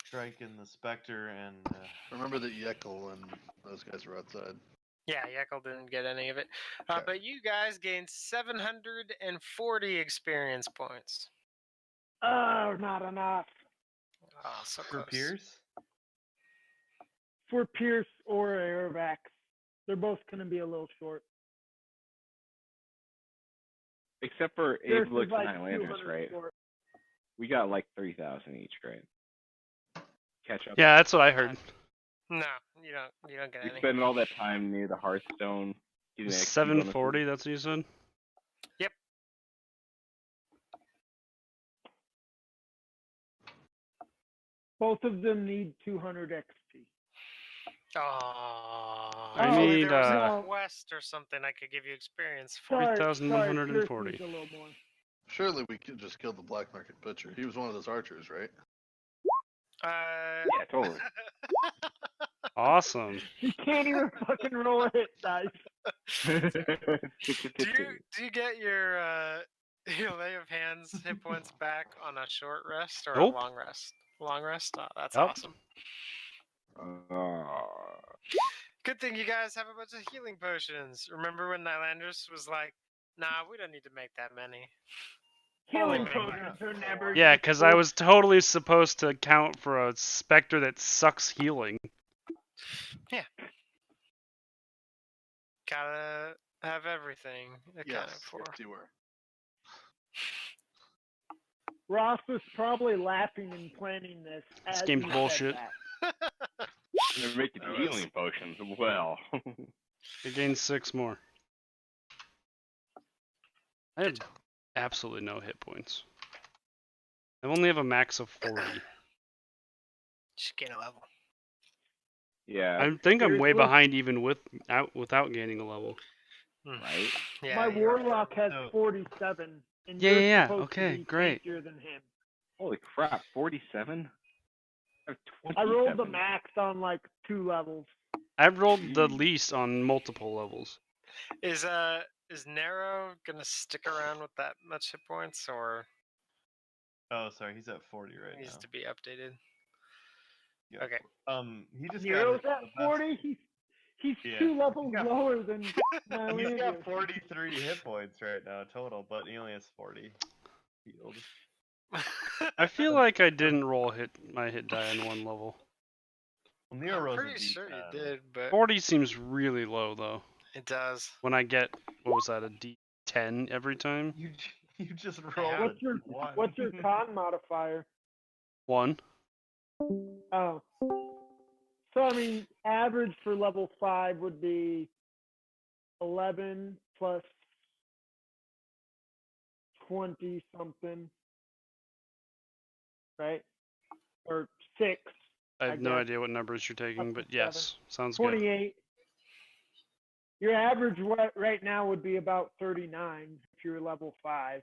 Striking the Spectre and. Remember that Yekel and those guys were outside. Yeah, Yekel didn't get any of it. Okay. But you guys gained 740 experience points. oh, not enough Oh, so For close. Pierce? for Pierce or Airvax. They're both gonna be a little short. Except for Pierce Avelix is like and Highlanders, 200 right? short. We got like 3,000 each, right? Catch up. Yeah, that's what I heard. No, you don't get We any. spending all that time near the Hearthstone. Getting XP 740. bonuses. That's what you said. Both of them need 200 XP. Oh, I if only need, there was uh, a quest or something I could give you experience for. Sorry, 3,140. Pierce needs a little more. Surely we could just kill the black market butcher. He was one of those archers, right? Yeah, totally. Awesome. He can't even fucking roll a hit dice. Do you get your your lay of hands hit points back on a short rest or Nope. a long rest? Long rest? Oh, that's Nope. awesome. Good thing you guys have a bunch of healing potions. Remember when Nylandris was like, "Nah, we don't need to make that many." Healing Oh, potions are never Yeah, because I useful. was totally supposed to count for a specter that sucks healing. Gotta have everything accounted Yes, for. yes, you were. Ross was probably laughing and planning this. This as game's he said bullshit. that. They're making healing potions. Well. I gained 6 more. I have absolutely no hit points. I only have a max of 40. Just gain a level. Yeah. I think I'm way Seriously? behind even without gaining a level. Right? Yeah. My you're- warlock has No. 47, and Yeah, you're yeah, supposed okay, to be great. tankier than him. Holy crap, 47? I have I rolled the 27. max on like 2 levels. I've rolled the Jeez. least on multiple levels. Is Nero gonna stick around with that much hit points, or Oh, sorry, he's at 40 right needs now. to be updated? Yeah. Okay. He just Nero's got at the best- 40. He's Yeah. 2 levels got- lower than He's Nylandria. got 43 hit points right now total, but he only has 40 healed. I feel like I didn't roll my hit die on one level. Well, Nero I'm rolls a pretty sure you D10. did, but 40 seems really low though. it does. When I get, what was that, a D10 every time? You just rolled What's your a 1. what's your con modifier? 1. Oh. So I mean, average for level 5 would be 11 plus 20 something, right? Or 6. I have no guess. idea what numbers you're taking, Up to but yes, sounds good. 28. Your average right now would be about 39 if you're level 5.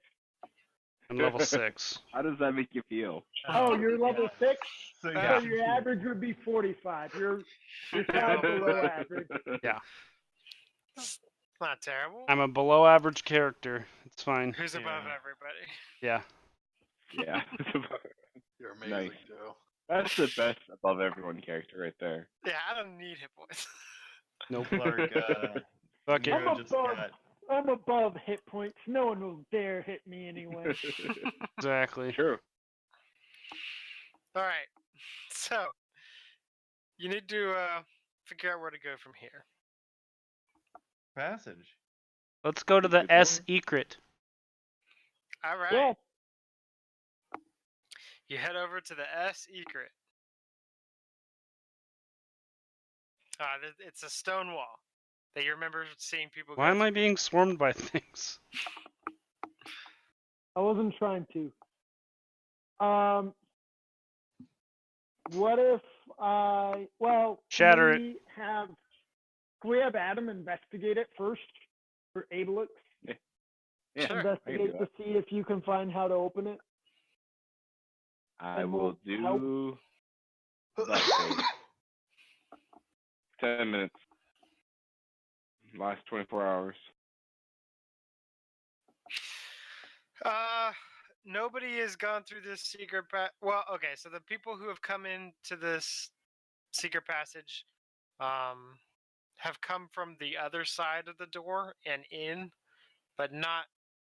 I'm level 6. How does that make you feel? Oh, you're level 6? So So yeah. your average would be 45. You're 5 below average. Yeah. Not terrible. I'm a below average character. It's fine. Who's above Yeah. everybody? Yeah. Yeah. You're amazing, Nice. Joe. That's the best above everyone character right there. Yeah, I don't need hit points. Nope. Clark, Fuck it. I'm Nero just above. got I'm above hit points. No one will dare hit me anyway. Exactly. True. All right. So you need to figure out where to go from here. passage. Let's go to the Good door. S secret. All right. Yeah. You head over to the S Egret. It's a stone wall that you remember seeing people. Why go am I through. being swarmed by things? I wasn't trying to. What if Shatter it. Can we have Adam investigate it first for Abelix? Yeah, Sure. I can do Investigate to that. see if you can find how to open it. I And will we'll help. do about say, 10 minutes. Last 24 hours. Nobody has gone through this secret well, okay, so the people who have come into this secret passage have come from the other side of the door and in, but not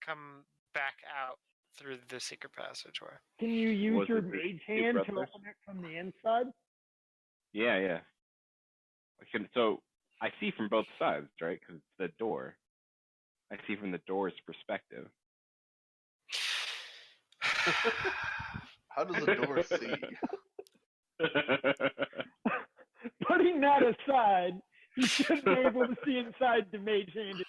come back out through the secret passageway. Can you use Was your it the mage two hand to brothers? open it from the inside? Yeah, yeah. So I see from both sides, right? Because it's the door. I see from the door's perspective. How does a door see? Putting that aside, you should be able to see inside the mage hand.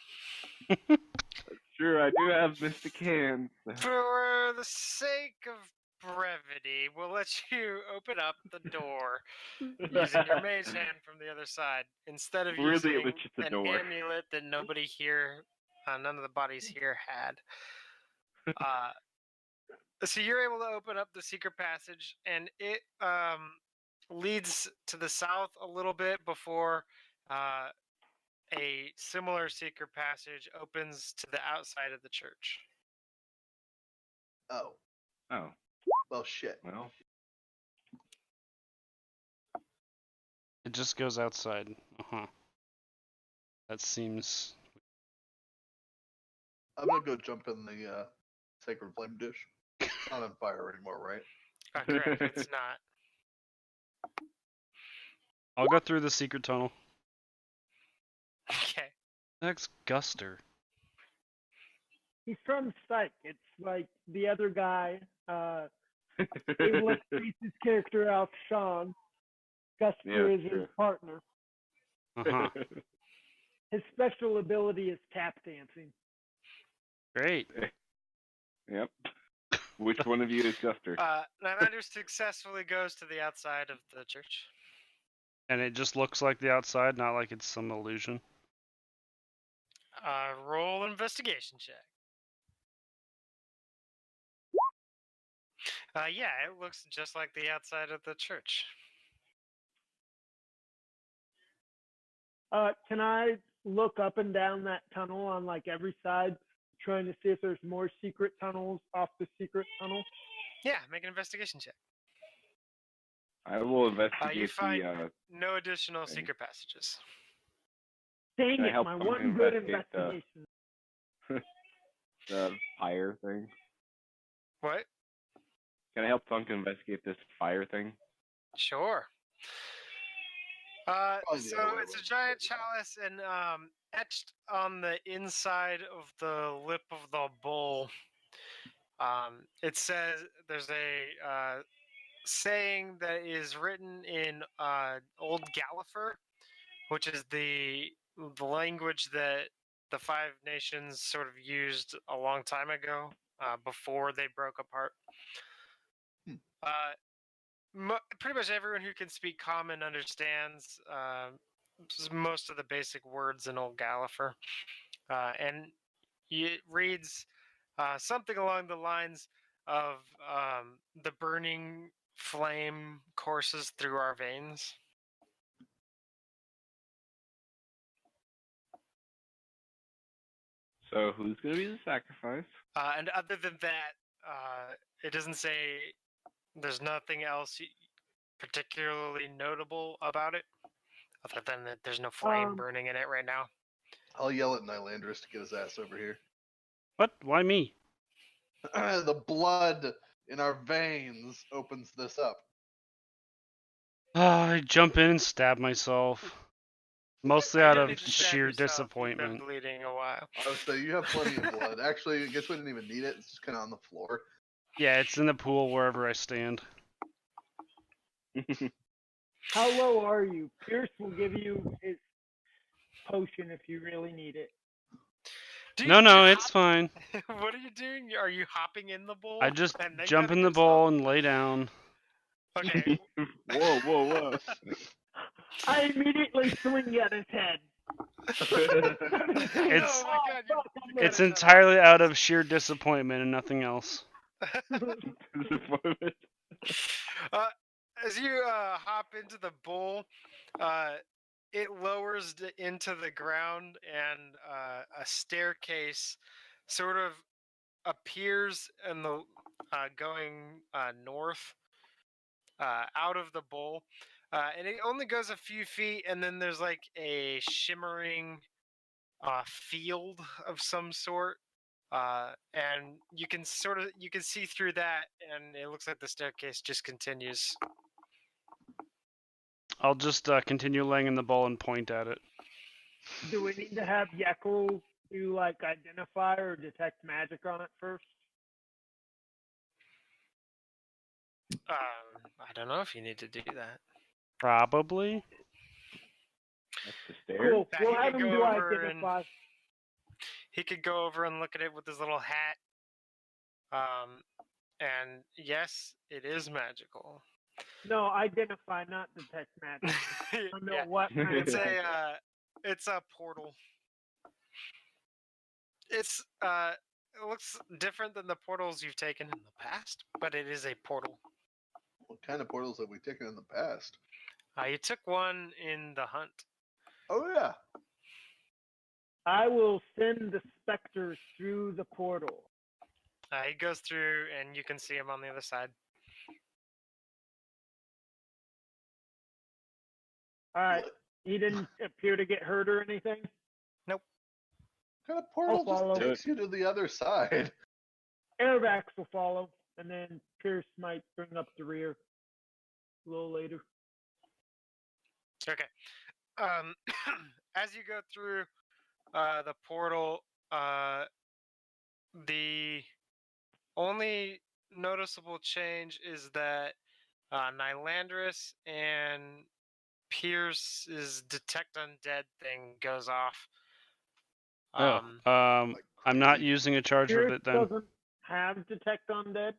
Sure, I do have mystic hands. For the sake of brevity, we'll let you open up the door using your mage hand from the other side instead of Really, it using was just a an door. amulet that nobody here, none of the bodies here had. So you're able to open up the secret passage, and it leads to the south a little bit before a similar secret passage opens to the outside of the church. Oh, Oh, well, shit. well. It just goes outside. Uh-huh. That seems... I'm gonna go jump in the sacred flame dish. It's not on fire anymore, right? Correct, it's not. I'll go through the secret tunnel. Okay. Next, Guster. He's from Psych. It's like the other guy. Abelix Reese's character out, Sean. Guster Yeah, is his true. partner. Uh-huh. His special ability is tap dancing. Great. Yep. Which one of you is Guster? Nylander successfully goes to the outside of the church. And it just looks like the outside, not like it's some illusion. Roll investigation check. Yeah, it looks just like the outside of the church. Can I look up and down that tunnel on like every side, trying to see if there's more secret tunnels off the secret tunnel? Yeah, make an investigation check. I will investigate find- the No additional Okay. secret passages. Dang Can I it, help my someone one good investigate the- investigation. fire thing. What? Can I help Thunk investigate this fire thing? Sure. Probably the So other way it's a around, giant but, chalice, and etched on the inside of the lip of the bowl, it says there's a saying that is written in Old Galliffer, which is the language that the Five Nations sort of used a long time ago, before they broke apart. Hmm. Pretty much everyone who can speak Common understands most of the basic words in Old Galliffer, and it reads something along the lines of the burning flame courses through our veins. So who's gonna be the sacrifice? And other than that, it doesn't say. There's nothing else particularly notable about it, other than that there's no flame burning in it right now. I'll yell at Nylandris to get his ass over here. What? Why me? The blood in our veins opens this up. I jump in and stab myself. Mostly You out don't of need to stab sheer yourself. You've been disappointment. bleeding a while. Oh, so you have plenty of blood. Actually, I guess we didn't even need it. It's just kind of on the floor. Yeah, it's in the pool wherever I stand. How low are you? Pierce will give you his potion if you really need it. No, it's fine. What are you doing? Are you hopping in the bowl? I just and then jump cutting in the yourself? bowl and lay down. Okay. Whoa. I immediately swing at his head. It's- Oh my God, you It's gotta entirely out of sheer disappointment and nothing else. Disappointment. As you hop into the bowl, it lowers into the ground, and a staircase sort of appears in the going north out of the bowl, and it only goes a few feet, and then there's like a shimmering field of some sort. And you can see through that, and it looks like the staircase just continues. I'll just continue laying in the bowl and point at it. Do we need to have Yekel do like identify or detect magic on it first? I don't know if you need to do that. Probably. That's the stairs. Cool. That We'll he have could him go do over and- identify. He could go over and look at it with his little hat. And yes, it is magical. No, identify, not detect magic. I know Yeah, what kind of it's magic. it's a portal. It looks different than the portals you've taken in the past, but it is a portal. What kind of portals have we taken in the past? You took one in the hunt. Oh yeah. I will send the specters through the portal. He goes through, and you can see him on the other side. All right. He didn't appear to get hurt or anything. What kind of portal follow. just takes you to the other side? Airvacs will follow, and then Pierce might bring up the rear a little later. Okay. As you go through the portal, the only noticeable change is that Nylandris and Pierce's detect undead thing goes off. I'm not using a charge Pierce of it then. doesn't have detect undead.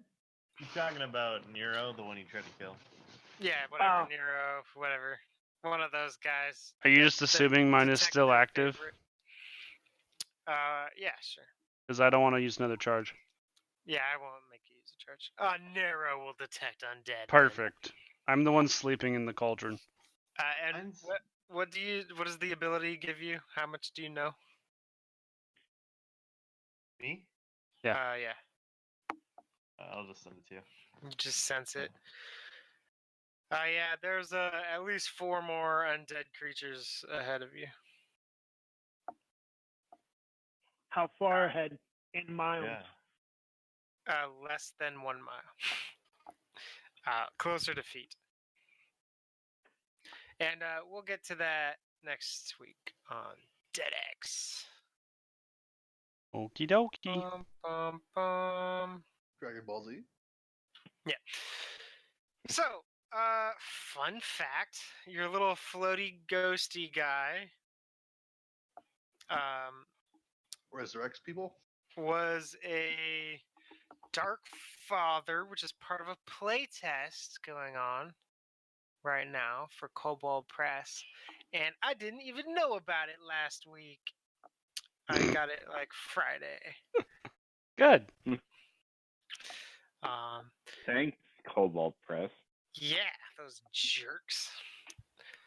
You talking about Nero, the one you tried to kill? Yeah, whatever, Oh. Nero, whatever. One of those guys. Are you just assuming mine is still active? Favorite. Yeah, sure. Because I don't want to use another charge. Yeah, I won't make you use a charge. Nero will detect undead. then. Perfect. I'm the one sleeping in the cauldron. And Mine's- what does the ability give you? How much do you know? Me? Yeah. Yeah. I'll just send it to you. You just sense it. Yeah, there's at least 4 more undead creatures ahead of you. How far ahead? In miles. Yeah. Less than 1 mile. Closer to feet. And we'll get to that next week on DedEx. Okie dokie. Bum, bum, bum. Dragon Ball Z. Yeah. So, fun fact: your little floaty ghosty guy, Resurrects people. was a Dark Father, which is part of a playtest going on right now for Kobold Press, and I didn't even know about it last week. I got it like Friday. Good. Thanks, Cobalt Press. Yeah, those jerks.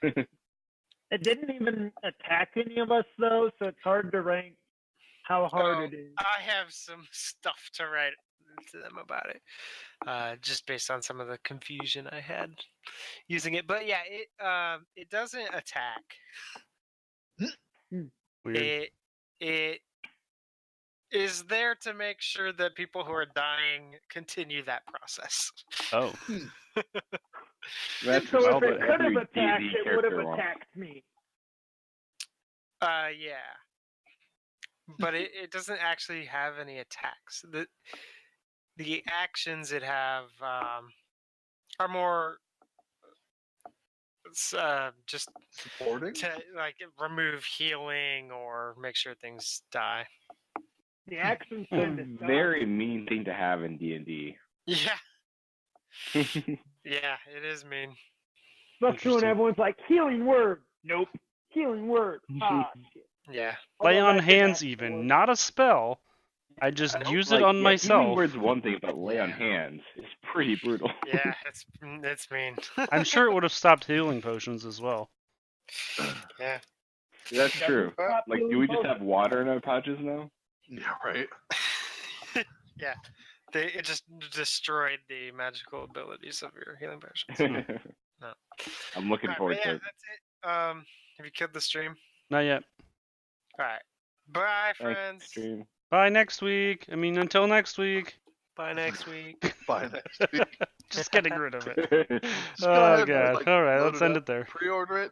It didn't even attack any of us though, so it's hard to rank how hard it is. I have some stuff to write to them about it, just based on some of the confusion I had using it. But yeah, it doesn't attack. Weird. It is there to make sure that people who are dying continue that process. Oh. That's So if what it could have every attacked, D&D it would have character wants. attacked me. Yeah. But it doesn't actually have any attacks. The actions it have are more just Supporting. to like remove healing or make sure things die. The actions It's tend to a suck. very mean thing to have in D&D. Yeah. Yeah, it is mean. Especially when Interesting. everyone's like, healing word. Nope. Healing word. Ah, shit. Yeah. Lay Although on that did hands happen even, before. not a spell. I just use it Like, on yeah, Healing myself. word's one thing, but lay on Yeah. hands is pretty brutal. Yeah, it's mean. I'm sure it would have stopped healing potions as well. Yeah. That's Doesn't true. stop Like, healing do we just potions. have water in our pouches now? Yeah. Right. Yeah. It just destroyed the magical abilities of your healing potions. No. I'm looking Alright, forward but to yeah, it. that's it. Have you killed the stream? Not yet. Alright. Bye, Thanks, friends. stream. Bye next week. I mean, until next week. Bye next week. Bye next week. Just getting rid of it. Just go Oh, ahead and, God. like, All right, load let's it end up, it there. Pre-order it.